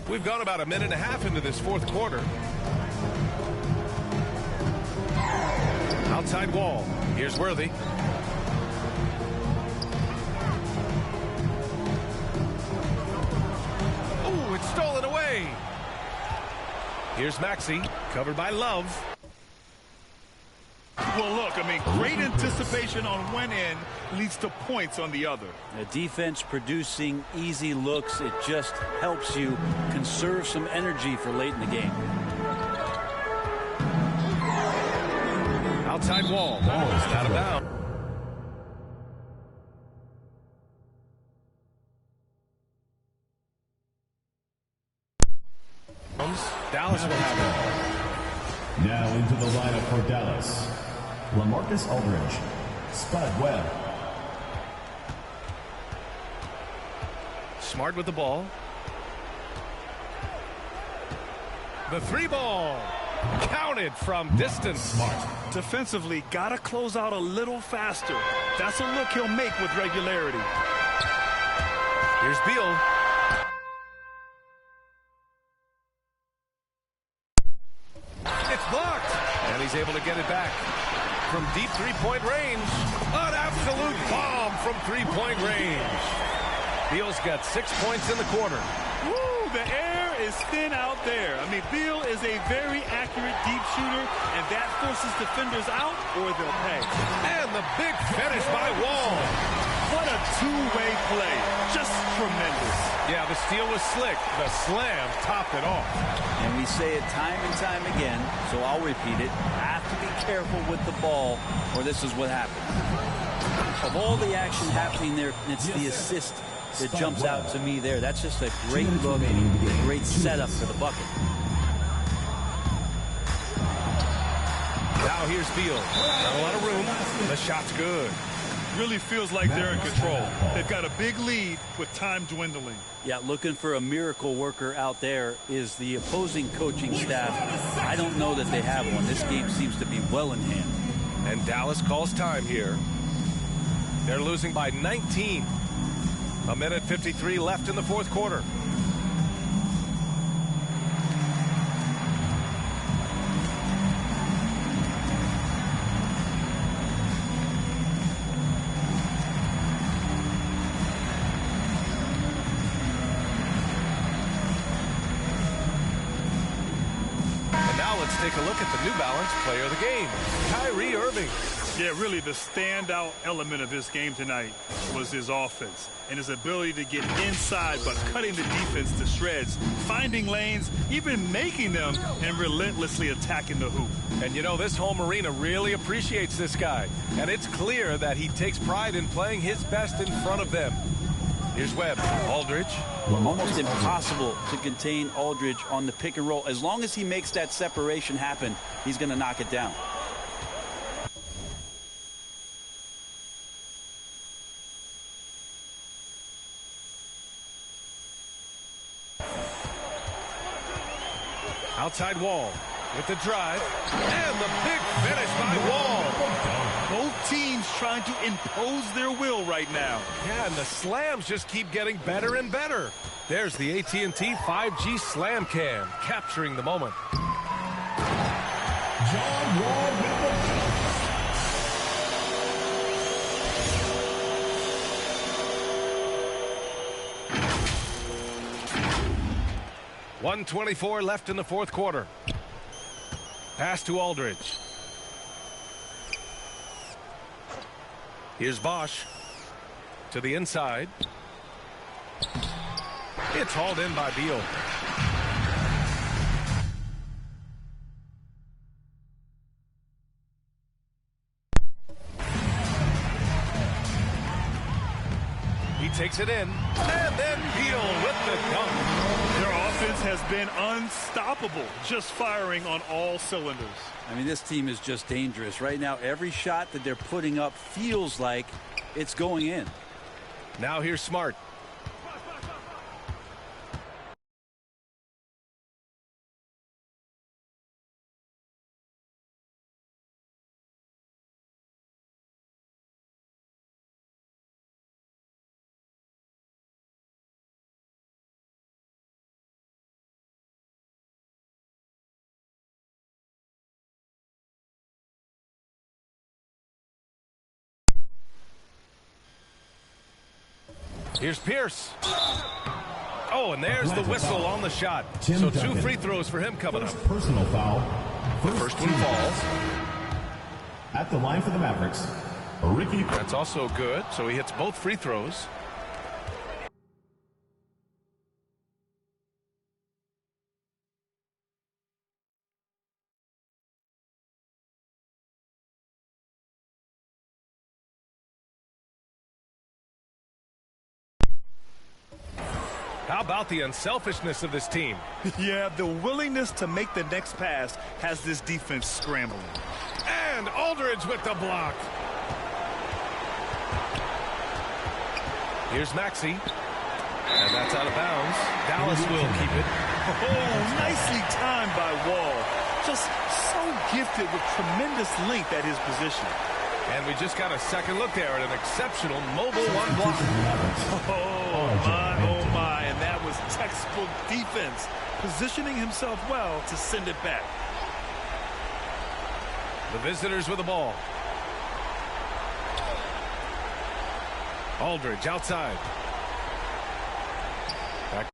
We've gone about a minute and a half into this fourth quarter. Outside wall. Here's Worthy. Oh, it's stolen away. Here's Maxey, covered by Love. Well, look, I mean, great anticipation on one end leads to points on the other. The defense producing easy looks. It just helps you conserve some energy for late in the game. Outside wall. Ball is out of bounds. Dallas will have it. Now into the lineup for Dallas. LaMarcus Aldridge, Spud Webb. Smart with the ball. The three ball. Counted from distance. Smart. Defensively, got to close out a little faster. That's a look he'll make with regularity. Here's Beal. It's blocked. And he's able to get it back. From deep three-point range. An absolute bomb from three-point range. Beal's got 6 points in the quarter. Woo, the air is thin out there. I mean, Beal is a very accurate deep shooter, and that forces defenders out or they'll pay. And the big finish by Wall. What a two-way play. Just tremendous. Yeah, the steal was slick. The slam topped it off. And we say it time and time again, so I'll repeat it. Have to be careful with the ball, or this is what happens. Of all the action happening there, it's the assist that jumps out to me there. That's just a great look, a great setup for the bucket. Now here's Beal. Not a lot of room. The shot's good. Really feels like they're in control. They've got a big lead with time dwindling. Yeah, looking for a miracle worker out there is the opposing coaching staff. I don't know that they have one. This game seems to be well in hand. And Dallas calls time here. They're losing by 19. A minute 53 left in the fourth quarter. And now let's take a look at the New Balance player of the game, Kyrie Irving. Yeah, really the standout element of this game tonight was his offense and his ability to get inside but cutting the defense to shreds, finding lanes, even making them, and relentlessly attacking the hoop. And you know, this home arena really appreciates this guy. And it's clear that he takes pride in playing his best in front of them. Here's Webb. Aldridge. Almost impossible to contain Aldridge on the pick and roll. As long as he makes that separation happen, he's going to knock it down. Outside Wall with the drive. And the big finish by Wall. Both teams trying to impose their will right now. Yeah, and the slams just keep getting better and better. There's the AT&T 5G Slam Cam, capturing the moment. John Wall with the 1:24 left in the fourth quarter. Pass to Aldridge. Here's Bosch to the inside. It's hauled in by Beal. He takes it in, and then Beal with the dunk. Their offense has been unstoppable, just firing on all cylinders. I mean, this team is just dangerous. Right now, every shot that they're putting up feels like it's going in. Now here's Smart. Here's Pierce. Oh, and there's the whistle on the shot. Tim So Duncan. 2 free throws for him coming up. Personal foul. The first one falls. At the line for the Mavericks, Ricky. That's also good. So he hits both free throws. How about the unselfishness of this team? Yeah, the willingness to make the next pass has this defense scrambling. And Aldridge with the block. Here's Maxey. And that's out of bounds. Dallas will keep it. Oh, nicely timed by Wall. Just so gifted with tremendous length at his position. And we just got a second look there at an exceptional mobile one block. Oh my, and that was textbook defense, positioning himself well to send it back. The visitors with the ball. Aldridge outside. Back.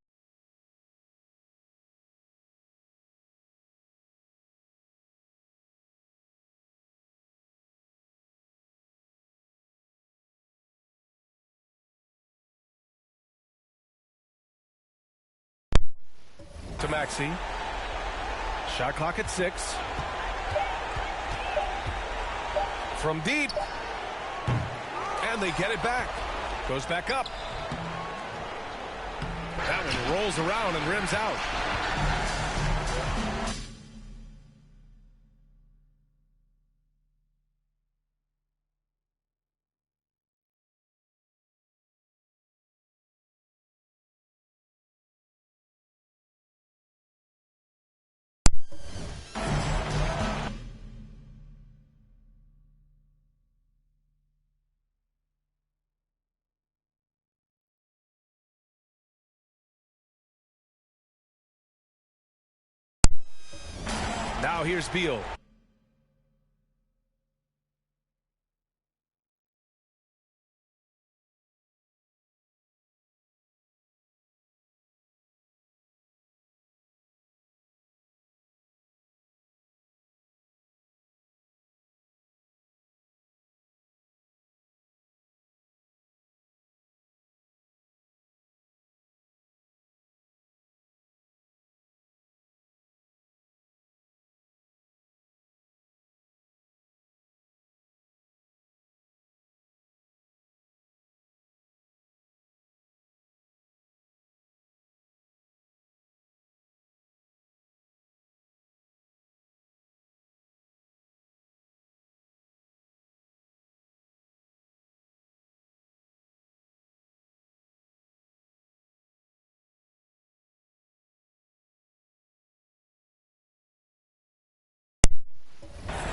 To Maxey. Shot clock at 6. From deep. And they get it back. Goes back up. That one rolls around and rims out. Now here's Beal.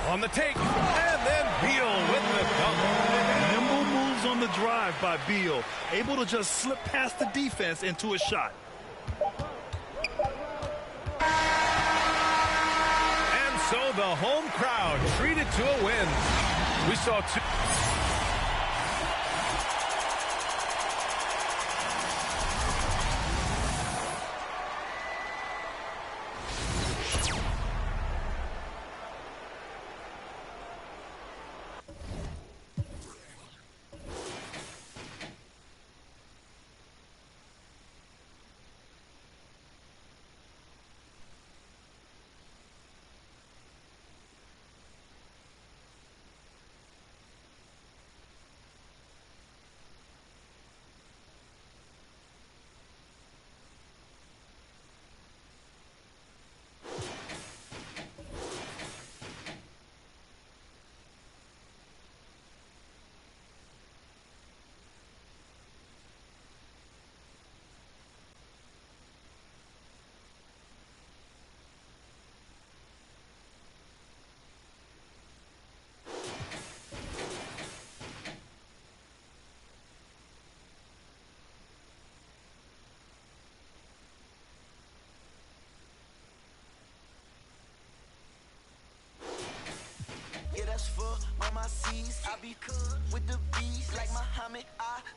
On the take, and then Beal with the dunk. Nimble moves on the drive by Beal, able to just slip past the defense into a shot. And so the home crowd treated to a win. We saw two. Yeah, that's for all my C's. I be with the bees like Muhammad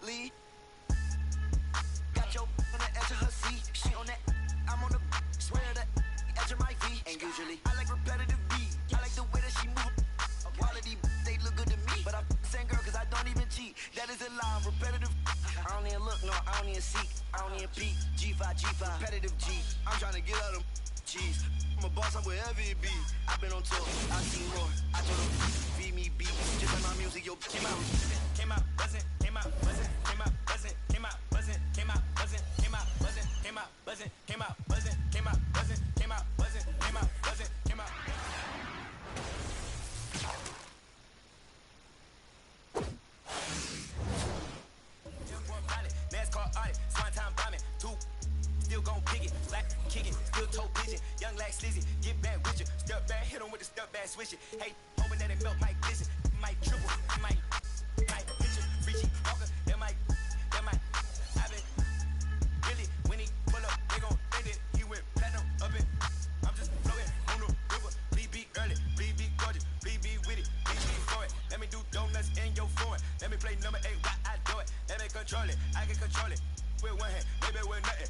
Ali. Put your on the edge of her seat. She on that, I'm on the swear that edge of my feet. And usually, I like repetitive beat. I like the way that she move. Quality, they look good to me. But I'm the same girl cause I don't even cheat. That is a lie, I'm repetitive. I don't even look, no, I don't even seek. I don't even peek. G5, repetitive G. I'm trying to get out of cheese. I'm a boss, I'm wherever it be. I've been on tour, I see more. I told them, feed me beat. Just like my music, yo, came out buzzing, came out buzzing, came out buzzing, came out buzzing, came out buzzing, came out buzzing, came out buzzing, came out buzzing, came out buzzing, came out buzzing, came out buzzing, came out buzzing, came out. NASCAR audit, swine time bombing, two. Still gon' pick it, slack, kick it, still toe pigeon. Young like sleazy, get back with you. Step back, hit him with the step back, switch it. Hey, hoping that it melt, might glisten, might triple, might pitch it. Freaky walker, that might. I been really when he pull up, they gon' think that he went platinum up in. I'm just floating on the river. BB early, BB gorgeous, BB with it, BB for it. Let me do donuts in your foreign. Let me play number 8 while I do it. Let me control it, I can control it. With one hand, maybe with nothing.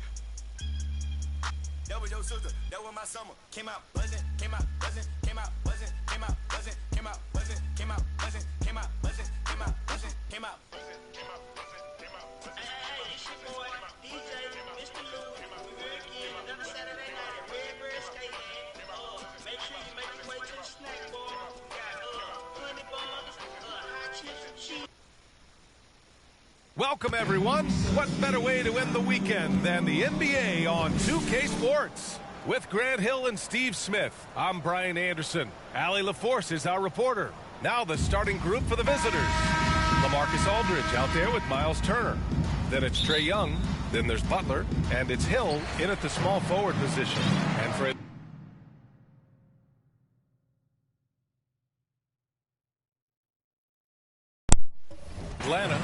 That was your sister, that was my summer. Came out buzzing, came out buzzing, came out buzzing, came out buzzing, came out buzzing, came out buzzing, came out buzzing, came out buzzing, came out buzzing, came out buzzing, came out buzzing. Hey, it's your boy, DJ, Mr. Lou. We're here again, another Saturday night at Redbird Stadium. Make sure you make your way to the snack bar. We got honey buns, hot chips and cheese. Welcome, everyone. What better way to end the weekend than the NBA on 2K Sports? With Grant Hill and Steve Smith, I'm Brian Anderson. Allie LaForce is our reporter. Now the starting group for the visitors. LaMarcus Aldridge out there with Miles Turner. Then it's Trae Young. Then there's Butler. And it's Hill in at the small forward position. And for Atlanta.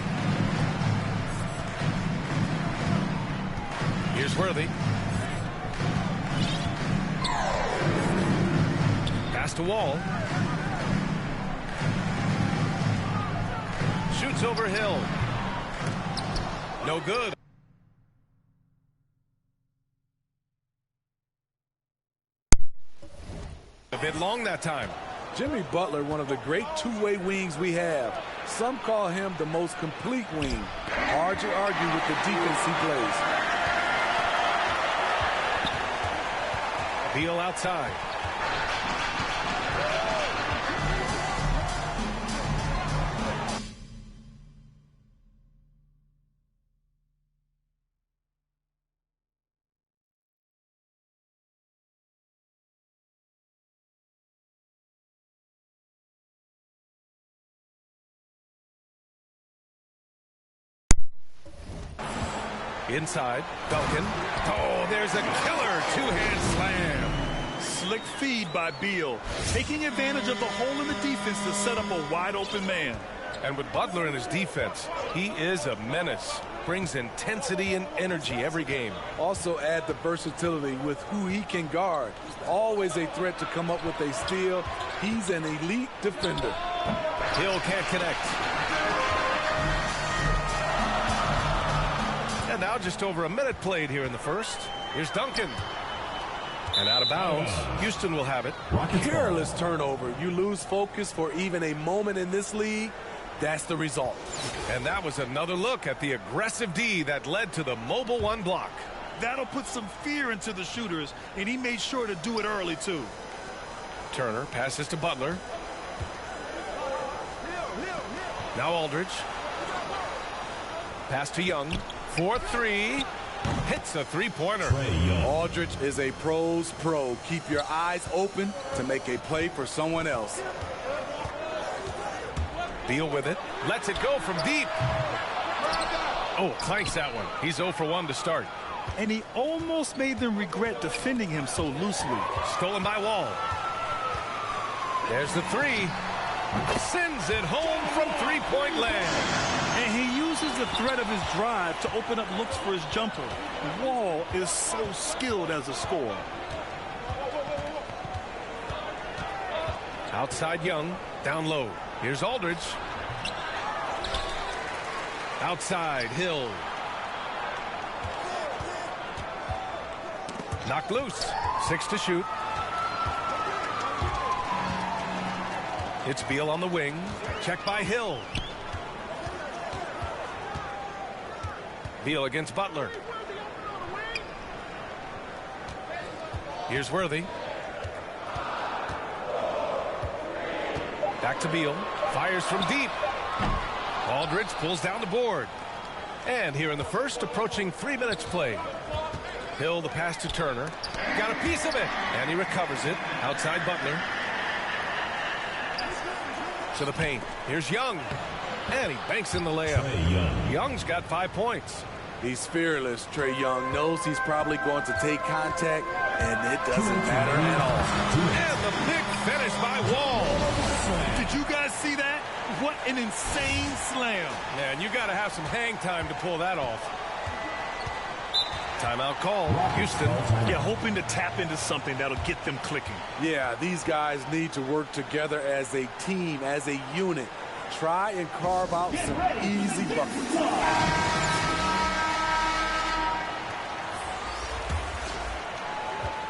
Here's Worthy. Pass to Wall. Shoots over Hill. No good. A bit long that time. Jimmy Butler, one of the great two-way wings we have. Some call him the most complete wing. Hard to argue with the defense he plays. Beal outside. Inside, Duncan. Oh, there's a killer two-hand slam. Slick feed by Beal, taking advantage of the hole in the defense to set up a wide-open man. And with Butler in his defense, he is a menace. Brings intensity and energy every game. Also add the versatility with who he can guard. Always a threat to come up with a steal. He's an elite defender. Hill can't connect. And now just over a minute played here in the first. Here's Duncan. And out of bounds. Houston will have it. Careless turnover. You lose focus for even a moment in this league. That's the result. And that was another look at the aggressive D that led to the mobile one block. That'll put some fear into the shooters, and he made sure to do it early, too. Turner passes to Butler. Now Aldridge. Pass to Young. 4-3. Hits a three-pointer. Aldridge is a pro's pro. Keep your eyes open to make a play for someone else. Beal with it. Lets it go from deep. Oh, clanks that one. He's 0 for 1 to start. And he almost made them regret defending him so loosely. Stolen by Wall. There's the three. Sends it home from three-point land. And he uses the threat of his drive to open up looks for his jumper. Wall is so skilled as a scorer. Outside Young. Down low. Here's Aldridge. Knocked loose. 6 to shoot. It's Beal on the wing. Check by Hill. Beal against Butler. Here's Worthy. Back to Beal. Fires from deep. Aldridge pulls down the board. And here in the first, approaching 3 minutes played. Hill, the pass to Turner. Got a piece of it. And he recovers it. Outside Butler. To the paint. Here's Young. And he banks in the layup. Young's got 5 points. He's fearless. Trae Young knows he's probably going to take contact, and it doesn't matter at all. And the big finish by Wall. Did you guys see that? What an insane slam. Man, you got to have some hang time to pull that off. Timeout call. Houston. Yeah, hoping to tap into something that'll get them clicking. Yeah, these guys need to work together as a team, as a unit. Try and carve out some easy buckets.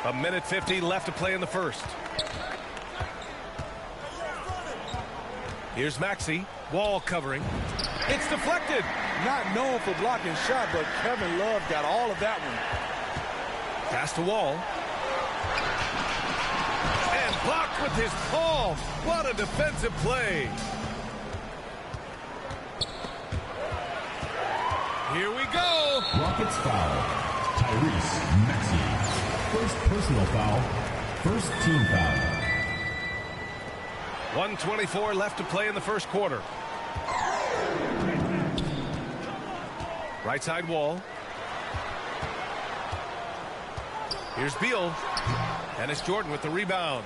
A minute 50 left to play in the first. Here's Maxey. Wall covering. It's deflected. Not known for blocking shot, but Kevin Love got all of that one. Pass to Wall. And blocked with his palm. What a defensive play. Here we go. Rockets foul. Tyrese Maxey. First personal foul. First team foul. 1:24 left to play in the first quarter. Right side Wall. Here's Beal. And it's Jordan with the rebound.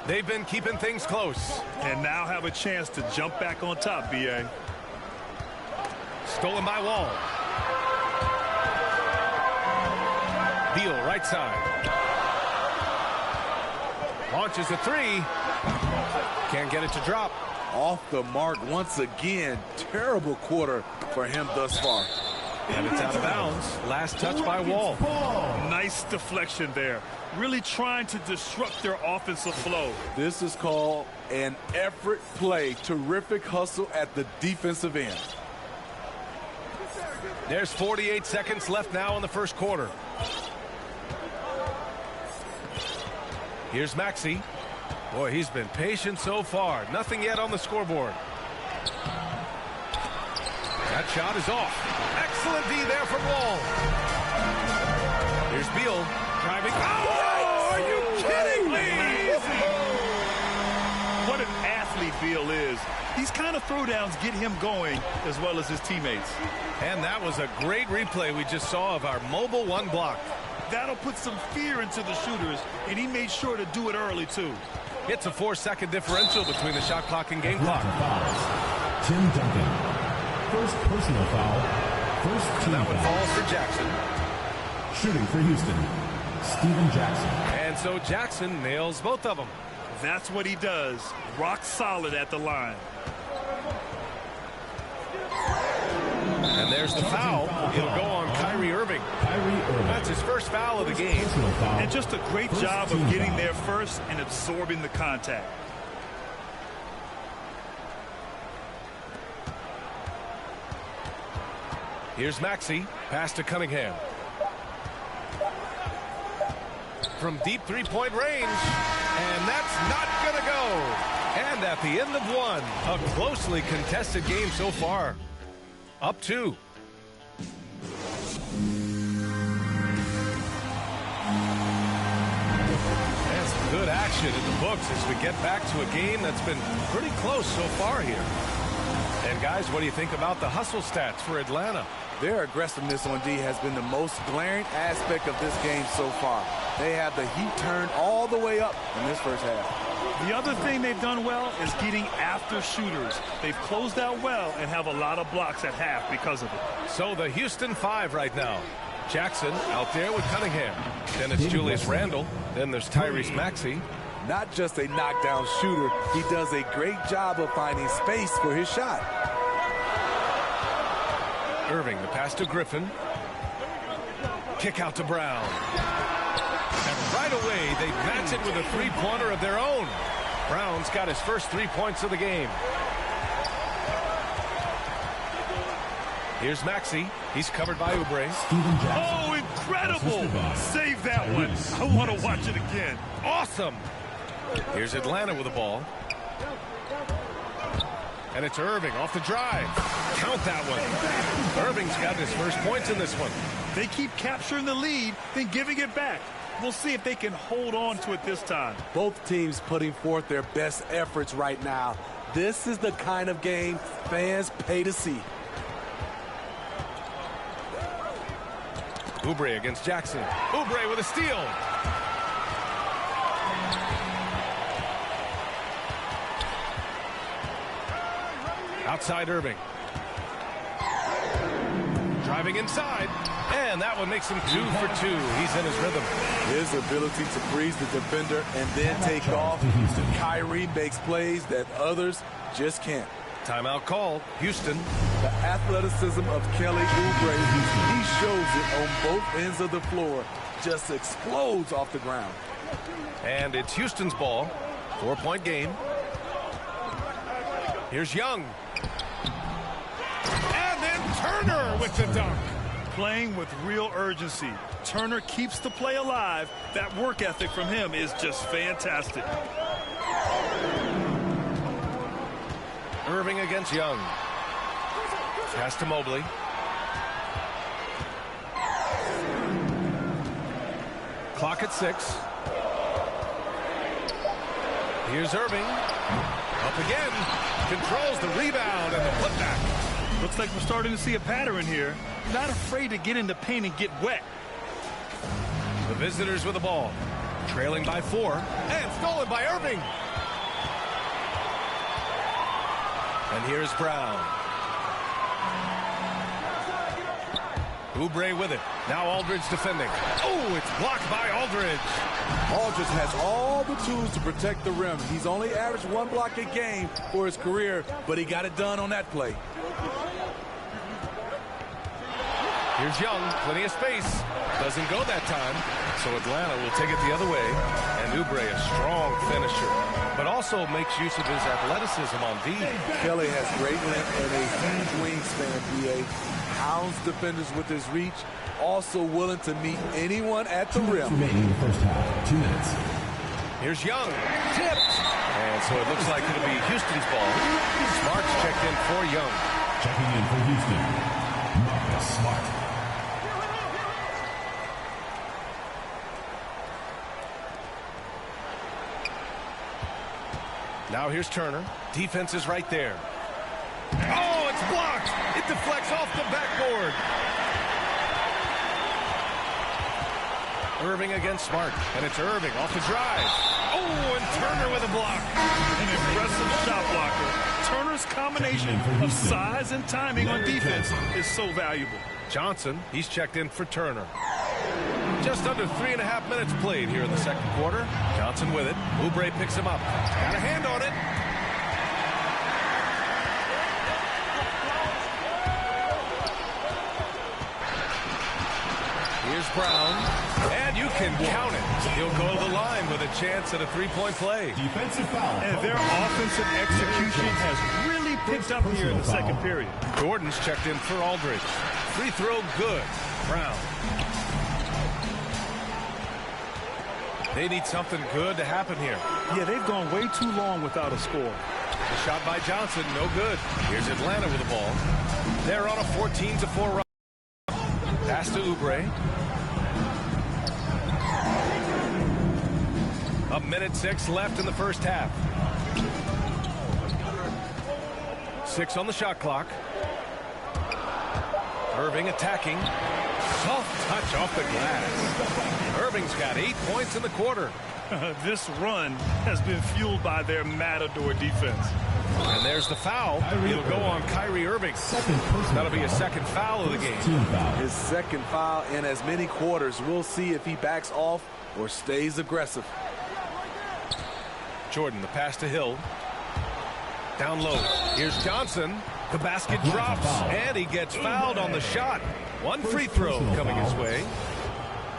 They've been keeping things close. And now have a chance to jump back on top, B.A. Stolen by Wall. Beal, right side. Launches a three. Can't get it to drop. Off the mark once again. Terrible quarter for him thus far. And it's out of bounds. Last touch by Wall. Nice deflection there. Really trying to disrupt their offensive flow. This is called an effort play. Terrific hustle at the defensive end. There's 48 seconds left now in the first quarter. Here's Maxey. Boy, he's been patient so far. Nothing yet on the scoreboard. That shot is off. Excellent D there from Wall. Here's Beal driving. Oh, are you kidding me? What an athlete Beal is. These kind of throwdowns get him going as well as his teammates. And that was a great replay we just saw of our mobile one block. That'll put some fear into the shooters, and he made sure to do it early, too. It's a 4-second differential between the shot clock and game clock. Tim Duncan. First personal foul. First team that one foul. falls for Jackson. Shooting for Houston, Steven Jackson. And so Jackson nails both of them. That's what he does. Rock solid at the line. And there's the foul. It'll go on Kyrie Irving. That's his first foul of the game. And just a great job of getting there first and absorbing the contact. Here's Maxey. Pass to Cunningham. From deep three-point range. And that's not going to go. And at the end of one, a closely contested game so far. Up 2. That's good action in the books as we get back to a game that's been pretty close so far here. And guys, what do you think about the hustle stats for Atlanta? Their aggressiveness on D has been the most glaring aspect of this game so far. They have the heat turned all the way up in this first half. The other thing they've done well is getting after shooters. They've closed out well and have a lot of blocks at half because of it. So the Houston 5 right now. Jackson out there with Cunningham. Then it's Julius Randle. Then there's Tyrese Maxey. Not just a knockdown shooter, he does a great job of finding space for his shot. Irving, the pass to Griffin. Kick out to Brown. Right away, they match it with a three-pointer of their own. Brown's got his first 3 points of the game. Here's Maxey. He's covered by Oubre. Oh, incredible! Save that one. I want to watch it again. Awesome! Here's Atlanta with the ball. And it's Irving off the drive. Count that one. Irving's got his first points in this one. They keep capturing the lead, then giving it back. We'll see if they can hold on to it this time. Both teams putting forth their best efforts right now. This is the kind of game fans pay to see. Oubre against Jackson. Oubre with a steal. Outside Irving. Driving inside. And that one makes him 2 for 2. He's in his rhythm. His ability to freeze the defender and then take off. Kyrie makes plays that others just can't. Timeout called. Houston. The athleticism of Kelly Oubre, he shows it on both ends of the floor. Just explodes off the ground. And it's Houston's ball. 4-point game. Here's Young. And then Turner with the dunk. Playing with real urgency. Turner keeps the play alive. That work ethic from him is just fantastic. Irving against Young. Pass to Mobley. Clock at 6. Here's Irving. Up again. Controls the rebound and the putback. Looks like we're starting to see a pattern here. Not afraid to get in the paint and get wet. The visitors with the ball. Trailing by 4. And stolen by Irving. And here's Brown. Oubre with it. Now Aldridge defending. Oh, it's blocked by Aldridge. Aldridge has all the tools to protect the rim. He's only averaged 1 block a game for his career, but he got it done on that play. Here's Young. Plenty of space. Doesn't go that time. So Atlanta will take it the other way. And Oubre, a strong finisher, but also makes use of his athleticism on D. Kelly has great length and a huge wingspan, PA. Hounds defenders with his reach, also willing to meet anyone at the rim. Remaining in the first half, 2 minutes. Here's Young. Tipped. And so it looks like it'll be Houston's ball. Smart's checked in for Young. Checking in for Houston, Marcus Smart. Now here's Turner. Defense is right there. Oh, it's blocked. It deflects off the backboard. Irving against Smart. And it's Irving off the drive. Oh, and Turner with a block. An impressive shot blocker. Turner's combination of size and timing on defense is so valuable. Johnson, he's checked in for Turner. Just under 3.5 minutes played here in the second quarter. Johnson with it. Oubre picks him up. Got a hand on it. Here's Brown. And you can count it. He'll go to the line with a chance at a 3-point play. Defensive foul. And their offensive execution has really picked up here in the second period. Gordon's checked in for Aldridge. Free throw good. Brown. They need something good to happen here. Yeah, they've gone way too long without a score. The shot by Johnson, no good. Here's Atlanta with the ball. They're on a 14-4 run. Pass to Oubre. 1:06 left in the first half. 6 on the shot clock. Irving attacking. Soft touch off the glass. Irving's got 8 points in the quarter. This run has been fueled by their Matador defense. And there's the foul. It'll go on Kyrie Irving. That'll be his second foul of the game. His second foul in as many quarters. We'll see if he backs off or stays aggressive. Jordan, the pass to Hill. Down low. Here's Johnson. The basket drops, and he gets fouled on the shot. One free throw coming his way.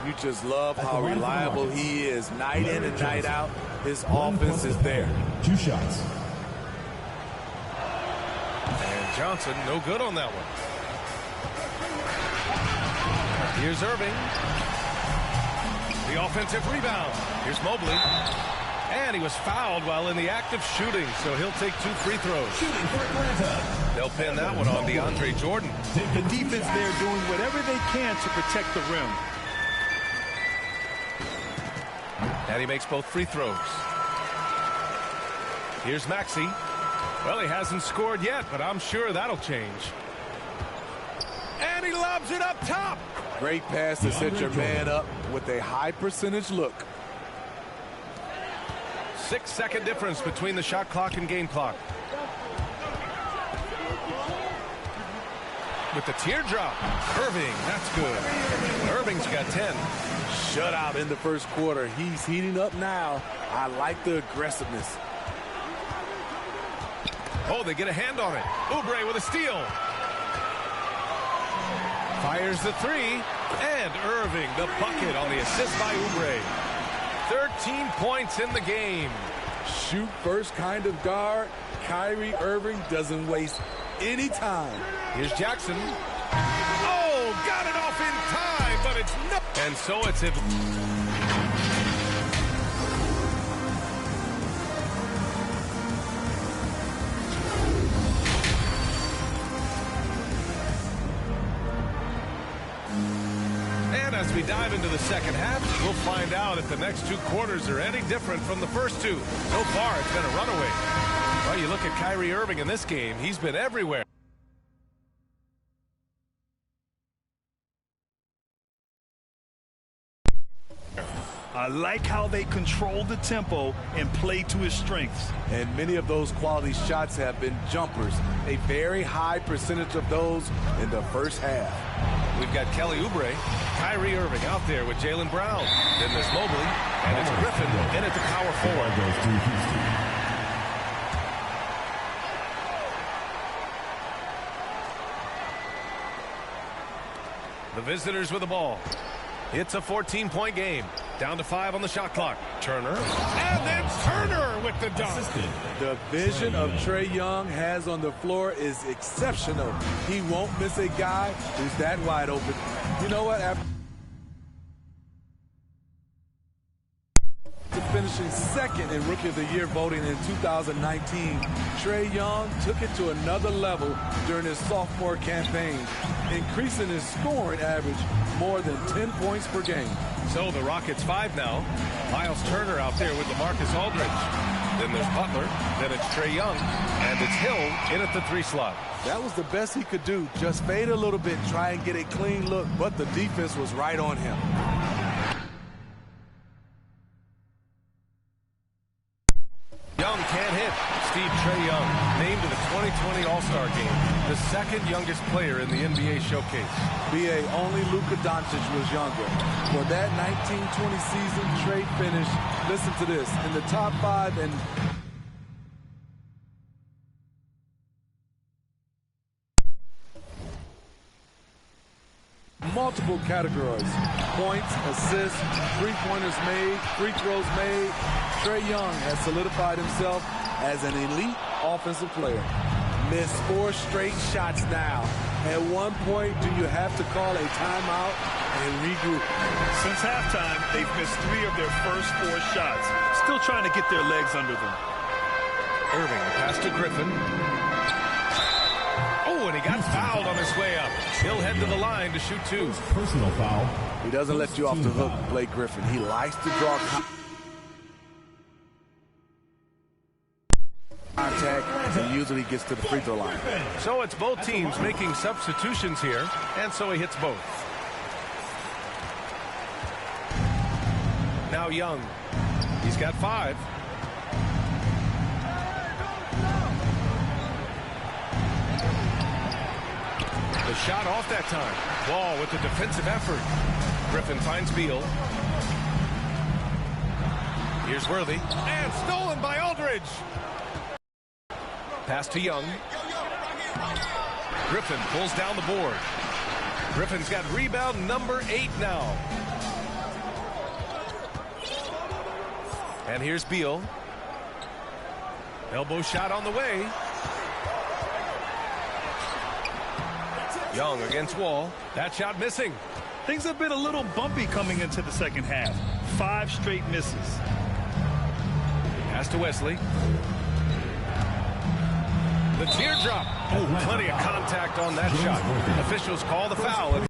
You just love how reliable he is. Night in and night out, his offense is there. 2 shots. And Johnson, no good on that one. Here's Irving. The offensive rebound. Here's Mobley. And he was fouled while in the act of shooting, so he'll take 2 free throws. Shooting for Atlanta. They'll pin that one on DeAndre Jordan. The defense there doing whatever they can to protect the rim. And he makes both free throws. Here's Maxey. Well, he hasn't scored yet, but I'm sure that'll change. And he lobs it up top. Great pass to set your man up with a high percentage look. 6-second difference between the shot clock and game clock. With the teardrop. Irving, that's good. Irving's got 10. Shutout in the first quarter. He's heating up now. I like the aggressiveness. Oh, they get a hand on it. Oubre with a steal. Fires the 3. And Irving, the bucket on the assist by Oubre. 13 points in the game. Shoot first kind of guard. Kyrie Irving doesn't waste any time. Here's Jackson. Oh, got it off in time, but it's no. And so it's it. And as we dive into the second half, we'll find out if the next 2 quarters are any different from the first 2. So far, it's been a runaway. Well, you look at Kyrie Irving in this game, he's been everywhere. I like how they control the tempo and play to his strengths. And many of those quality shots have been jumpers. A very high percentage of those in the first half. We've got Kelly Oubre, Kyrie Irving out there with Jaylen Brown. Then there's Mobley, and it's Griffin in at the power forward. Goes to Houston. The visitors with the ball. It's a 14-point game. Down to 5 on the shot clock. Turner. And then Turner with the dunk. The vision of Trae Young has on the floor is exceptional. He won't miss a guy who's that wide open. You know what? After finishing second in Rookie of the Year voting in 2019, Trae Young took it to another level during his sophomore campaign, increasing his scoring average more than 10 points per game. So the Rockets 5 now. Miles Turner out there with LaMarcus Aldridge. Then there's Butler. Then it's Trae Young. And it's Hill in at the 3 slot. That was the best he could do. Just fade a little bit, try and get a clean look, but the defense was right on him. Young can't hit. Steve Trae Young named to the 2020 All-Star Game, the 2nd youngest player in the NBA showcase. BA, only Luka Doncic was younger. For that 1920 season, Trae finished, listen to this, in the top 5 and multiple categories. Points, assists, three-pointers made, free throws made. Trae Young has solidified himself as an elite offensive player. Missed 4 straight shots now. At one point, do you have to call a timeout and regroup? Since halftime, they've missed 3 of their first 4 shots. Still trying to get their legs under them. Irving, pass to Griffin. Oh, and he got fouled on his way up. He'll head to the line to shoot 2. Personal foul. He doesn't let you off the hook, Blake Griffin. He likes to draw contact and usually gets to the free throw line. So it's both teams making substitutions here, and so he hits both. Now Young. He's got 5. The shot off that time. Wall with the defensive effort. Griffin finds Beal. Here's Worthy. And stolen by Aldridge. Pass to Young. Griffin pulls down the board. Griffin's got rebound number 8 now. And here's Beal. Elbow shot on the way. Young against Wall. That shot missing. Things have been a little bumpy coming into the second half. 5 straight misses. Pass to Wesley. The teardrop. Oh, plenty of contact on that shot. Officials call the foul.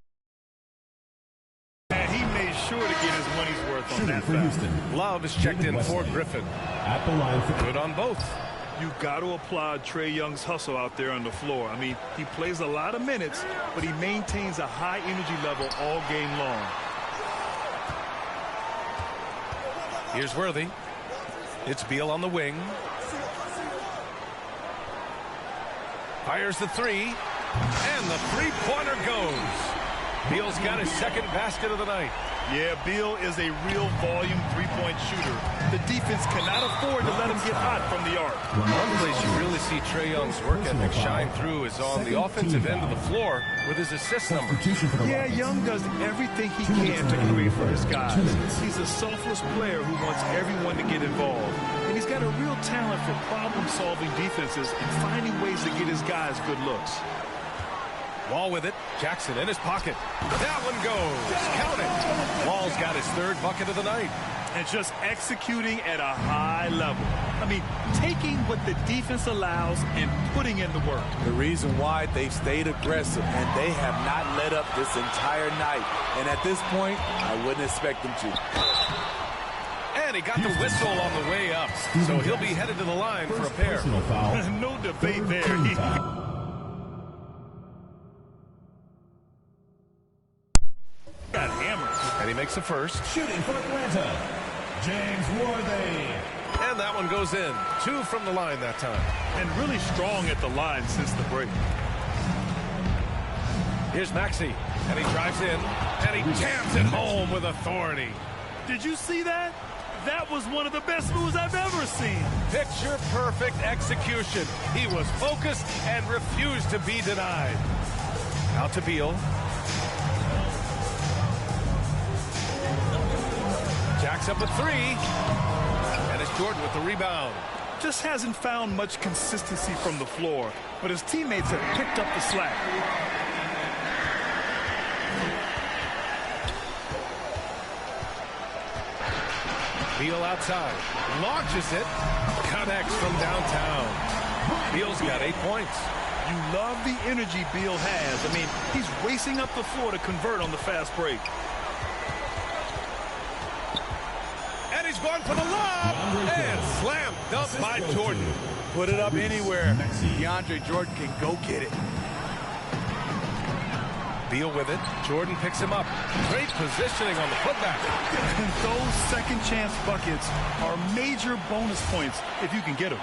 And he made sure to get his money's worth on that foul. Love is checked in for Griffin. At the line for good on both. You've got to applaud Trae Young's hustle out there on the floor. I mean, he plays a lot of minutes, but he maintains a high energy level all game long. Here's Worthy. It's Beal on the wing. Fires the three, and the three-pointer goes. Beal's got his second basket of the night. Yeah, Beal is a real volume three-point shooter. The defense cannot afford to let him get hot from the arc. One place you really see Trae Young's work ethic shine through is on the offensive end of the floor with his assist numbers. Yeah, Young does everything he can to create for his guys. He's a selfless player who wants everyone to get involved. And he's got a real talent for problem-solving defenses and finding ways to get his guys good looks. Wall with it. Jackson in his pocket. That one goes. Count it. Wall's got his third bucket of the night. And just executing at a high level. I mean, taking what the defense allows and putting in the work. The reason why they've stayed aggressive and they have not let up this entire night. And at this point, I wouldn't expect them to. And he got the whistle on the way up. So he'll be headed to the line for a pair. No debate there. Got hammered. And he makes the first. Shooting for Atlanta, James Worthy. And that one goes in. 2 from the line that time. And really strong at the line since the break. Here's Maxey. And he drives in. And he jams it home with authority. Did you see that? That was one of the best moves I've ever seen. Picture perfect execution. He was focused and refused to be denied. Out to Beal. Jacks up a 3. And it's Jordan with the rebound. Just hasn't found much consistency from the floor, but his teammates have picked up the slack. Beal outside. Launches it. Connects from downtown. Beal's got 8 points. You love the energy Beal has. I mean, he's racing up the floor to convert on the fast break. And he's going for the lob. And slam dumped by Jordan. Put it up anywhere. DeAndre Jordan can go get it. Beal with it. Jordan picks him up. Great positioning on the putback. Those second chance buckets are major bonus points if you can get them.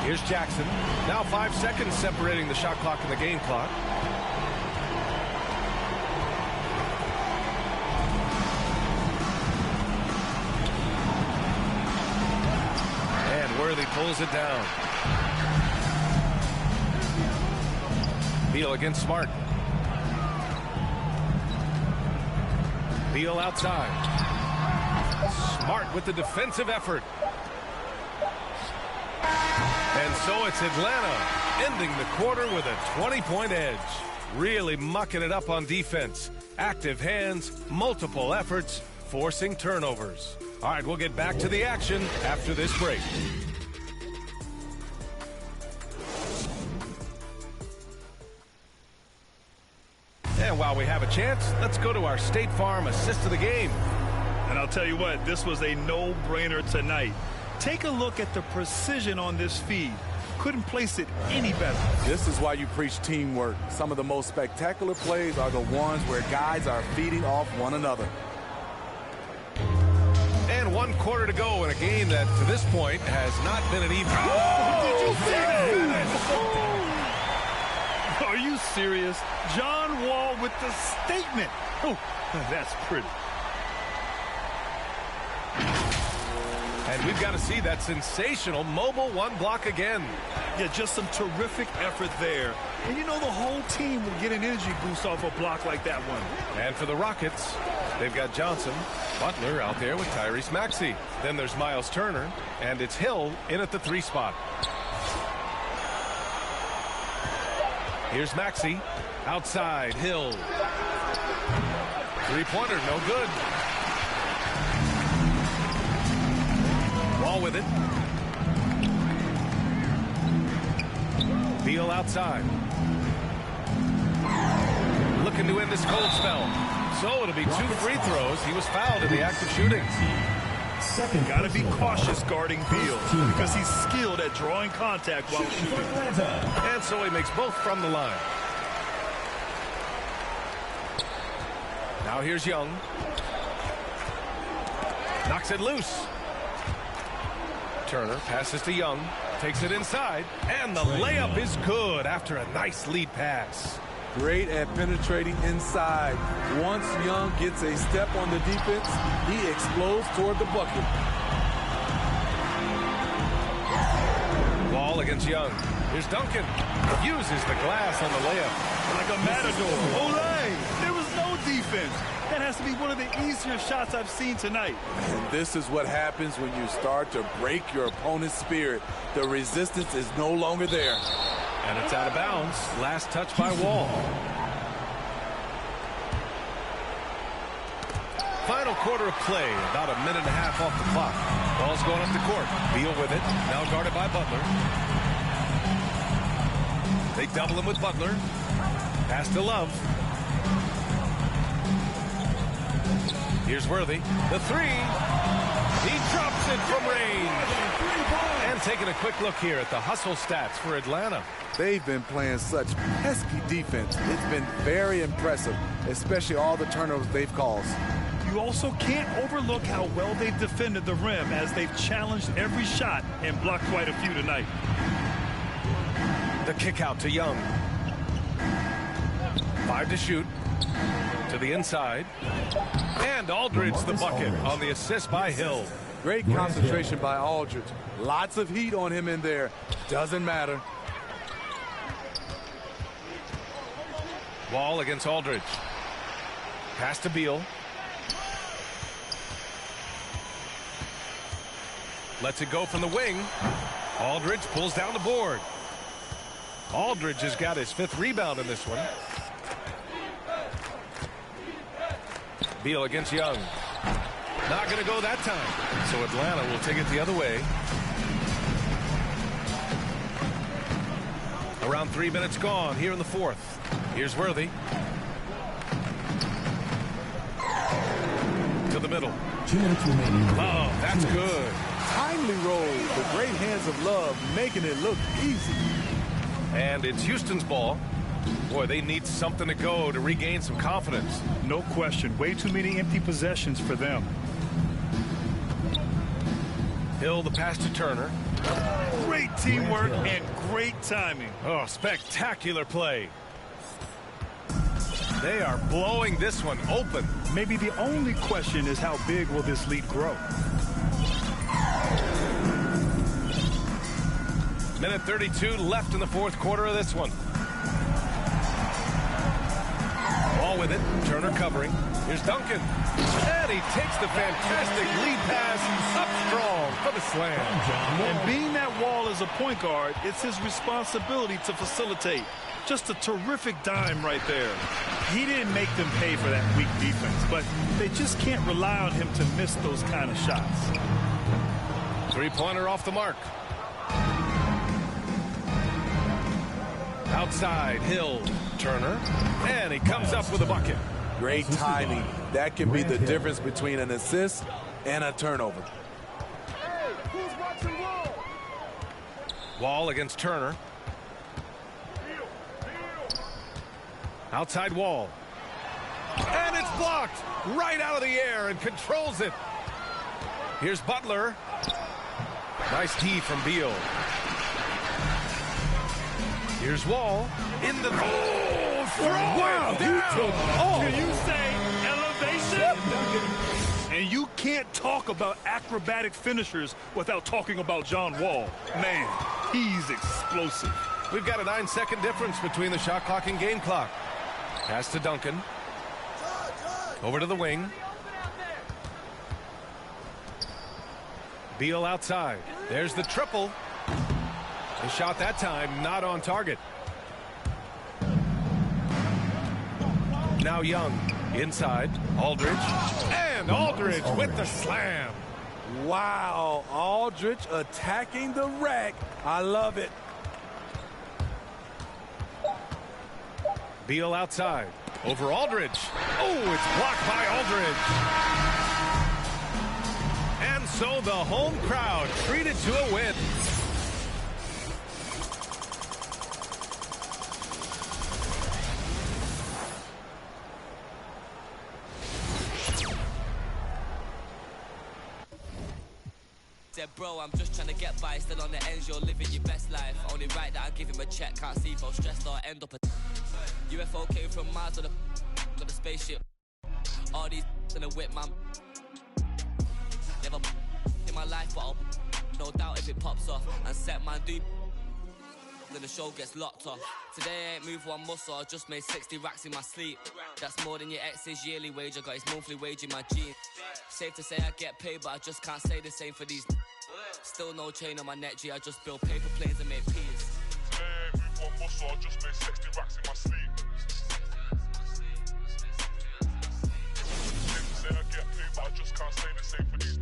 Here's Jackson. Now 5 seconds separating the shot clock and the game clock. And Worthy pulls it down. Beal against Smart. Beal outside. Smart with the defensive effort. And so it's Atlanta ending the quarter with a 20-point edge. Really mucking it up on defense. Active hands, multiple efforts, forcing turnovers. All right, we'll get back to the action after this break. And while we have a chance, let's go to our State Farm assist of the game. And I'll tell you what, this was a no-brainer tonight. Take a look at the precision on this feed. couldn't place it any better. This is why you preach teamwork. Some of the most spectacular plays are the ones where guys are feeding off one another. And 1 quarter to go in a game that, to this point, has not been an even. Did you see that? Are you serious? John Wall with the statement. Oh, that's pretty. And we've got to see that sensational mobile 1 block again. Yeah, just some terrific effort there. And you know the whole team will get an energy boost off a block like that one. And for the Rockets, they've got Johnson, Butler out there with Tyrese Maxey. Then there's Miles Turner, and it's Hill in at the 3 spot. Here's Maxey. Outside, Hill. 3-pointer, no good. Wall with it. Beal outside. Looking to end this cold spell. So it'll be 2 free throws. He was fouled in the act of shooting. Got to be cautious guarding Beal because he's skilled at drawing contact while shooting. And so he makes both from the line. Now here's Young. Knocks it loose. Turner passes to Young. Takes it inside. And the layup is good after a nice lead pass. Great at penetrating inside. Once Young gets a step on the defense, he explodes toward the bucket. Ball against Young. Here's Duncan. Uses the glass on the layup. Like a matador. Olay! There was no defense. That has to be one of the easier shots I've seen tonight. And this is what happens when you start to break your opponent's spirit. The resistance is no longer there. And it's out of bounds. Last touch by Wall. Final quarter of play. About a minute and a half off the clock. Ball's going up the court. Beal with it. Now guarded by Butler. They double him with Butler. Pass to Love. Here's Worthy. The 3. He drops it from range. And taking a quick look here at the hustle stats for Atlanta. They've been playing such pesky defense. It's been very impressive, especially all the turnovers they've caused. You also can't overlook how well they've defended the rim as they've challenged every shot and blocked quite a few tonight. The kick out to Young. 5 to shoot. To the inside. And Aldridge the bucket on the assist by Hill. Great concentration by Aldridge. Lots of heat on him in there. Doesn't matter. Wall against Aldridge. Pass to Beal. Lets it go from the wing. Aldridge pulls down the board. Aldridge has got his 5th rebound in this one. Beal against Young. Not going to go that time. So Atlanta will take it the other way. Around 3 minutes gone here in the 4th. Here's Worthy. To the middle. 2 minutes remaining. Oh, that's good. Timely roll. The great hands of Love making it look easy. And it's Houston's ball. Boy, they need something to go to regain some confidence. No question. Way too many empty possessions for them. Hill, the pass to Turner. Great teamwork and great timing. Oh, spectacular play. They are blowing this one open. Maybe the only question is how big will this lead grow? Minute 32 left in the 4th quarter of this one. Ball with it. Turner covering. Here's Duncan. And he takes the fantastic lead pass up strong for the slam. And being that Wall is a point guard, it's his responsibility to facilitate. Just a terrific dime right there. He didn't make them pay for that weak defense, but they just can't rely on him to miss those kind of shots. 3-pointer off the mark. Outside, Hill, Turner, and he comes up with a bucket. Great timing. That can be the difference between an assist and a turnover. Wall against Turner. Outside Wall. And it's blocked right out of the air and controls it. Here's Butler. Nice D from Beal. Here's Wall. In the... Oh, throw it down. Can you say elevation? And you can't talk about acrobatic finishers without talking about John Wall. Man, he's explosive. We've got a 9-second difference between the shot clock and game clock. Pass to Duncan. Over to the wing. Beal outside. There's the triple. The shot that time not on target. Now Young inside. Aldridge. And Aldridge with the slam. Wow, Aldridge attacking the rack. I love it. Beal outside. Over Aldridge. Oh, it's blocked by Aldridge. And so the home crowd treated to a win. Said, bro, I'm just trying to get by. Still on the ends, you're living your best life. Only right that I give him a check. Can't see if I'm stressed or end up a... UFO came from Mars on a spaceship. All these in a whip, man. Never in my life, but I'll no doubt if it pops off. And set man do, then the show gets locked off. Today I ain't moved one muscle, I just made 60 racks in my sleep. That's more than your ex's yearly wage. I got his monthly wage in my jeans. Safe to say I get paid, but I just can't say the same for these. Still no chain on my neck, G. I just build paper planes and make peas. Today I ain't moved one muscle, I just made 60 racks in my sleep. Safe to say I get paid, but I just can't say the same for these.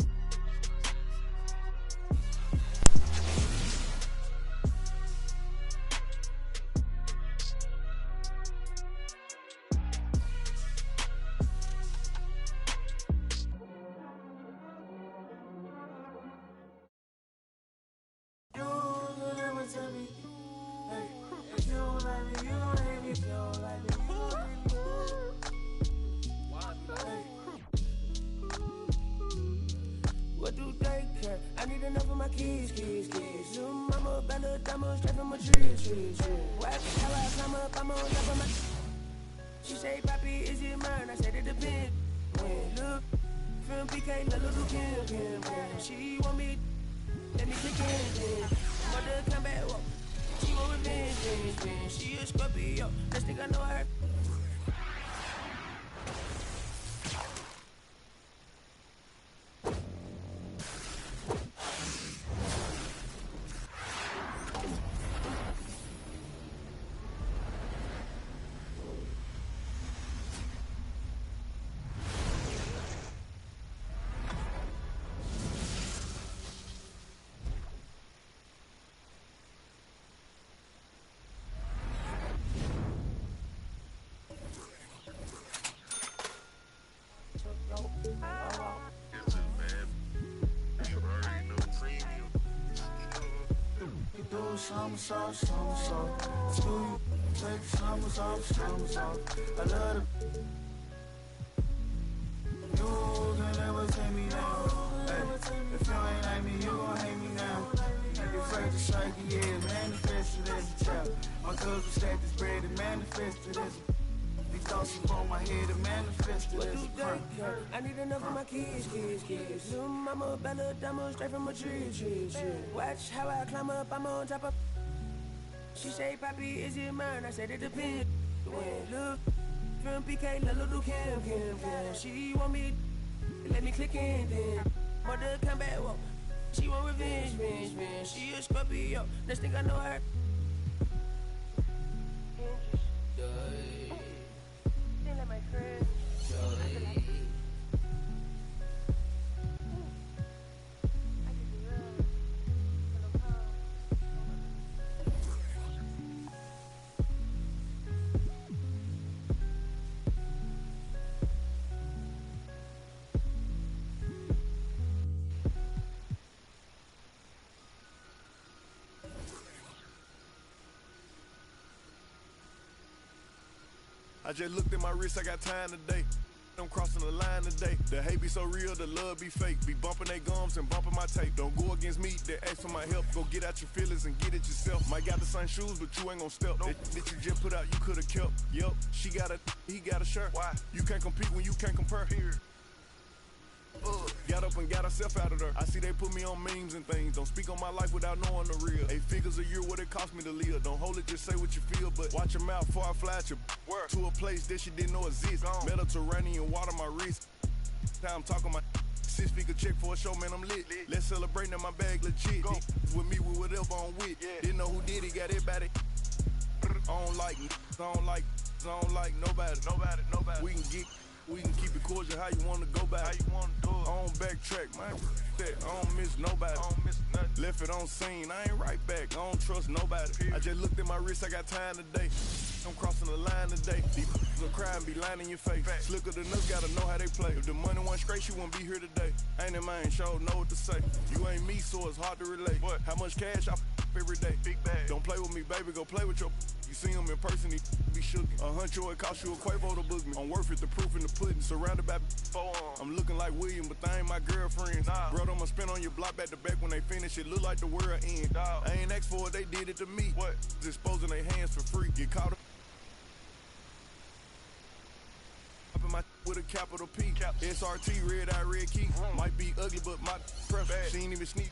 What do they care? I need enough of my keys. Zoom, I'm a band of diamonds straight from a tree. Watch how I climb up, I'm on top of my... She say, Papi, is it mine? I said it depends. When look, from PK, little Kim. She want me, let me click in. Mother come back, walk. She want revenge. She a Scorpio, next thing I know her. Summers off. Screw you, take the summers off. I love it. You can never take me down. Hey, if you ain't like me, you gon' hate me now. Like your first strike, yeah, manifested as a child. My cousin stacked this bread and manifested as a... These thoughts upon my head and manifested as a crime. I need enough of my kids. Zoom, I'm a band of diamonds straight from a tree. Watch how I climb up, I'm on top of... She say, Papi, is it mine? I said it depends. When look, from PK, little Kim. She want me, let me click in then. Mother come back, walk. She want revenge. She a Scorpio, next thing I know her. I just looked at my wrist, I got time today. I'm crossing the line today. The hate be so real, the love be fake. Be bumping they gums and bumping my tape. Don't go against me, they ask for my help. Go get out your feelings and get it yourself. Might got the same shoes, but you ain't gon' step. That you just put out, you could've kept. Yup, she got a, he got a shirt. Why? You can't compete when you can't compare. Period. Got up and got herself out of there. I see they put me on memes and things. Don't speak on my life without knowing the real. 8 figures a year, what it cost me to live. Don't hold it, just say what you feel. But watch your mouth before I fly at your work to a place that you didn't know exists. Mediterranean water my wrist. Now I'm talking my 6-figure check for a show, man, I'm lit. Let's celebrate in my bag legit. With me with whatever I'm with. Didn't know who did it, got everybody. I don't like nobody. We can keep it cordial how you want to go back. I don't backtrack, man. I don't miss nobody. I don't miss nothing. Left it on scene, I ain't right back. I don't trust nobody. I just looked at my wrist, I got time today. I'm crossing the line today. These will cry and be lying in your face. Slicker than us, gotta know how they play. If the money wasn't straight, she wouldn't be here today. Ain't in mind, sure know what to say. You ain't me, so it's hard to relate. What? How much cash I every day? Big bag. Don't play with me, baby, go play with your. You see him in person, he be shook. $100, it cost you a Quavo to book me. I'm worth it, the proof in the pudding. Surrounded by forearms. I'm looking like William, but they ain't my girlfriends. Bro, I'ma spin on your block back to back when they finish. It look like the world end. I ain't asked for it, they did it to me. What? Disposing their hands for free. Get caught up. My with a capital P. SRT, red eye, red key. Might be ugly, but my preference. She ain't even sneak.